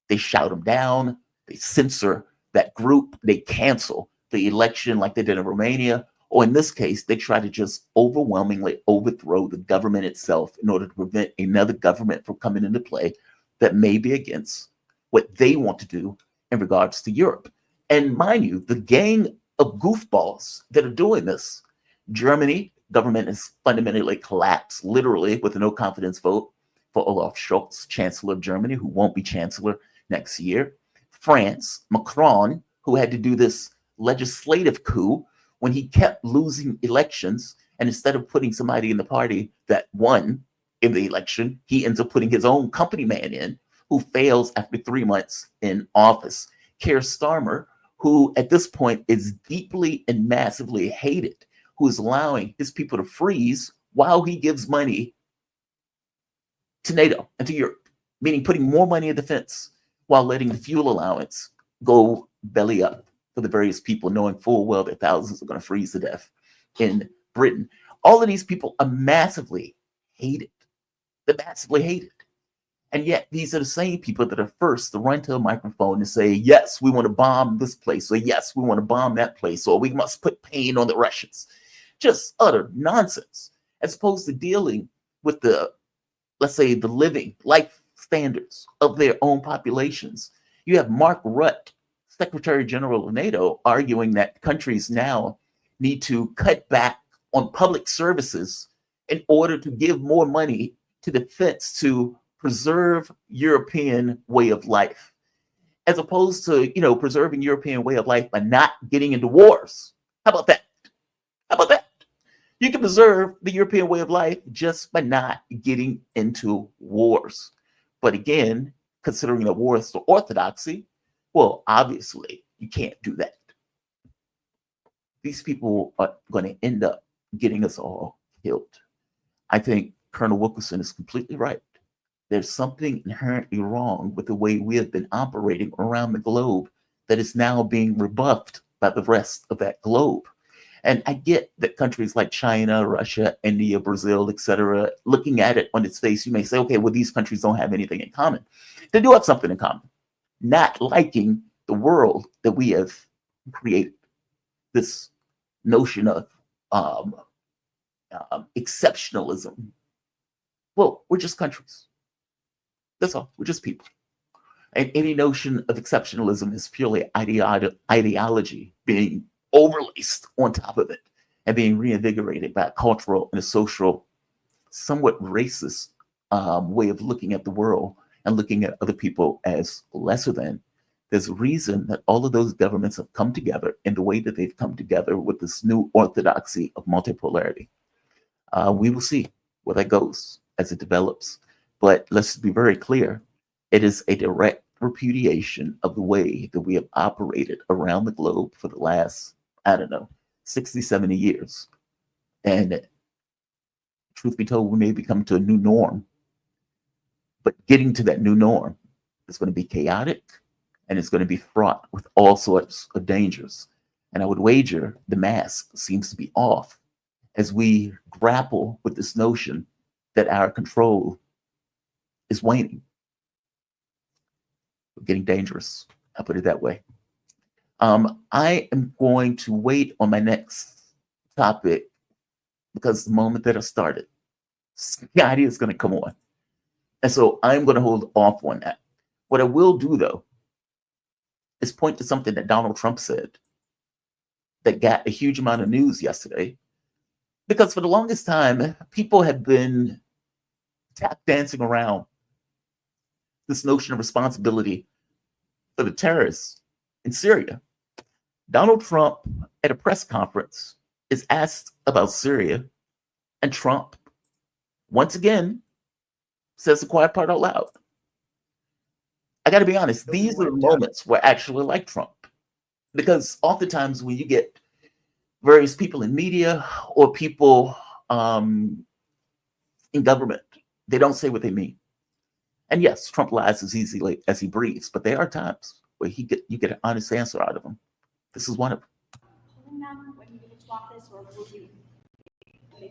they shout them down, they censor that group, they cancel the election like they did in Romania, or in this case, they try to just overwhelmingly overthrow the government itself in order to prevent another government from coming into play that may be against what they want to do in regards to Europe. And mind you, the gang of goofballs that are doing this, Germany, government has fundamentally collapsed, literally, with a no confidence vote for Olaf Scholz, Chancellor of Germany, who won't be Chancellor next year. France, Macron, who had to do this legislative coup when he kept losing elections, and instead of putting somebody in the party that won in the election, he ends up putting his own company man in, who fails after 3 months in office. Keir Starmer, who at this point is deeply and massively hated, who is allowing his people to freeze while he gives money to NATO and to Europe, meaning putting more money in defense while letting the fuel allowance go belly up for the various people, knowing full well that thousands are going to freeze to death in Britain. All of these people are massively hated. They're massively hated. And yet these are the same people that are first to run to a microphone and say, yes, we want to bomb this place, or yes, we want to bomb that place, or we must put pain on the Russians. Just utter nonsense, as opposed to dealing with the, let's say, the living life standards of their own populations. You have Mark Rutte, Secretary General of NATO, arguing that countries now need to cut back on public services in order to give more money to defense to preserve European way of life, as opposed to, preserving European way of life by not getting into wars. How about that? How about that? You can preserve the European way of life just by not getting into wars. But again, considering that war is the orthodoxy, well, obviously, you can't do that. These people are going to end up getting us all killed. I think Colonel Wilkerson is completely right. There's something inherently wrong with the way we have been operating around the globe that is now being rebuffed by the rest of that globe. And I get that countries like China, Russia, India, Brazil, etc., looking at it on its face, you may say, okay, well, these countries don't have anything in common. They do have something in common. Not liking the world that we have created. This notion of exceptionalism. Well, we're just countries. That's all. We're just people. And any notion of exceptionalism is purely ideology being overlaced on top of it and being reinvigorated by a cultural and a social, somewhat racist way of looking at the world and looking at other people as lesser than. There's a reason that all of those governments have come together in the way that they've come together with this new orthodoxy of multipolarity. We will see where that goes as it develops. But let's be very clear. It is a direct repudiation of the way that we have operated around the globe for the last, 60, 70 years. And truth be told, we may become to a new norm. But getting to that new norm is going to be chaotic, and it's going to be fraught with all sorts of dangers. And I would wager the mask seems to be off as we grapple with this notion that our control is waning. We're getting dangerous. I'll put it that way. I am going to wait on my next topic because the moment that I started, Scotty is going to come on. And so I'm going to hold off on that. What I will do, though, is point to something that Donald Trump said that got a huge amount of news yesterday. Because for the longest time, people have been tap dancing around this notion of responsibility for the terrorists in Syria. Donald Trump, at a press conference, is asked about Syria, and Trump, once again, says the quiet part out loud. I got to be honest, these are the moments where I actually like Trump. Because oftentimes when you get various people in media or people in government, they don't say what they mean. And yes, Trump lies as easily as he breathes, but there are times where you get an honest answer out of him. This is one of them.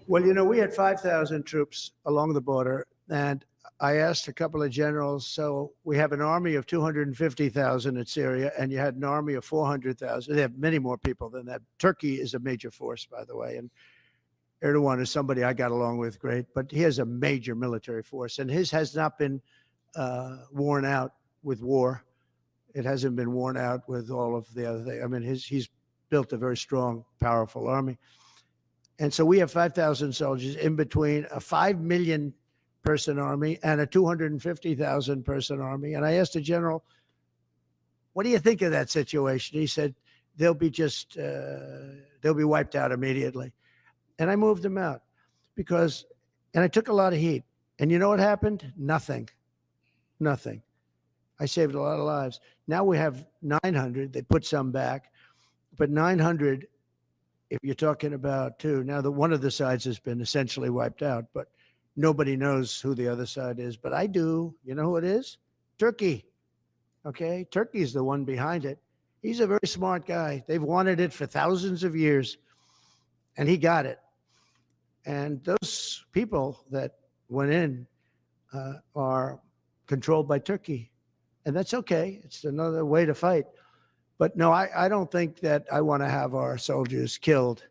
Well, we had 5,000 troops along the border, and I asked a couple of generals, so we have an army of 250,000 in Syria, and you had an army of 400,000. They have many more people than that. Turkey is a major force, by the way, and Erdogan is somebody I got along with great, but he has a major military force, and his has not been worn out with war. It hasn't been worn out with all of the other things. I mean, he's built a very strong, powerful army. And so we have 5,000 soldiers in between a 5 million person army and a 250,000 person army. And I asked the general, what do you think of that situation? He said, they'll be wiped out immediately. And I moved them out and I took a lot of heat. And you know what happened? Nothing. I saved a lot of lives. Now we have 900. They put some back, but 900, if you're talking about two, now one of the sides has been essentially wiped out, but nobody knows who the other side is. But I do. You know who it is? Turkey. Okay. Turkey's the one behind it. He's a very smart guy. They've wanted it for thousands of years, and he got it. And those people that went in are controlled by Turkey. And that's okay. It's another way to fight. But no, I don't think that I want to have our soldiers killed.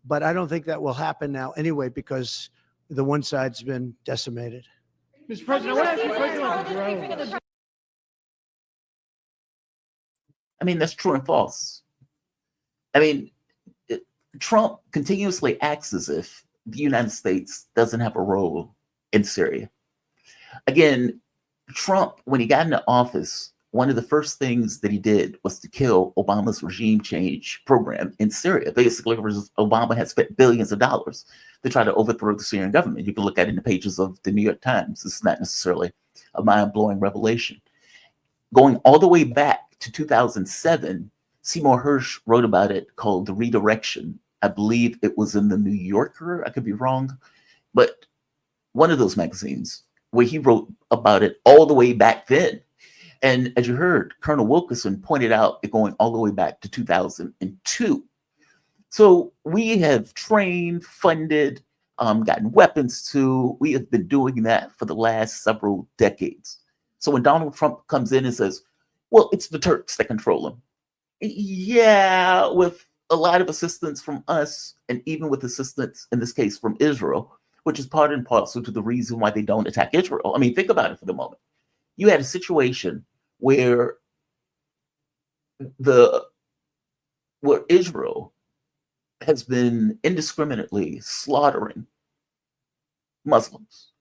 But I don't think that will happen now anyway, because the one side's been decimated. Mr. President, I want to ask you a question about the drones. I mean, that's true and false. I mean, Trump continuously acts as if the United States doesn't have a role in Syria. Again, Trump, when he got into office, one of the first things that he did was to kill Obama's regime change program in Syria. Basically, Obama had spent billions of dollars to try to overthrow the Syrian government. You can look at it in the pages of the New York Times. This is not necessarily a mind-blowing revelation. Going all the way back to 2007, Seymour Hersh wrote about it called The Redirection. I believe it was in the New Yorker. I could be wrong. But one of those magazines where he wrote about it all the way back then. And as you heard, Colonel Wilkerson pointed out it going all the way back to 2002. So we have trained, funded, gotten weapons too. We have been doing that for the last several decades. So when Donald Trump comes in and says, well, it's the Turks that control them. Yeah, with a lot of assistance from us, and even with assistance, in this case, from Israel, which is part and parcel to the reason why they don't attack Israel. I mean, think about it for the moment. You had a situation where Israel has been indiscriminately slaughtering Muslims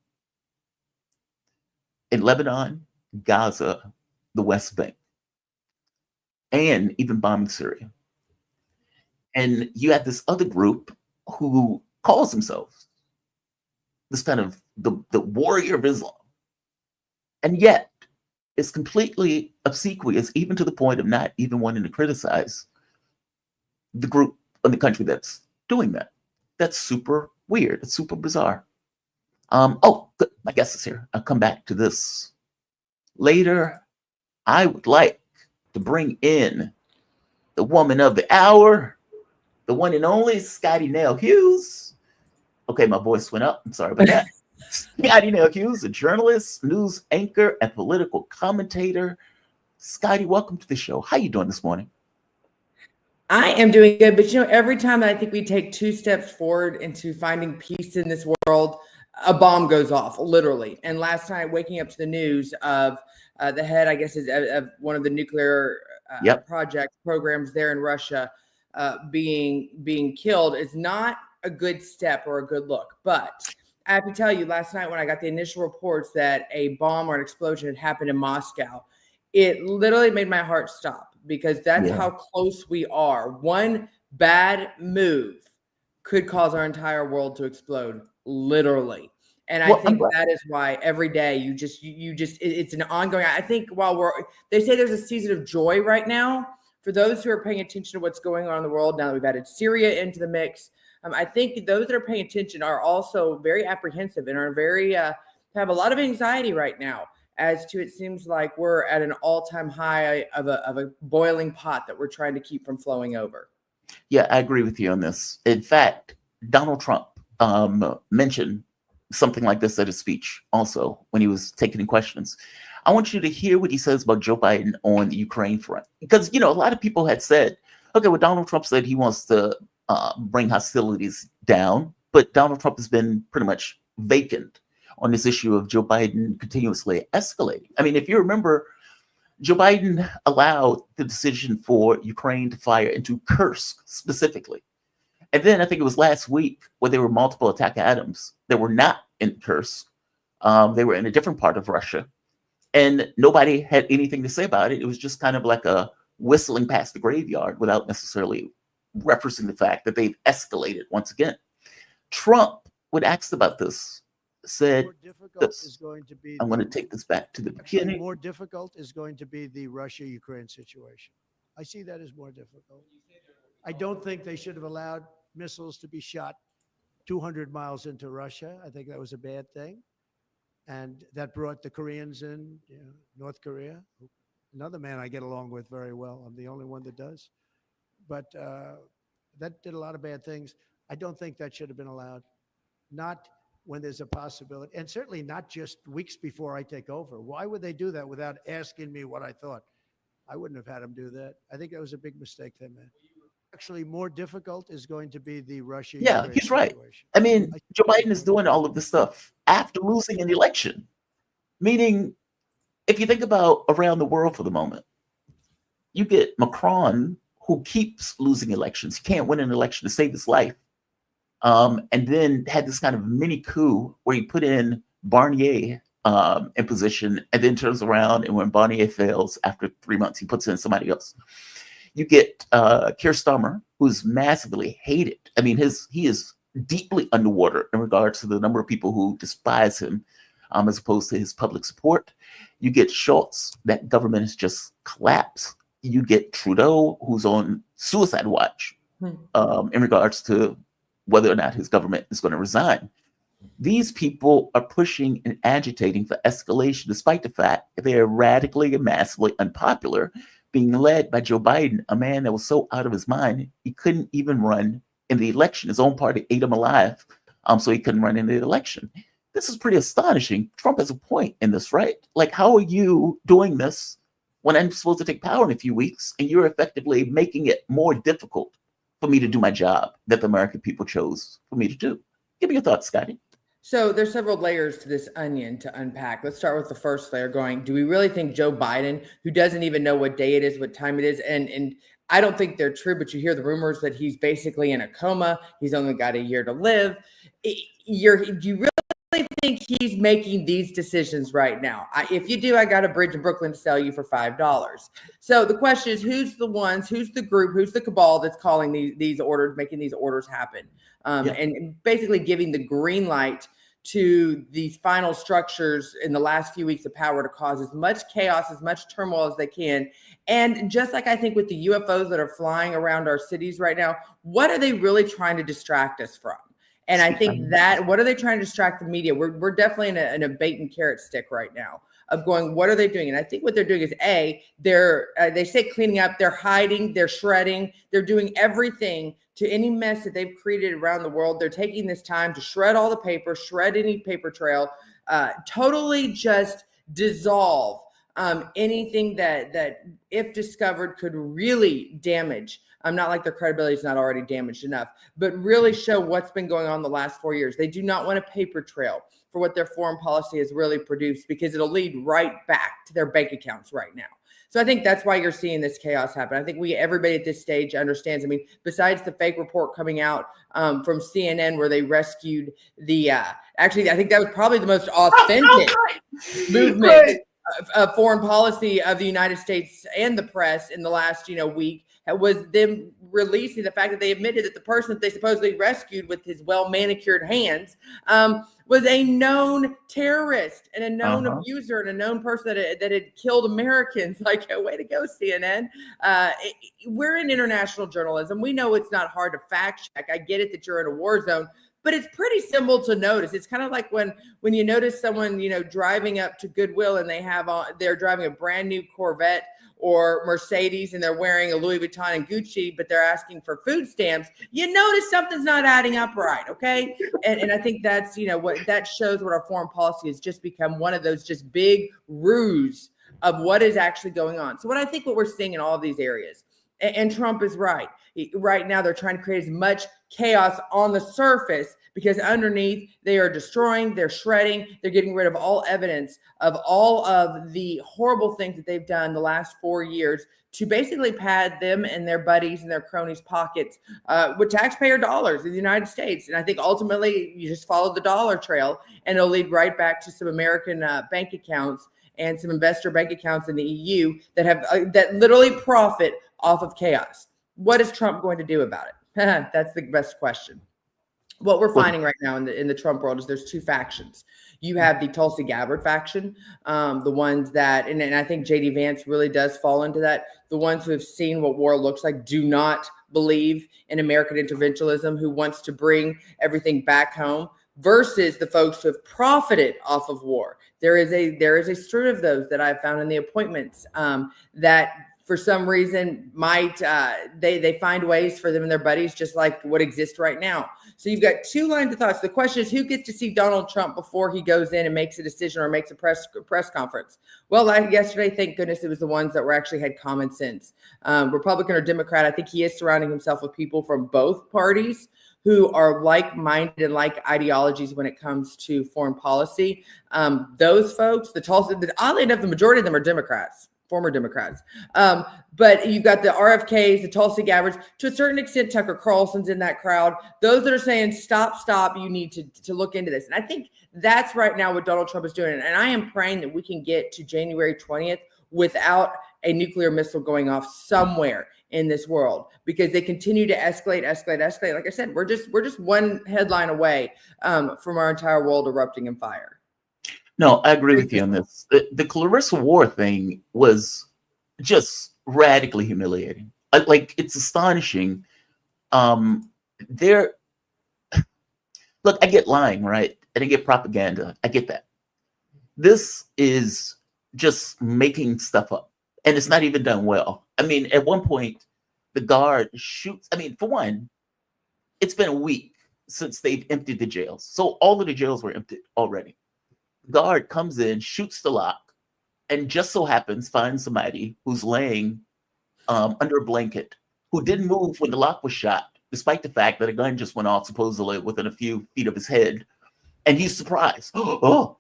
in Lebanon, Gaza, the West Bank, and even bombing Syria. And you have this other group who calls themselves this kind of the warrior of Islam. And yet it's completely obsequious, even to the point of not even wanting to criticize the group in the country that's doing that. That's super weird. It's super bizarre. Oh, good. My guest is here. I'll come back to this later. I would like to bring in the woman of the hour, the one and only Scotty Hughes. Okay, my voice went up. I'm sorry about that. Scotty Hughes, a journalist, news anchor, and political commentator. Scotty, welcome to the show. How you doing this morning? I am doing good, but every time I think we take 2 steps forward into finding peace in this world, a bomb goes off, literally. And last night, waking up to the news of the head, I guess, of one of the nuclear programs there in Russia being killed is not a good step or a good look. But I have to tell you, last night when I got the initial reports that a bomb or an explosion had happened in Moscow, it literally made my heart stop, because that's how close we are. One bad move could cause our entire world to explode, literally. And I think that is why every day you just it's an ongoing. I think they say there's a season of joy right now for those who are paying attention to what's going on in the world. Now that we've added Syria into the mix, I think those that are paying attention are also very apprehensive and are very have a lot of anxiety right now. as to it seems like we're at an all-time high of a boiling pot that we're trying to keep from flowing over. Yeah, I agree with you on this. In fact, Donald Trump mentioned something like this at his speech also when he was taking in questions. I want you to hear what he says about Joe Biden on the Ukraine front. Because, a lot of people had said, okay, well, Donald Trump said he wants to bring hostilities down, but Donald Trump has been pretty much vacant on this issue of Joe Biden continuously escalating. I mean, if you remember, Joe Biden allowed the decision for Ukraine to fire into Kursk specifically. And then I think it was last week where there were multiple attack items that were not in Kursk. They were in a different part of Russia. And nobody had anything to say about it. It was just kind of like a whistling past the graveyard without necessarily referencing the fact that they've escalated once again. Trump, when asked about this, said this. I'm going to take this back to the beginning. More difficult is going to be the Russia-Ukraine situation. I see that as more difficult. I don't think they should have allowed missiles to be shot 200 miles into Russia. I think that was a bad thing. And that brought the Koreans in, North Korea, another man I get along with very well. I'm the only one that does. But that did a lot of bad things. I don't think that should have been allowed. Not when there's a possibility, and certainly not just weeks before I take over. Why would they do that without asking me what I thought? I wouldn't have had them do that. I think that was a big mistake they made. Actually, more difficult is going to be the Russia. Yeah, he's right. I mean, Joe Biden is doing all of this stuff after losing an election. Meaning, if you think about around the world for the moment, you get Macron, who keeps losing elections. He can't win an election to save his life. And then had this kind of mini coup where he put in Barnier in position and then turns around, and when Barnier fails after 3 months, he puts in somebody else. You get Keir Starmer, who's massively hated. I mean, he is deeply underwater in regards to the number of people who despise him as opposed to his public support. You get Schultz, that government has just collapsed. You get Trudeau, who's on suicide watch in regards to whether or not his government is going to resign. These people are pushing and agitating for escalation, despite the fact that they are radically and massively unpopular, being led by Joe Biden, a man that was so out of his mind, he couldn't even run in the election. His own party ate him alive, so he couldn't run in the election. This is pretty astonishing. Trump has a point in this, right? Like, how are you doing this when I'm supposed to take power in a few weeks, and you're effectively making it more difficult for me to do my job that the American people chose for me to do? Give me your thoughts, Scotty. So there's several layers to this onion to unpack. Let's start with the first layer going, do we really think Joe Biden, who doesn't even know what day it is, what time it is, and I don't think they're true, but you hear the rumors that he's basically in a coma. He's only got a year to live. Do you really think he's making these decisions right now? If you do, I got a bridge in Brooklyn to sell you for $5. So the question is, who's the group, who's the cabal that's calling these orders, making these orders happen, and basically giving the green light to these final structures in the last few weeks of power to cause as much chaos, as much turmoil as they can. And just like I think with the UFOs that are flying around our cities right now, what are they really trying to distract us from? And I think that, what are they trying to distract the media? We're definitely in a bait and carrot stick right now of going, what are they doing? And I think what they're doing is they say cleaning up, they're hiding, they're shredding, they're doing everything to any mess that they've created around the world. They're taking this time to shred all the paper, shred any paper trail, totally just dissolve anything that if discovered could really damage. Not like their credibility is not already damaged enough, but really show what's been going on the last 4 years. They do not want a paper trail for what their foreign policy has really produced, because it'll lead right back to their bank accounts right now. So I think that's why you're seeing this chaos happen. I think everybody at this stage understands. I mean, besides the fake report coming out from CNN where they rescued actually, I think that was probably the most authentic movement of foreign policy of the United States and the press in the last, week, was them releasing the fact that they admitted that the person that they supposedly rescued with his well-manicured hands was a known terrorist and a known abuser and a known person that had killed Americans. Like, way to go, CNN. We're in international journalism. We know it's not hard to fact check. I get it that you're in a war zone, but it's pretty simple to notice. It's kind of like when you notice someone, driving up to Goodwill and they're driving a brand new Corvette or Mercedes and they're wearing a Louis Vuitton and Gucci, but they're asking for food stamps. You notice something's not adding up right, okay? And I think that's, what that shows what our foreign policy has just become, one of those just big ruse of what is actually going on. So what we're seeing in all of these areas, and Trump is right. Right now, they're trying to create as much chaos on the surface because underneath they are destroying, they're shredding, they're getting rid of all evidence of all of the horrible things that they've done the last 4 years to basically pad them and their buddies and their cronies' pockets with taxpayer dollars in the United States. And I think ultimately you just follow the dollar trail and it'll lead right back to some American bank accounts and some investor bank accounts in the EU that have that literally profit off of chaos. What is Trump going to do about it? That's the best question. What we're finding right now in the Trump world is there's two factions. You have the Tulsi Gabbard faction, the ones that, and I think JD Vance really does fall into that. The ones who have seen what war looks like, do not believe in American interventionism, who wants to bring everything back home, versus the folks who have profited off of war. There is a string of those that I've found in the appointments that for some reason might they find ways for them and their buddies, just like what exists right now. So you've got two lines of thoughts. The question is, who gets to see Donald Trump before he goes in and makes a decision or makes a press conference? Well, like yesterday, thank goodness it was the ones that actually had common sense. Republican or Democrat, I think he is surrounding himself with people from both parties who are like-minded and like ideologies when it comes to foreign policy. Those folks, oddly enough, the majority of them are Democrats, former Democrats. But you've got the RFKs, the Tulsi Gabbards, to a certain extent, Tucker Carlson's in that crowd. Those that are saying, stop, you need to look into this. And I think that's right now what Donald Trump is doing. And I am praying that we can get to January 20th without a nuclear missile going off somewhere in this world, because they continue to escalate. Like I said, we're just one headline away from our entire world erupting in fire. No, I agree with you on this. The Clarissa War thing was just radically humiliating. Like, it's astonishing. Look, I get lying, right? And I get propaganda. I get that. This is just making stuff up. And it's not even done well. I mean, at one point, the guard shoots. I mean, for one, it's been a week since they've emptied the jails. So all of the jails were emptied already. The guard comes in, shoots the lock, and just so happens finds somebody who's laying under a blanket, who didn't move when the lock was shot, despite the fact that a gun just went off supposedly within a few feet of his head. And he's surprised. Oh.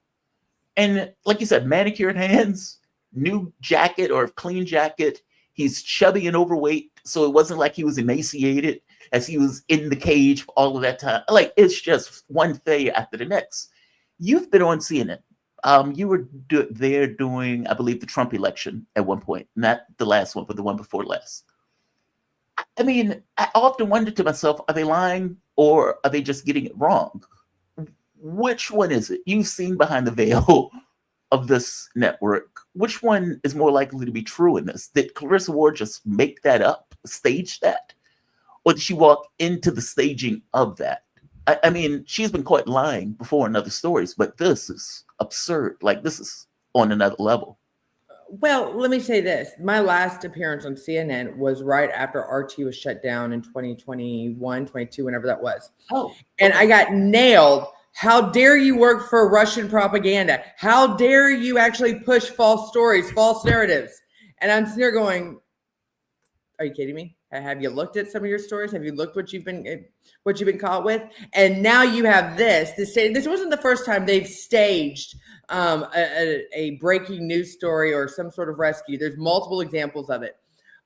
And like you said, manicured hands, new jacket or clean jacket. He's chubby and overweight, so it wasn't like he was emaciated as he was in the cage for all of that time. Like, it's just one failure after the next. You've been on CNN. You were there doing, I believe, the Trump election at one point. Not the last one, but the one before last. I mean, I often wonder to myself, are they lying or are they just getting it wrong? Which one is it? You've seen behind the veil of this network. Which one is more likely to be true in this? Did Clarissa Ward just make that up, stage that? Or did she walk into the staging of that? I mean, she's been caught lying before in other stories, but this is absurd. Like, this is on another level. Well, let me say this. My last appearance on CNN was right after RT was shut down in 2021, 22, whenever that was. Oh. And I got nailed. How dare you work for Russian propaganda? How dare you actually push false stories, false narratives? And I'm sitting there going, are you kidding me? Have you looked at some of your stories? Have you looked what you've been caught with? And now you have this. This wasn't the first time they've staged a breaking news story or some sort of rescue. There's multiple examples of it.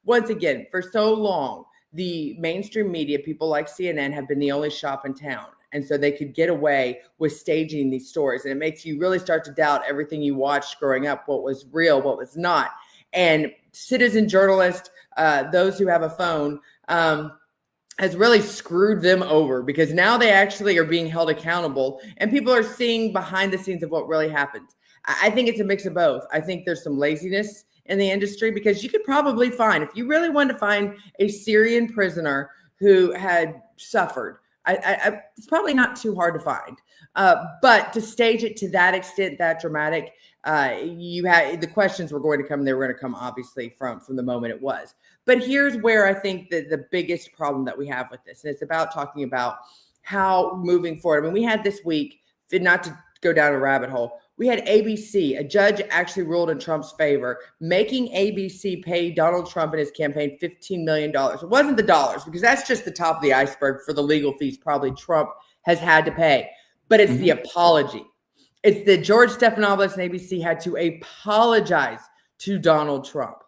Once again, for so long, the mainstream media, people like CNN, have been the only shop in town. And so they could get away with staging these stories. And it makes you really start to doubt everything you watched growing up, what was real, what was not. And citizen journalists, those who have a phone, has really screwed them over, because now they actually are being held accountable and people are seeing behind the scenes of what really happens. I think it's a mix of both. I think there's some laziness in the industry, because you could probably find, if you really wanted to find a Syrian prisoner who had suffered, It's probably not too hard to find. But to stage it to that extent, that dramatic, you had the questions were going to come. They were going to come, obviously, from the moment it was. But here's where I think that the biggest problem that we have with this, and it's about talking about how moving forward. I mean, we had this week, not to go down a rabbit hole, we had ABC, a judge actually ruled in Trump's favor, making ABC pay Donald Trump and his campaign $15 million. It wasn't the dollars, because that's just the top of the iceberg for the legal fees probably Trump has had to pay. But it's the apology. It's that George Stephanopoulos and ABC had to apologize to Donald Trump.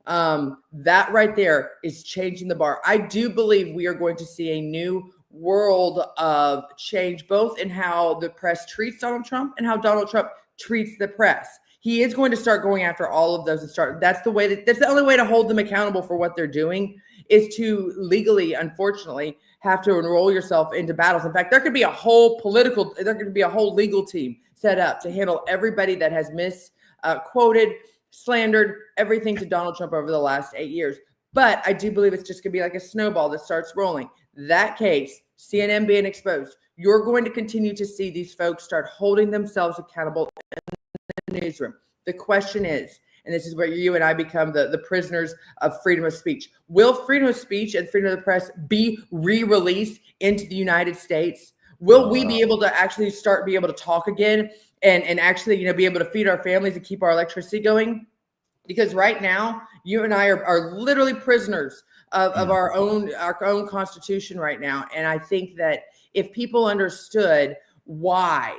That right there is changing the bar. I do believe we are going to see a new world of change, both in how the press treats Donald Trump and how Donald Trump treats the press. He is going to start going after all of those and that's the only way to hold them accountable for what they're doing, is to legally, unfortunately, have to enroll yourself into battles. In fact, there could be a whole legal team set up to handle everybody that has misquoted, slandered everything to Donald Trump over the last 8 years. But I do believe it's just going to be like a snowball that starts rolling. That case, CNN being exposed, you're going to continue to see these folks start holding themselves accountable in the newsroom. The question is, and this is where you and I become the prisoners of freedom of speech. Will freedom of speech and freedom of the press be re-released into the United States? Will we be able to actually be able to talk again and actually, be able to feed our families and keep our electricity going? Because right now, you and I are literally prisoners of our own constitution right now. And I think that if people understood why,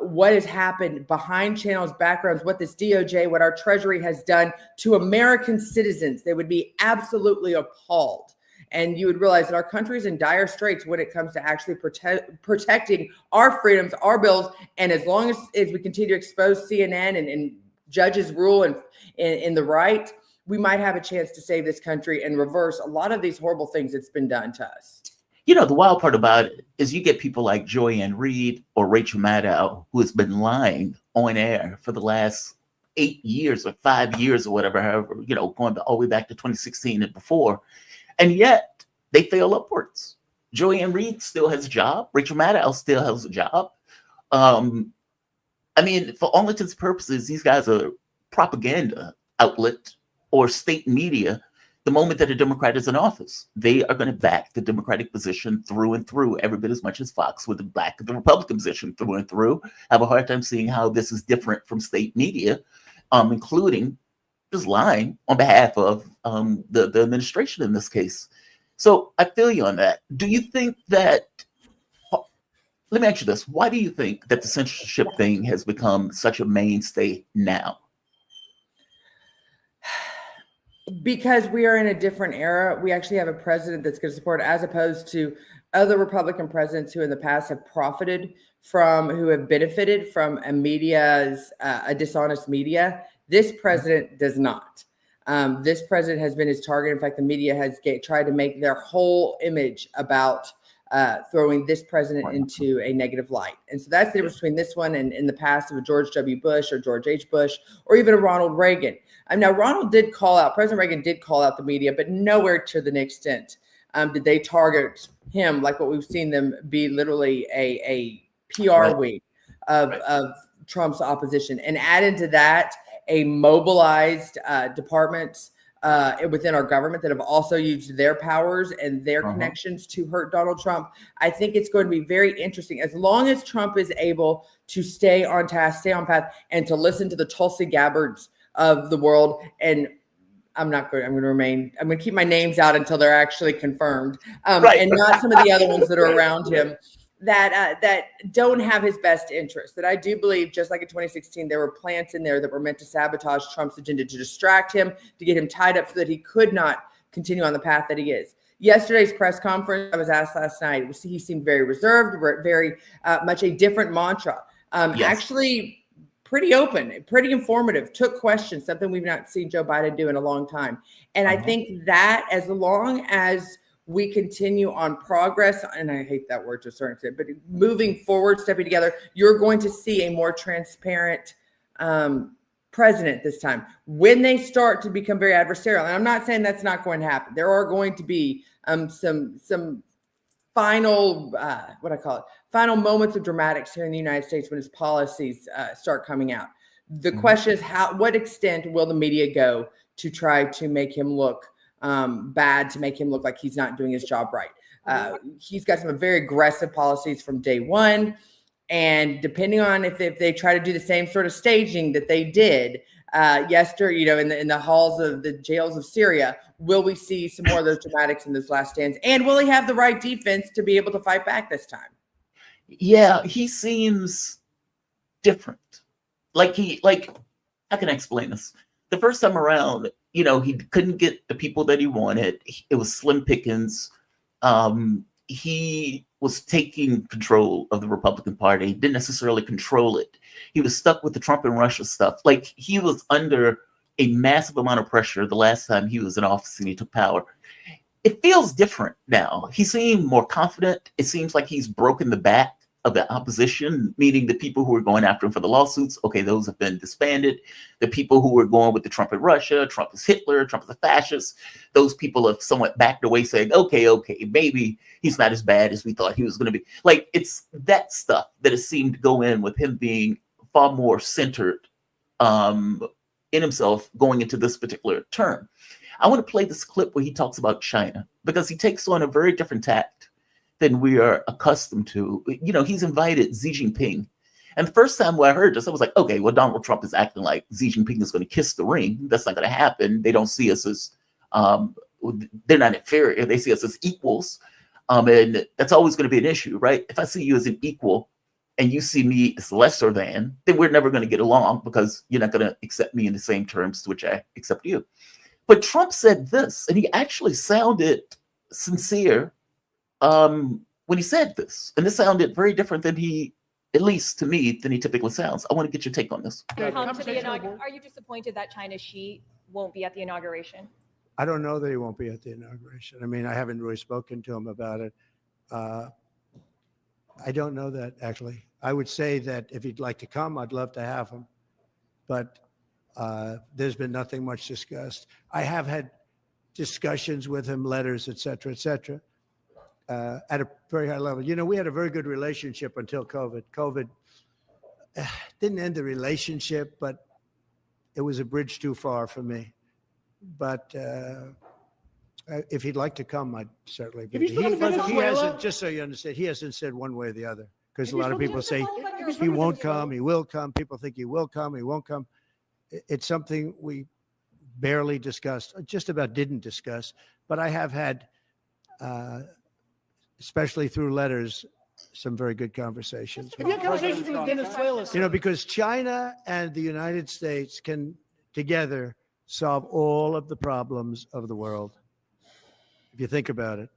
what has happened behind channels, backgrounds, what this DOJ, what our Treasury has done to American citizens, they would be absolutely appalled. And you would realize that our country is in dire straits when it comes to actually protecting our freedoms, our bills. And as long as we continue to expose CNN and judges rule in the right, we might have a chance to save this country and reverse a lot of these horrible things that's been done to us. The wild part about it is you get people like Joy-Ann Reid or Rachel Maddow, who has been lying on air for the last 8 years or 5 years or whatever, however, going all the way back to 2016 and before. And yet they fail upwards. Joy-Ann Reid still has a job. Rachel Maddow still has a job. For all intents and purposes, these guys are propaganda outlet or state media. The moment that a Democrat is in office, they are going to back the Democratic position through and through, every bit as much as Fox would back the Republican position through and through. I have a hard time seeing how this is different from state media, including just lying on behalf of the administration in this case. So I feel you on that. Do you think that, let me ask you this, why do you think that the censorship thing has become such a mainstay now? Because we are in a different era. We actually have a president that's going to support, as opposed to other Republican presidents who in the past have who have benefited from a dishonest media. This president does not. This president has been his target. In fact, the media has tried to make their whole image about throwing this president into a negative light. And so that's the difference between this one and in the past of a George W. Bush or George H. Bush or even a Ronald Reagan. Now, President Reagan did call out the media, but nowhere to the extent did they target him like what we've seen them be, literally a PR wing of Trump's opposition. And add into that a mobilized department within our government that have also used their powers and their connections to hurt Donald Trump. I think it's going to be very interesting as long as Trump is able to stay on task, stay on path, and to listen to the Tulsi Gabbards of the world. And I'm going to keep my names out until they're actually confirmed, and not some of the other ones that are around him that don't have his best interest. That I do believe, just like in 2016, there were plants in there that were meant to sabotage Trump's agenda, to distract him, to get him tied up so that he could not continue on the path that he is. Yesterday's press conference, I was asked last night, he seemed very reserved, very much a different mantra. Actually pretty open, pretty informative, took questions, something we've not seen Joe Biden do in a long time. And I think that as long as we continue on progress, and I hate that word to a certain extent, but moving forward, stepping together, you're going to see a more transparent president this time. When they start to become very adversarial, and I'm not saying that's not going to happen. There are going to be some final final moments of dramatics here in the United States when his policies start coming out. The question is, what extent will the media go to try to make him look bad, to make him look like he's not doing his job right? He's got some very aggressive policies from day one. And depending on if they try to do the same sort of staging that they did yesterday, in the halls of the jails of Syria, will we see some more of those dramatics in this last stands? And will he have the right defense to be able to fight back this time? Yeah, he seems different. Like how can I explain this? The first time around, he couldn't get the people that he wanted. It was slim pickings. He was taking control of the Republican Party. He didn't necessarily control it. He was stuck with the Trump and Russia stuff. Like, he was under a massive amount of pressure the last time he was in office and he took power. It feels different now. He seemed more confident. It seems like he's broken the back of the opposition, meaning the people who were going after him for the lawsuits, okay, those have been disbanded. The people who were going with the Trump and Russia, Trump is Hitler, Trump is a fascist, those people have somewhat backed away saying, okay, maybe he's not as bad as we thought he was going to be. Like, it's that stuff that has seemed to go in with him being far more centered in himself going into this particular term. I want to play this clip where he talks about China, because he takes on a very different tact than we are accustomed to. He's invited Xi Jinping. And the first time when I heard this, I was like, okay, well, Donald Trump is acting like Xi Jinping is going to kiss the ring. That's not going to happen. They don't see us as, they're not inferior. They see us as equals. And that's always going to be an issue, right? If I see you as an equal and you see me as lesser than, then we're never going to get along, because you're not going to accept me in the same terms to which I accept you. But Trump said this, and he actually sounded sincere when he said this, and this sounded very different than he, at least to me, than he typically sounds. I want to get your take on this. Are you disappointed that China's Xi won't be at the inauguration? I don't know that he won't be at the inauguration. I mean, I haven't really spoken to him about it. I don't know that, actually. I would say that if he'd like to come, I'd love to have him. But there's been nothing much discussed. I have had discussions with him, letters, et cetera, at a very high level. We had a very good relationship until COVID. COVID didn't end the relationship, but it was a bridge too far for me. But if he'd like to come, I'd certainly be. He hasn't, just so you understand, he hasn't said one way or the other, because a lot of people say he won't come, he will come. People think he will come, he won't come. It's something we barely discussed, just about didn't discuss. But I have had, especially through letters, some very good conversations. Have you had conversations with Venezuela? Because China and the United States can together solve all of the problems of the world, if you think about it.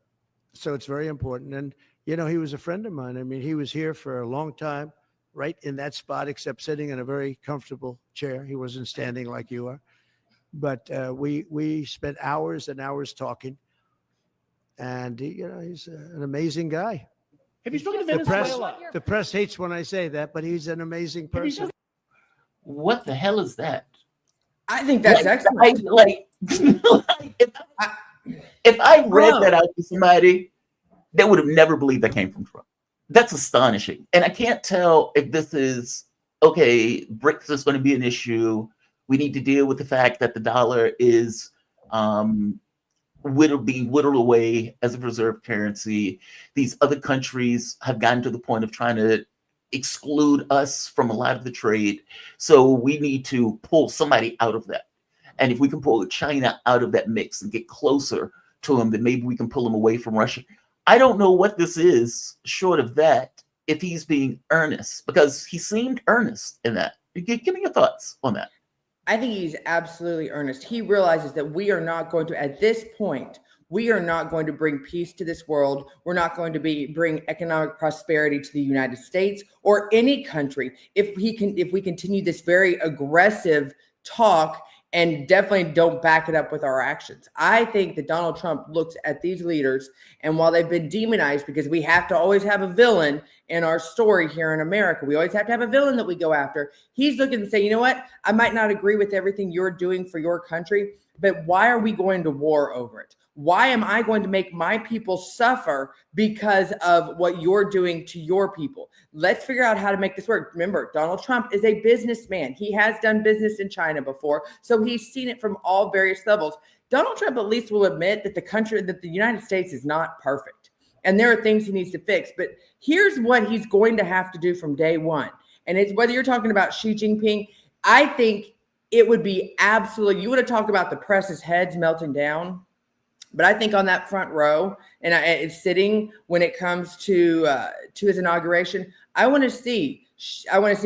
So it's very important. And, he was a friend of mine. I mean, he was here for a long time, right in that spot, except sitting in a very comfortable chair. He wasn't standing like you are. But we spent hours and hours talking. And, he's an amazing guy. Have you spoken to Venezuela? The press hates when I say that, but he's an amazing person. What the hell is that? I think that's excellent. If I read that out to somebody, they would have never believed that came from Trump. That's astonishing. And I can't tell if this is, okay, BRICS is going to be an issue. We need to deal with the fact that the dollar is being whittled away as a reserve currency. These other countries have gotten to the point of trying to exclude us from a lot of the trade. So we need to pull somebody out of that. And if we can pull China out of that mix and get closer to them, then maybe we can pull them away from Russia. I don't know what this is short of that, if he's being earnest, because he seemed earnest in that. Give me your thoughts on that. I think he's absolutely earnest. He realizes that we are not going to, at this point, we are not going to bring peace to this world. We're not going to bring economic prosperity to the United States or any country if we continue this very aggressive talk and definitely don't back it up with our actions. I think that Donald Trump looks at these leaders, and while they've been demonized, because we have to always have a villain in our story here in America, we always have to have a villain that we go after. He's looking to say, you know what? I might not agree with everything you're doing for your country, but why are we going to war over it? Why am I going to make my people suffer because of what you're doing to your people? Let's figure out how to make this work. Remember, Donald Trump is a businessman. He has done business in China before, so he's seen it from all various levels. Donald Trump at least will admit that the United States is not perfect, and there are things he needs to fix. But here's what he's going to have to do from day one. And it's whether you're talking about Xi Jinping, I think it would be absolutely, you would have talked about the press's heads melting down. But I think on that front row and it's sitting when it comes to his inauguration, I want to see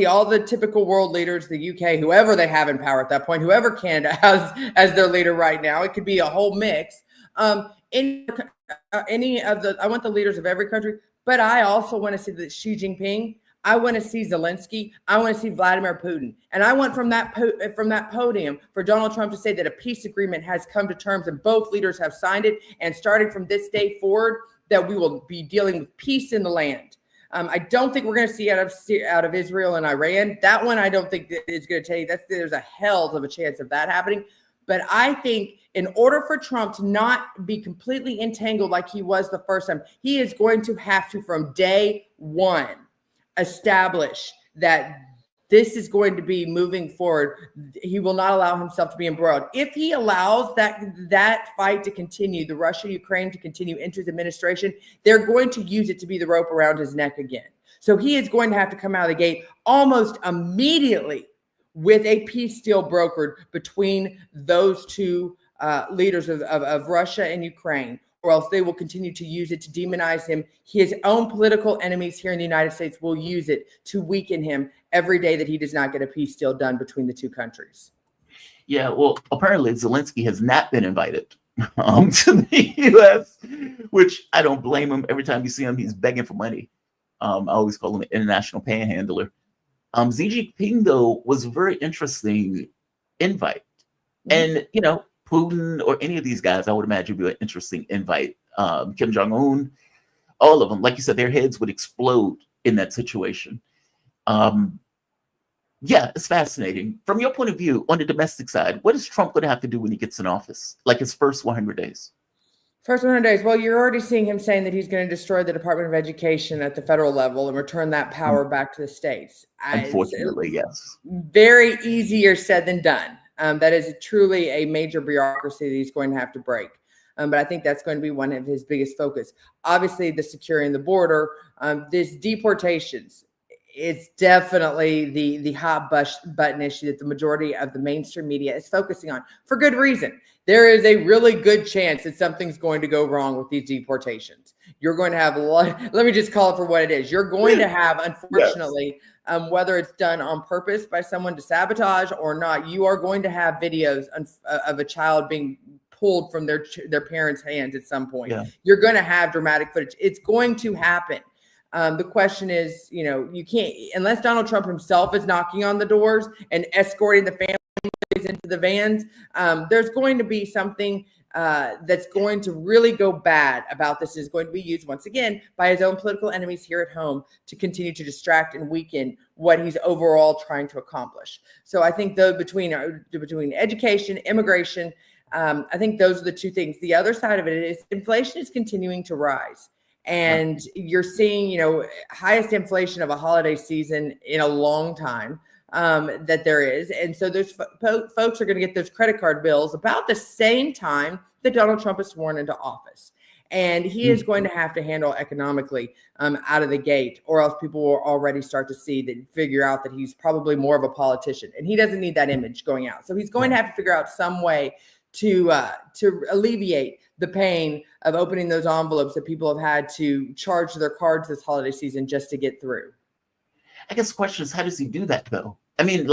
all the typical world leaders, the UK, whoever they have in power at that point, whoever Canada has as their leader right now. It could be a whole mix. I want the leaders of every country, but I also want to see that Xi Jinping. I want to see Zelensky. I want to see Vladimir Putin. And I want from that podium for Donald Trump to say that a peace agreement has come to terms and both leaders have signed it. And starting from this day forward, that we will be dealing with peace in the land. I don't think we're going to see out of Israel and Iran. That one I don't think is going to take. There's a hell of a chance of that happening. But I think in order for Trump to not be completely entangled like he was the first time, he is going to have to, from day one, establish that this is going to be moving forward. He will not allow himself to be embroiled. If he allows that fight to continue, the Russia-Ukraine to continue into his administration, they're going to use it to be the rope around his neck again. So he is going to have to come out of the gate almost immediately with a peace deal brokered between those two leaders of Russia and Ukraine, or else they will continue to use it to demonize him. His own political enemies here in the United States will use it to weaken him every day that he does not get a peace deal done between the two countries. Yeah, well, apparently Zelensky has not been invited to the U.S., which I don't blame him. Every time you see him, he's begging for money. I always call him an international panhandler. Xi Jinping, though, was a very interesting invite. And, Putin or any of these guys, I would imagine would be an interesting invite. Kim Jong-un, all of them. Like you said, their heads would explode in that situation. Yeah, it's fascinating. From your point of view, on the domestic side, what is Trump going to have to do when he gets in office? Like his first 100 days? First 100 days. Well, you're already seeing him saying that he's going to destroy the Department of Education at the federal level and return that power back to the states. Unfortunately, yes. Very easier said than done. That is truly a major bureaucracy that he's going to have to break. But I think that's going to be one of his biggest focus. Obviously, the securing the border, this deportations, it's definitely the hot button issue that the majority of the mainstream media is focusing on for good reason. There is a really good chance that something's going to go wrong with these deportations. You're going to have let me just call it for what it is. You're going to have, unfortunately, whether it's done on purpose by someone to sabotage or not, you are going to have videos of a child being pulled from their parents' hands at some point. Yeah. You're going to have dramatic footage. It's going to happen. The question is, you can't, unless Donald Trump himself is knocking on the doors and escorting the families into the vans, there's going to be something that's going to really go bad about this. Is going to be used once again by his own political enemies here at home to continue to distract and weaken what he's overall trying to accomplish. So I think though between education, immigration, I think those are the two things. The other side of it is inflation is continuing to rise. And you're seeing, highest inflation of a holiday season in a long time that there is. And so those folks are going to get those credit card bills about the same time that Donald Trump is sworn into office. And he is going to have to handle economically out of the gate, or else people will already start to figure out that he's probably more of a politician. And he doesn't need that image going out. So he's going to have to figure out some way to alleviate the pain of opening those envelopes that people have had to charge their cards this holiday season just to get through. I guess the question is, how does he do that, though? I mean,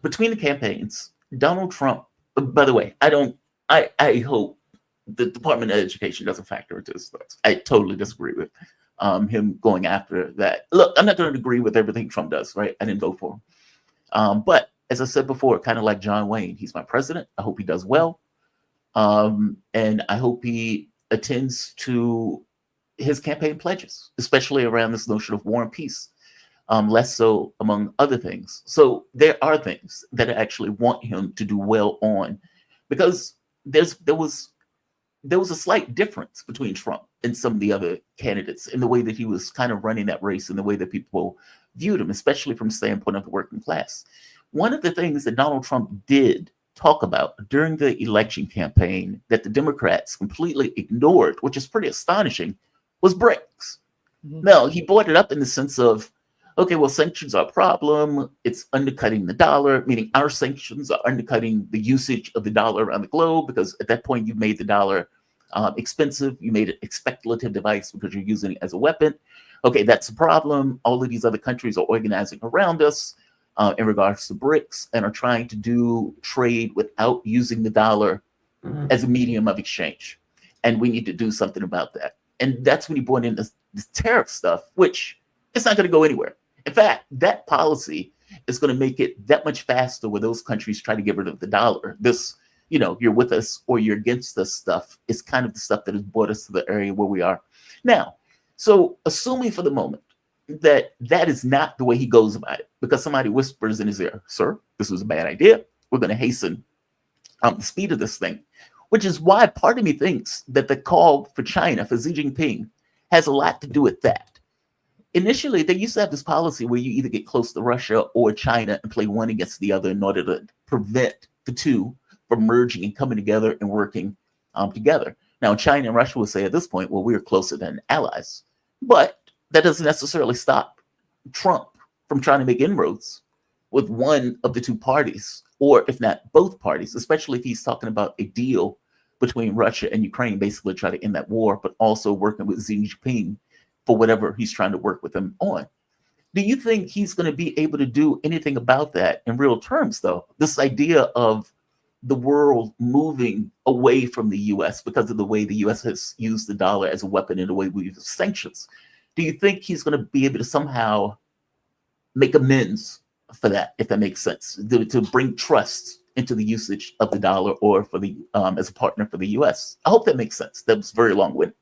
between the campaigns, Donald Trump, by the way, I hope the Department of Education doesn't factor into this. I totally disagree with him going after that. Look, I'm not going to agree with everything Trump does, right? I didn't vote for him. But as I said before, kind of like John Wayne, he's my president. I hope he does well. And I hope he attends to his campaign pledges, especially around this notion of war and peace, less so among other things. So there are things that I actually want him to do well on, because there was there was a slight difference between Trump and some of the other candidates in the way that he was kind of running that race and the way that people viewed him, especially from the standpoint of the working class. One of the things that Donald Trump did talk about during the election campaign that the Democrats completely ignored, which is pretty astonishing, was BRICS. Now, he brought it up in the sense of, okay, well, sanctions are a problem. It's undercutting the dollar, meaning our sanctions are undercutting the usage of the dollar around the globe, because at that point you made the dollar expensive. You made it a speculative device because you're using it as a weapon. Okay, that's a problem. All of these other countries are organizing around us in regards to BRICS and are trying to do trade without using the dollar as a medium of exchange. And we need to do something about that. And that's when he brought in this tariff stuff, which it's not going to go anywhere. In fact, that policy is going to make it that much faster where those countries try to get rid of the dollar. This, you're with us or you're against us stuff is kind of the stuff that has brought us to the area where we are now. So assuming for the moment that that is not the way he goes about it, because somebody whispers in his ear, sir, this was a bad idea. We're going to hasten the speed of this thing, which is why part of me thinks that the call for China, for Xi Jinping, has a lot to do with that. Initially, they used to have this policy where you either get close to Russia or China and play one against the other in order to prevent the two from merging and coming together and working together. Now, China and Russia would say at this point, well, we're closer than allies. But that doesn't necessarily stop Trump from trying to make inroads with one of the two parties, or if not both parties, especially if he's talking about a deal between Russia and Ukraine, basically try to end that war, but also working with Xi Jinping for whatever he's trying to work with him on. Do you think he's going to be able to do anything about that in real terms, though? This idea of the world moving away from the U.S. because of the way the U.S. has used the dollar as a weapon in the way we use sanctions. Do you think he's going to be able to somehow make amends for that, if that makes sense, to bring trust into the usage of the dollar or for the as a partner for the U.S.? I hope that makes sense. That was very long-winded.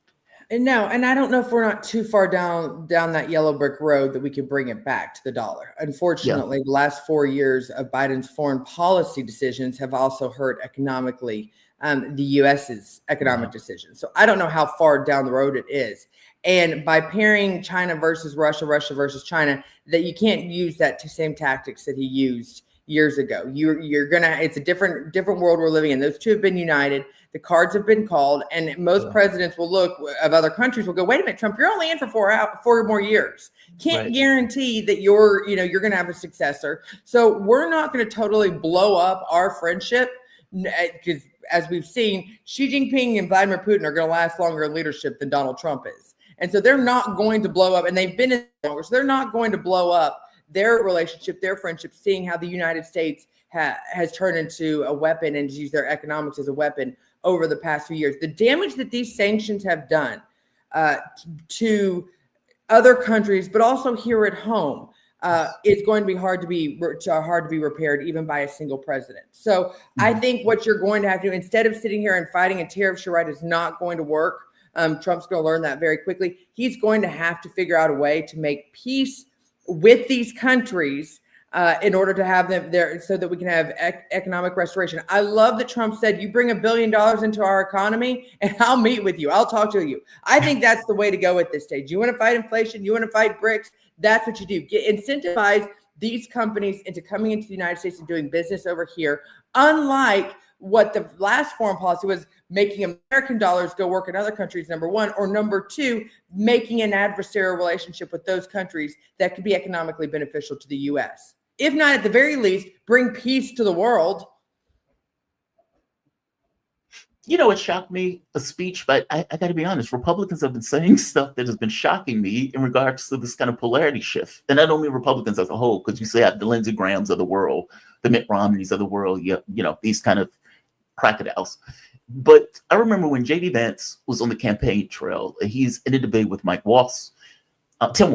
No, and I don't know if we're not too far down that yellow brick road that we could bring it back to the dollar. Unfortunately, The last 4 years of Biden's foreign policy decisions have also hurt economically the U.S.'s economic decisions. So I don't know how far down the road it is. And by pairing China versus Russia, Russia versus China, that you can't use that same tactics that he used years ago. It's a different world we're living in. Those two have been united. The cards have been called, and most presidents will look of other countries will go, wait a minute, Trump, you're only in for 4 more years. Can't guarantee that you're going to have a successor. So we're not going to totally blow up our friendship, because as we've seen, Xi Jinping and Vladimir Putin are going to last longer in leadership than Donald Trump is. And so they're not going to blow up, and they've been in longer, so they're not going to blow up their relationship, their friendship, seeing how the United States has turned into a weapon and used their economics as a weapon over the past few years. The damage that these sanctions have done to other countries, but also here at home, is going to be hard to be repaired even by a single president. So I think what you're going to have to do, instead of sitting here and fighting a tariff charade, is not going to work. Trump's going to learn that very quickly. He's going to have to figure out a way to make peace with these countries in order to have them there so that we can have economic restoration. I love that Trump said, you bring $1 billion into our economy and I'll meet with you. I'll talk to you. I think that's the way to go at this stage. You want to fight inflation? You want to fight BRICS? That's what you do. Incentivize these companies into coming into the United States and doing business over here, unlike what the last foreign policy was, making American dollars go work in other countries, number one, or number two, making an adversarial relationship with those countries that could be economically beneficial to the U.S. If not, at the very least, bring peace to the world. It shocked me, a speech, but I got to be honest, Republicans have been saying stuff that has been shocking me in regards to this kind of polarity shift. And I don't mean Republicans as a whole, because you say the Lindsey Grahams of the world, the Mitt Romneys of the world, these kind of crocodiles. But I remember when J.D. Vance was on the campaign trail, he's in a debate with Tim Walz, and Tim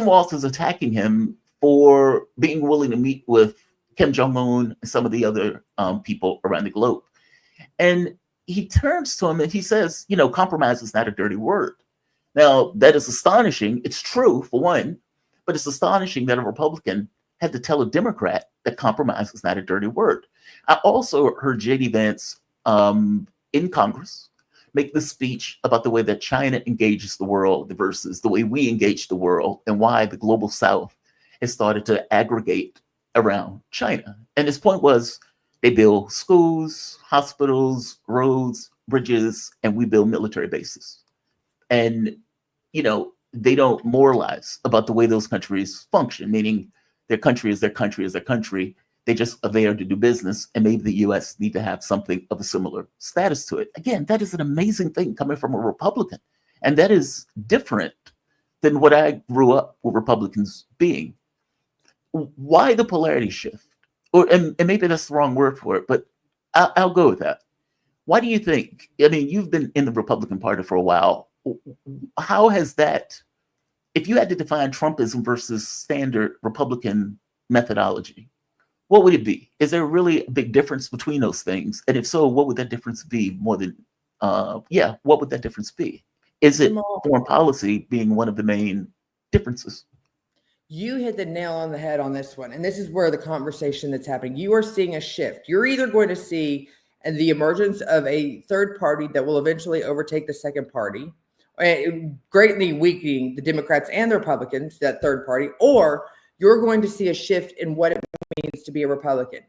Walz is attacking him for being willing to meet with Kim Jong-un and some of the other people around the globe. And he turns to him and he says, compromise is not a dirty word. Now, that is astonishing. It's true, for one, but it's astonishing that a Republican had to tell a Democrat that compromise is not a dirty word. I also heard J.D. Vance in Congress make this speech about the way that China engages the world versus the way we engage the world, and why the global South has started to aggregate around China. And his point was, they build schools, hospitals, roads, bridges, and we build military bases. And, you know, they don't moralize about the way those countries function, meaning their country is their country is their country. They just are there to do business, and maybe the U.S. need to have something of a similar status to it. Again, that is an amazing thing coming from a Republican, and that is different than what I grew up with Republicans being. Why the polarity shift? And maybe that's the wrong word for it, but I'll go with that. Why do you think? I mean, you've been in the Republican Party for a while. How has that? If you had to define Trumpism versus standard Republican methodology, what would it be? Is there really a big difference between those things? And if so, what would that difference be more than, what would that difference be? Is it foreign policy being one of the main differences? You hit the nail on the head on this one. And this is where the conversation that's happening. You are seeing a shift. You're either going to see the emergence of a third party that will eventually overtake the second party, greatly weakening the Democrats and the Republicans, that third party, or you're going to see a shift in what it means to be a Republican.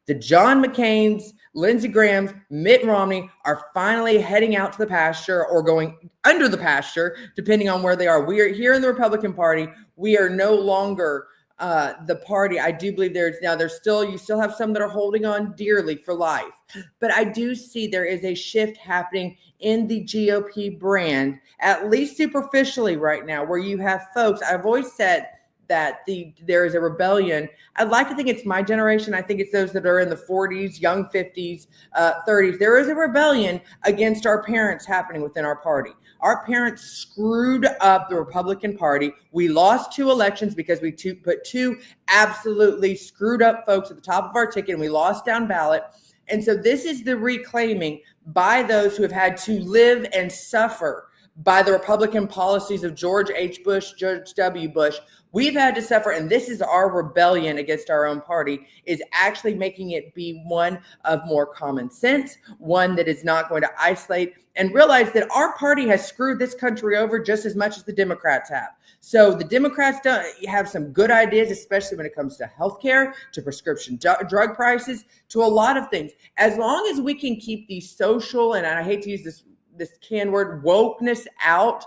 The John McCain's, Lindsey Graham's, Mitt Romney are finally heading out to the pasture or going under the pasture, depending on where they are. We are here in the Republican Party. We are no longer the party. I do believe you still have some that are holding on dearly for life. But I do see there is a shift happening in the GOP brand, at least superficially right now, where you have folks, I've always said, that there is a rebellion. I'd like to think it's my generation. I think it's those that are in the 40s, young 50s, 30s. There is a rebellion against our parents happening within our party. Our parents screwed up the Republican Party. We lost 2 elections because we put 2 absolutely screwed up folks at the top of our ticket, and we lost down ballot. And so this is the reclaiming by those who have had to live and suffer by the Republican policies of George H. Bush, George W. Bush. We've had to suffer, and this is our rebellion against our own party, is actually making it be one of more common sense, one that is not going to isolate, and realize that our party has screwed this country over just as much as the Democrats have. So the Democrats have some good ideas, especially when it comes to healthcare, to prescription drug prices, to a lot of things. As long as we can keep the social, and I hate to use this can word, wokeness out,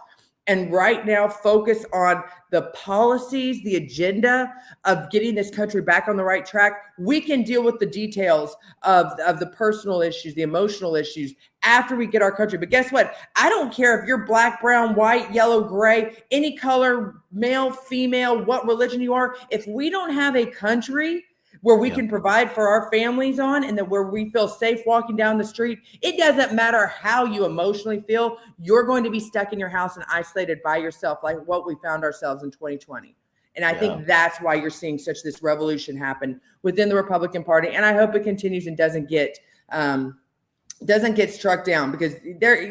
and right now focus on the policies, the agenda of getting this country back on the right track, we can deal with the details of the personal issues, the emotional issues after we get our country. But guess what? I don't care if you're black, brown, white, yellow, gray, any color, male, female, what religion you are. If we don't have a country where we can provide for our families on, and that where we feel safe walking down the street, it doesn't matter how you emotionally feel, you're going to be stuck in your house and isolated by yourself, like what we found ourselves in 2020. And I think that's why you're seeing this revolution happen within the Republican Party. And I hope it continues and doesn't get struck down, because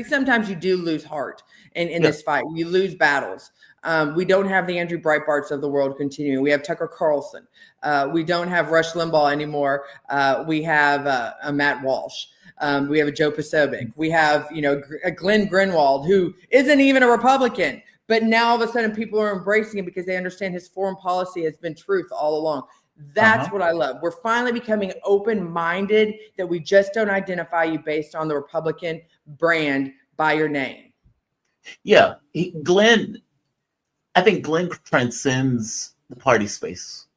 sometimes you do lose heart in this fight. You lose battles. We don't have the Andrew Breitbarts of the world continuing. We have Tucker Carlson. We don't have Rush Limbaugh anymore. We have a Matt Walsh. We have a Joe Posobiec. We have, a Glenn Greenwald, who isn't even a Republican, but now all of a sudden people are embracing him because they understand his foreign policy has been truth all along. That's what I love. We're finally becoming open-minded, that we just don't identify you based on the Republican brand by your name. Yeah, I think Glenn transcends the party space.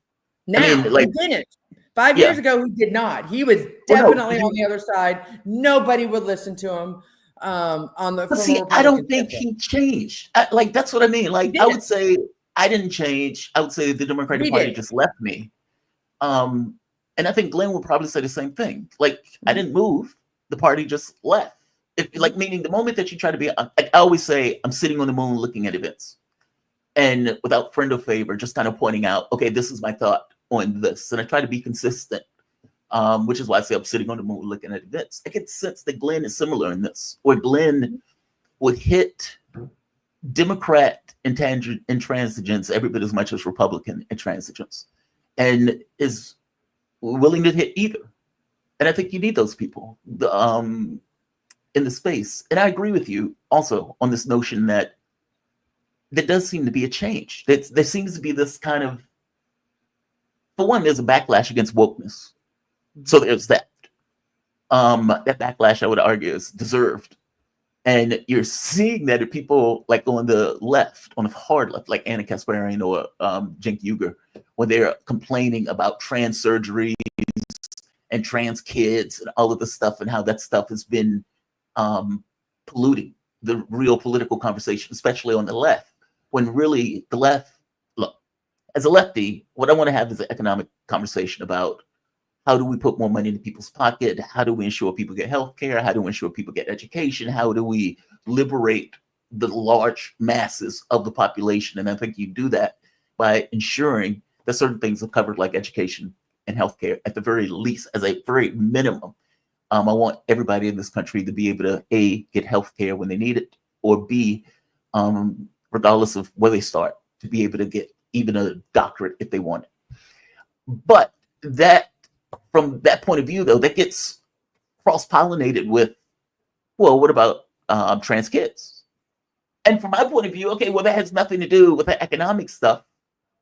Now, he didn't. 5 years ago, he did not. He was definitely on the other side. Nobody would listen to him. I don't think he changed. That's what I mean. I would say I didn't change. I would say the Democratic Party just left me. And I think Glenn would probably say the same thing. I didn't move. The party just left. Meaning the moment that you try to be, I always say, I'm sitting on the moon looking at events. And without friend or favor, just kind of pointing out, okay, this is my thought on this. And I try to be consistent, which is why I say I'm sitting on the moon looking at events. I get the sense that Glenn is similar in this, where Glenn would hit Democrat intransigence every bit as much as Republican intransigence. And is willing to hit either. And I think you need those people in the space. And I agree with you also on this notion that there does seem to be a change. There seems to be this kind of, for one, there's a backlash against wokeness. So there's that. That backlash, I would argue, is deserved. And you're seeing that in people like on the left, on the hard left, like Anna Kasparian or Cenk Uygur, when they're complaining about trans surgeries and trans kids and all of this stuff and how that stuff has been polluting the real political conversation, especially on the left, when really the left, look, as a lefty, what I want to have is an economic conversation about how do we put more money in people's pocket? How do we ensure people get health care? How do we ensure people get education? How do we liberate the large masses of the population? And I think you do that by ensuring that certain things are covered, like education and healthcare, at the very least, as a very minimum. I want everybody in this country to be able to A, get healthcare when they need it, or B, regardless of where they start, to be able to get even a doctorate if they want it. But that, from that point of view, though, that gets cross-pollinated with, well, what about trans kids? And from my point of view, okay, well, that has nothing to do with the economic stuff,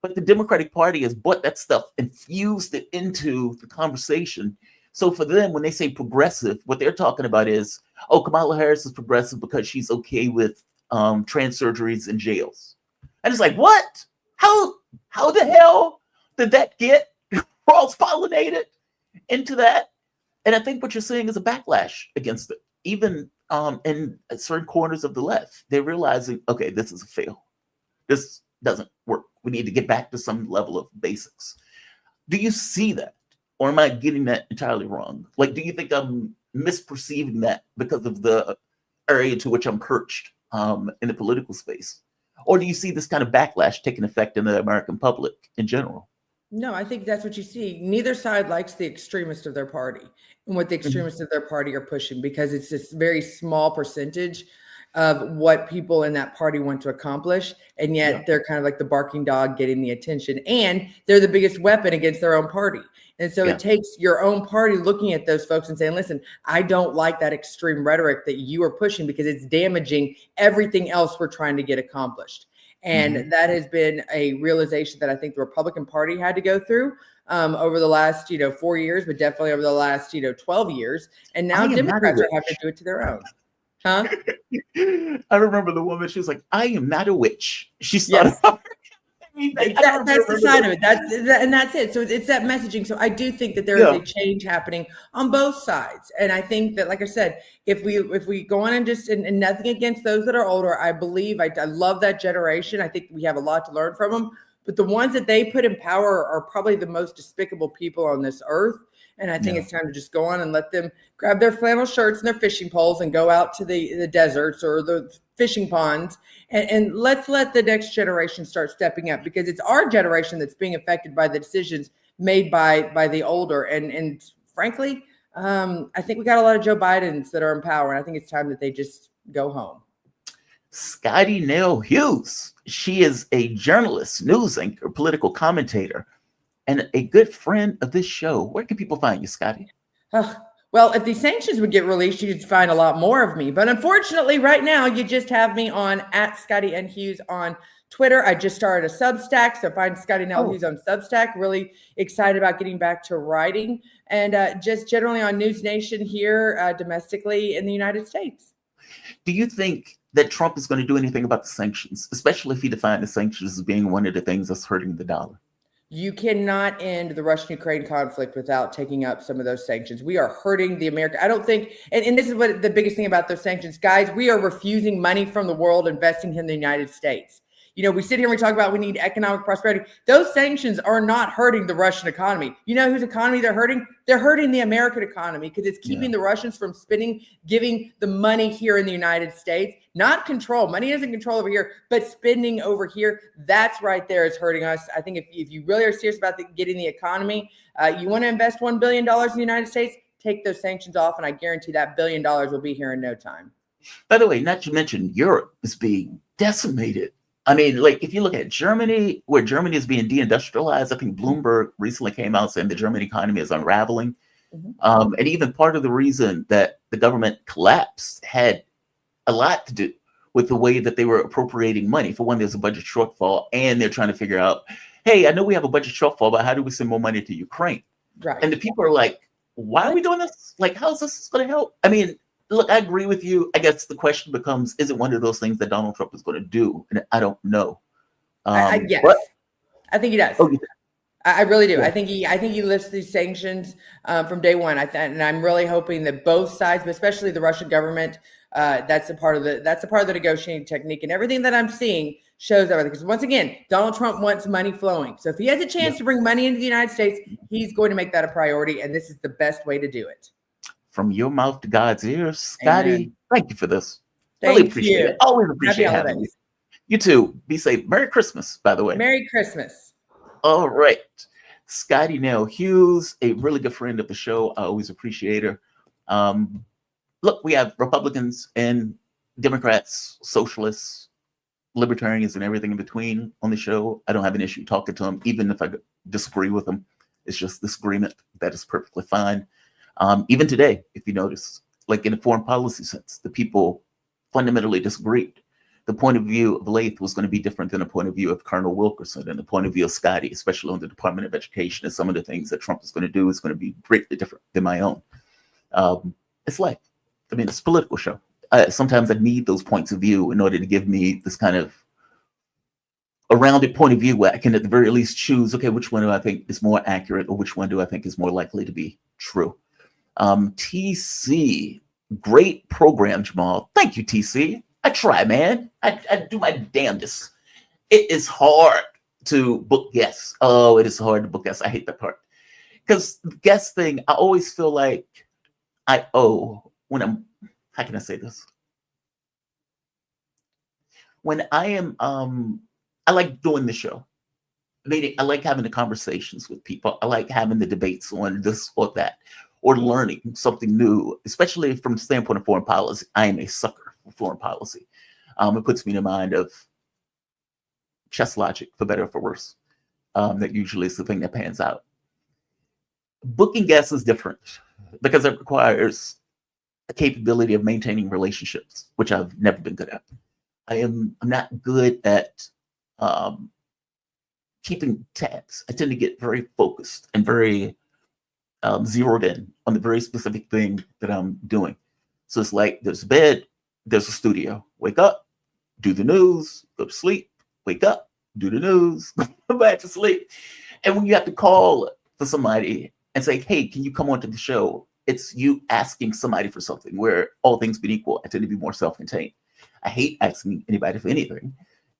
but the Democratic Party has brought that stuff and fused it into the conversation. So for them, when they say progressive, what they're talking about is, oh, Kamala Harris is progressive because she's okay with trans surgeries in jails. And it's like, what? How the hell did that get cross-pollinated into that? And I think what you're seeing is a backlash against it. Even in certain corners of the left, they're realizing, okay, this is a fail. This doesn't work. We need to get back to some level of basics. Do you see that? Or am I getting that entirely wrong? Like, do you think I'm misperceiving that because of the area to which I'm perched in the political space? Or do you see this kind of backlash taking effect in the American public in general? No, I think that's what you see. Neither side likes the extremist of their party and what the extremists of their party are pushing, because it's this very small percentage of what people in that party want to accomplish. And yet they're kind of like the barking dog getting the attention, and they're the biggest weapon against their own party. And so it takes your own party looking at those folks and saying, listen, I don't like that extreme rhetoric that you are pushing because it's damaging everything else we're trying to get accomplished. And that has been a realization that I think the Republican Party had to go through over the last, 4 years, but definitely over the last, 12 years. And now Democrats are having to do it to their own. Huh? I remember the woman, she was like, I am not a witch. She started off. That's the side of it. That's it. So it's that messaging. So I do think that there is a change happening on both sides. And I think that, like I said, if we go on and just, and nothing against those that are older, I believe, I love that generation. I think we have a lot to learn from them. But the ones that they put in power are probably the most despicable people on this earth. And I think it's time to just go on and let them grab their flannel shirts and their fishing poles and go out to the deserts or the fishing ponds. And let's let the next generation start stepping up, because it's our generation that's being affected by the decisions made by the older. And frankly, I think we got a lot of Joe Bidens that are in power. And I think it's time that they just go home. Scotty Hughes. She is a journalist, news anchor, political commentator, and a good friend of this show. Where can people find you, Scotty? Well, if these sanctions would get released, you'd find a lot more of me. But unfortunately, right now, you just have me on @ScottyNHughes on Twitter. I just started a Substack, so find Scotty Hughes on Substack. Really excited about getting back to writing, and just generally on News Nation here domestically in the United States. Do you think that Trump is going to do anything about the sanctions, especially if he defined the sanctions as being one of the things that's hurting the dollar? You cannot end the Russian-Ukraine conflict without taking up some of those sanctions. We are hurting the American. I don't think, and this is what the biggest thing about those sanctions, guys, we are refusing money from the world, investing in the United States. We sit here and we talk about we need economic prosperity. Those sanctions are not hurting the Russian economy. You know whose economy they're hurting? They're hurting the American economy, because it's keeping the Russians from giving the money here in the United States. Not control. Money isn't control over here, but spending over here. That's right there is hurting us. I think if you really are serious about getting the economy, you want to invest $1 billion in the United States, take those sanctions off, and I guarantee that $1 billion will be here in no time. By the way, not to mention Europe is being decimated I mean, like if you look at Germany, where Germany is being deindustrialized, I think Bloomberg recently came out saying the German economy is unraveling. And even part of the reason that the government collapsed had a lot to do with the way that they were appropriating money. For one, there's a budget shortfall, and they're trying to figure out, hey, I know we have a budget shortfall, but how do we send more money to Ukraine? Right. And the people are like, why are we doing this? Like, how is this going to help? I mean, look, I agree with you. I guess the question becomes, is it one of those things that Donald Trump is going to do? And I don't know. Yes, but, I think he does. oh, I really do. Yeah. I think he lifts these sanctions from day one. And I'm really hoping that both sides, but especially the Russian government, that's a part of the negotiating technique, and everything that I'm seeing shows everything. Because once again, Donald Trump wants money flowing. So if he has a chance to bring money into the United States, he's going to make that a priority, and this is the best way to do it. From your mouth to God's ears, Scotty. Amen. Thank you for this. Thank Really appreciate you. it. Always appreciate Happy having you. holidays. You too. Be safe. Merry Christmas, by the way. Merry Christmas. All right. Scotty Hughes, a really good friend of the show. I always appreciate her. Look, we have Republicans and Democrats, socialists, libertarians, and everything in between on the show. I don't have an issue talking to them, even if I disagree with them. It's just disagreement. That is perfectly fine. Even today, if you notice, like in a foreign policy sense, the people fundamentally disagreed. The point of view of Lath was going to be different than the point of view of Colonel Wilkerson, and the point of view of Scotty, especially on the Department of Education, and some of the things that Trump is going to do is going to be greatly different than my own. It's life. I mean, it's a political show. Sometimes I need those points of view in order to give me this kind of a rounded point of view where I can at the very least choose, okay, which one do I think is more accurate, or which one do I think is more likely to be true? TC, great program, Jamal. Thank you, TC. I try, man. I do my damnedest. It is hard to book guests. Oh, it is hard to book guests. I hate that part. Because the guest thing, I always feel like I owe when I'm, how can I say this? When I am, I like doing the show. Meaning, I like having the conversations with people. I like having the debates on this or that, or learning something new, especially from the standpoint of foreign policy. I am a sucker for foreign policy. It puts me in the mind of chess logic, for better or for worse. That usually is the thing that pans out. Booking guests is different because it requires a capability of maintaining relationships, which I've never been good at. I'm not good at keeping tabs. I tend to get very focused and very zeroed in on the very specific thing that I'm doing. So it's like there's a bed, there's a studio. Wake up, do the news, go to sleep, wake up, do the news, go back to sleep. And when you have to call for somebody and say, hey, can you come onto the show? It's you asking somebody for something, where all things being equal, I tend to be more self-contained. I hate asking anybody for anything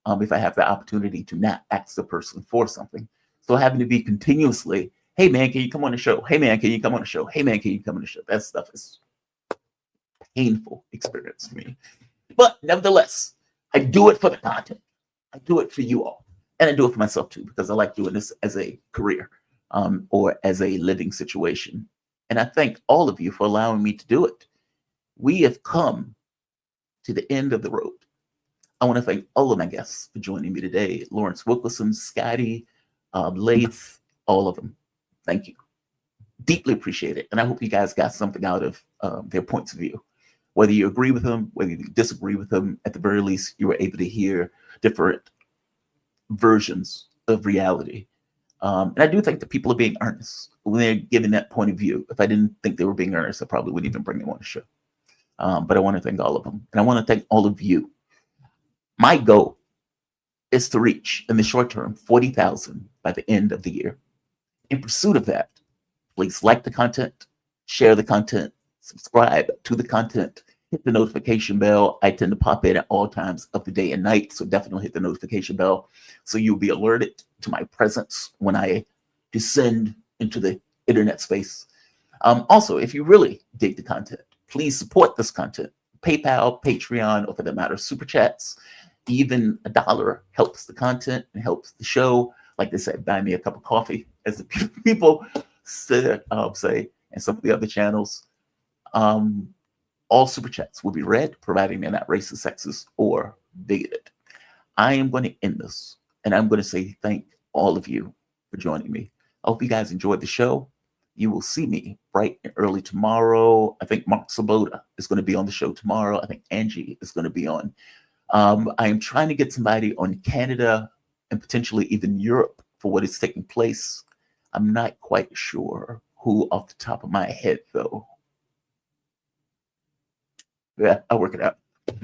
if I have the opportunity to not ask the person for something. So having to be continuously, hey man, can you come on the show? Hey man, can you come on the show? Hey man, can you come on the show? That stuff is painful experience for me. But nevertheless, I do it for the content. I do it for you all. And I do it for myself too, because I like doing this as a career or as a living situation. And I thank all of you for allowing me to do it. We have come to the end of the road. I want to thank all of my guests for joining me today. Lawrence Wilkerson, Scotty, Lath, all of them. Thank you. Deeply appreciate it. And I hope you guys got something out of their points of view. Whether you agree with them, whether you disagree with them, at the very least, you were able to hear different versions of reality. And I do think that people are being earnest when they're giving that point of view. If I didn't think they were being earnest, I probably wouldn't even bring them on the show. But I want to thank all of them. And I want to thank all of you. My goal is to reach, in the short term, 40,000 by the end of the year. In pursuit of that, please like the content, share the content, subscribe to the content, hit the notification bell. I tend to pop in at all times of the day and night, so definitely hit the notification bell so you'll be alerted to my presence when I descend into the internet space. Also, if you really dig the content, please support this content. PayPal, Patreon, or for that matter, Super Chats. Even $1 helps the content and helps the show. Like they said, buy me a cup of coffee, as the people say, and some of the other channels. All Super Chats will be read, providing they're not racist, sexist, or bigoted. I am going to end this, and I'm going to say thank all of you for joining me. I hope you guys enjoyed the show. You will see me bright and early tomorrow. I think Mark Sabota is going to be on the show tomorrow. I think Angie is going to be on. I am trying to get somebody on Canada and potentially even Europe for what is taking place. I'm not quite sure who off the top of my head, though. Yeah, I'll work it out.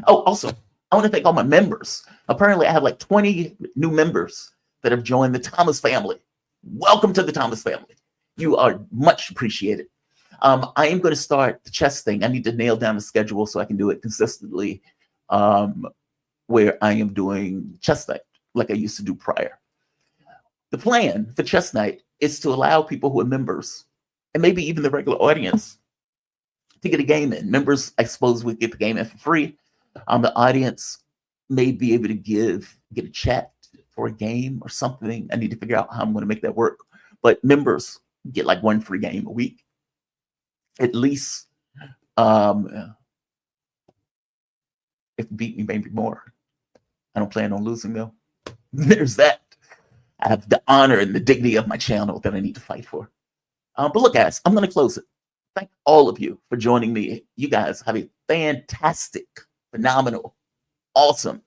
Oh, also, I want to thank all my members. Apparently, I have like 20 new members that have joined the Thomas family. Welcome to the Thomas family. You are much appreciated. I am going to start the chess thing. I need to nail down the schedule so I can do it consistently, where I am doing chess night like I used to do prior. The plan for chess night is to allow people who are members, and maybe even the regular audience, to get a game in. Members, I suppose, would get the game in for free. The audience may be able to get a chat for a game or something. I need to figure out how I'm going to make that work. But members get like one free game a week, at least. If you beat me, maybe more. I don't plan on losing, though. There's that. I have the honor and the dignity of my channel that I need to fight for. But look, guys, I'm going to close it. Thank all of you for joining me. You guys have a fantastic, phenomenal, awesome,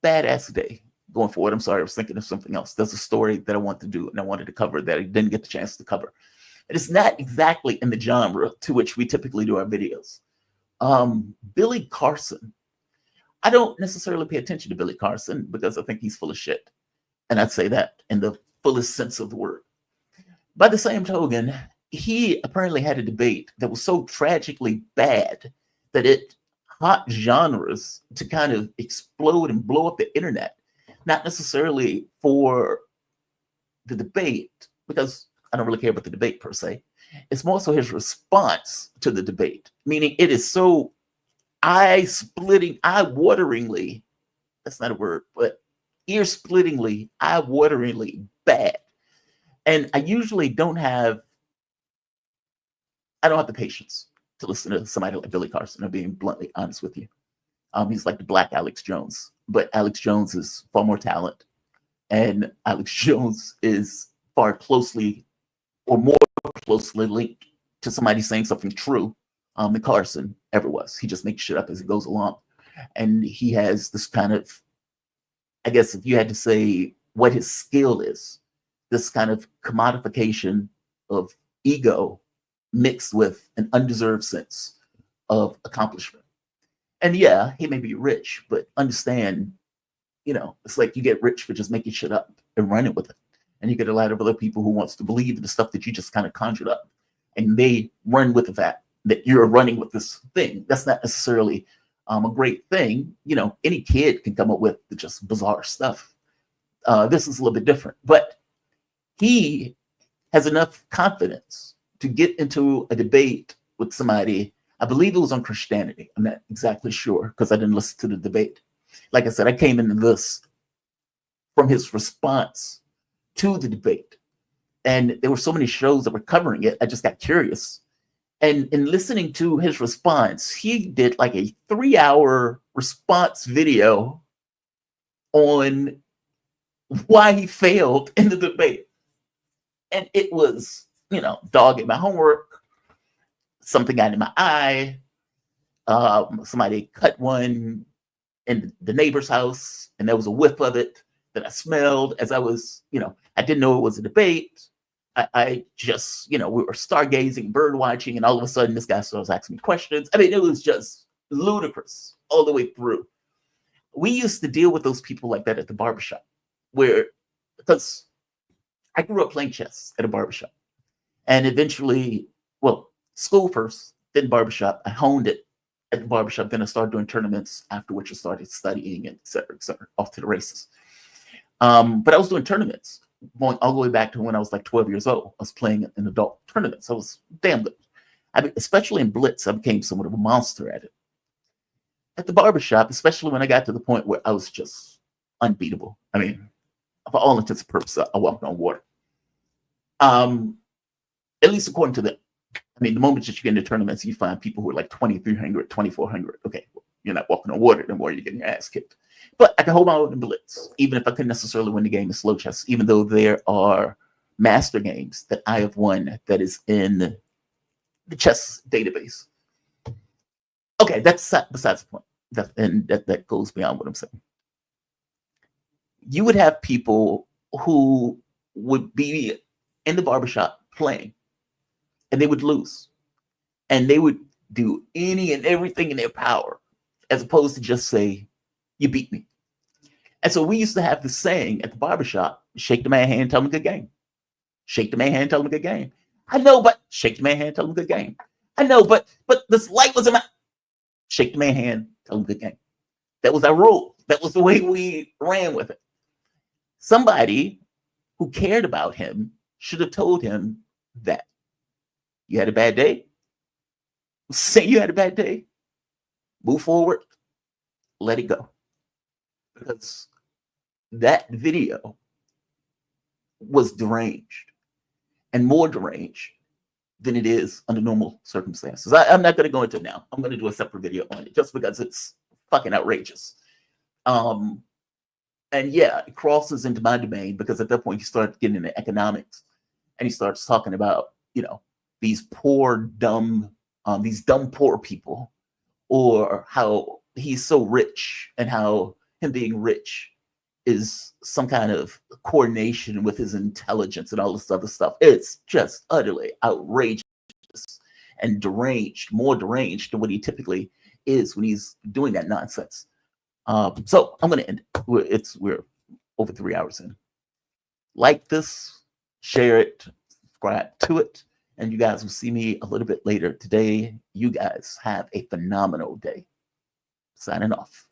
badass day going forward. I'm sorry, I was thinking of something else. There's a story that I want to do and I wanted to cover that I didn't get the chance to cover. It's not exactly in the genre to which we typically do our videos. Billy Carson. I don't necessarily pay attention to Billy Carson because I think he's full of shit. And I'd say that in the fullest sense of the word. By the same token, he apparently had a debate that was so tragically bad that it hot genres to kind of explode and blow up the internet. Not necessarily for the debate, because I don't really care about the debate per se. It's more so his response to the debate, meaning it is so eye-wateringly, that's not a word, but ear-splittingly, eye-wateringly bad. And I usually don't have the patience to listen to somebody like Billy Carson. I'm being bluntly honest with you. He's like the black Alex Jones, but Alex Jones is far more talent. And Alex Jones is far closely or more closely linked to somebody saying something true than Carson ever was. He just makes shit up as he goes along. And he has this kind of, I guess if you had to say what his skill is, this kind of commodification of ego mixed with an undeserved sense of accomplishment. And yeah, he may be rich, but understand, it's like you get rich for just making shit up and running with it. And you get a lot of other people who wants to believe in the stuff that you just kind of conjured up. And they run with the fact that you're running with this thing. That's not necessarily a great thing. Any kid can come up with just bizarre stuff. This is a little bit different. But he has enough confidence to get into a debate with somebody. I believe it was on Christianity. I'm not exactly sure because I didn't listen to the debate. Like I said, I came into this from his response to the debate. And there were so many shows that were covering it. I just got curious. And in listening to his response, he did like a 3-hour response video on why he failed in the debate. And it was, dog ate my homework, something got in my eye, somebody cut one in the neighbor's house, and there was a whiff of it that I smelled as I was, I didn't know it was a debate. I just, we were stargazing, bird watching, and all of a sudden this guy starts asking me questions. I mean, it was just ludicrous all the way through. We used to deal with those people like that at the barbershop, because I grew up playing chess at a barbershop. And eventually, school first, then barbershop. I honed it at the barbershop. Then I started doing tournaments, after which I started studying, et cetera, off to the races. But I was doing tournaments going all the way back to when I was like 12 years old. I was playing in adult tournaments. I was damn good. Especially in Blitz, I became somewhat of a monster at it. At the barbershop, especially when I got to the point where I was just unbeatable. I mean, for all intents and purposes, I walked on water. At least according to them. I mean, the moment that you get into tournaments, you find people who are like 2,300, 2,400. Okay, you're not walking on water anymore. You're getting your ass kicked. But I can hold my own in blitz, even if I couldn't necessarily win the game in slow chess, even though there are master games that I have won that is in the chess database. Okay, that's besides the point. That goes beyond what I'm saying. You would have people who would be in the barbershop playing, and they would lose. And they would do any and everything in their power, as opposed to just say, you beat me. And so we used to have this saying at the barbershop, shake the man's hand, tell him good game. Shake the man's hand, tell him good game. I know, but shake the man's hand, tell him good game. I know, but this light was in my... Shake the man's hand, tell him good game. That was our rule. That was the way we ran with it. Somebody who cared about him should have told him that. You had a bad day? Say you had a bad day. Move forward. Let it go. Because that video was deranged, and more deranged than it is under normal circumstances. I'm not going to go into it now. I'm going to do a separate video on it just because it's fucking outrageous. And yeah, it crosses into my domain because at that point you start getting into economics, and he starts talking about, these poor, dumb, these dumb poor people, or how he's so rich and how him being rich is some kind of coordination with his intelligence and all this other stuff. It's just utterly outrageous and deranged, more deranged than what he typically is when he's doing that nonsense. So I'm going to end it. We're over 3 hours in. Like this, share it, subscribe to it, and you guys will see me a little bit later today. You guys have a phenomenal day. Signing off.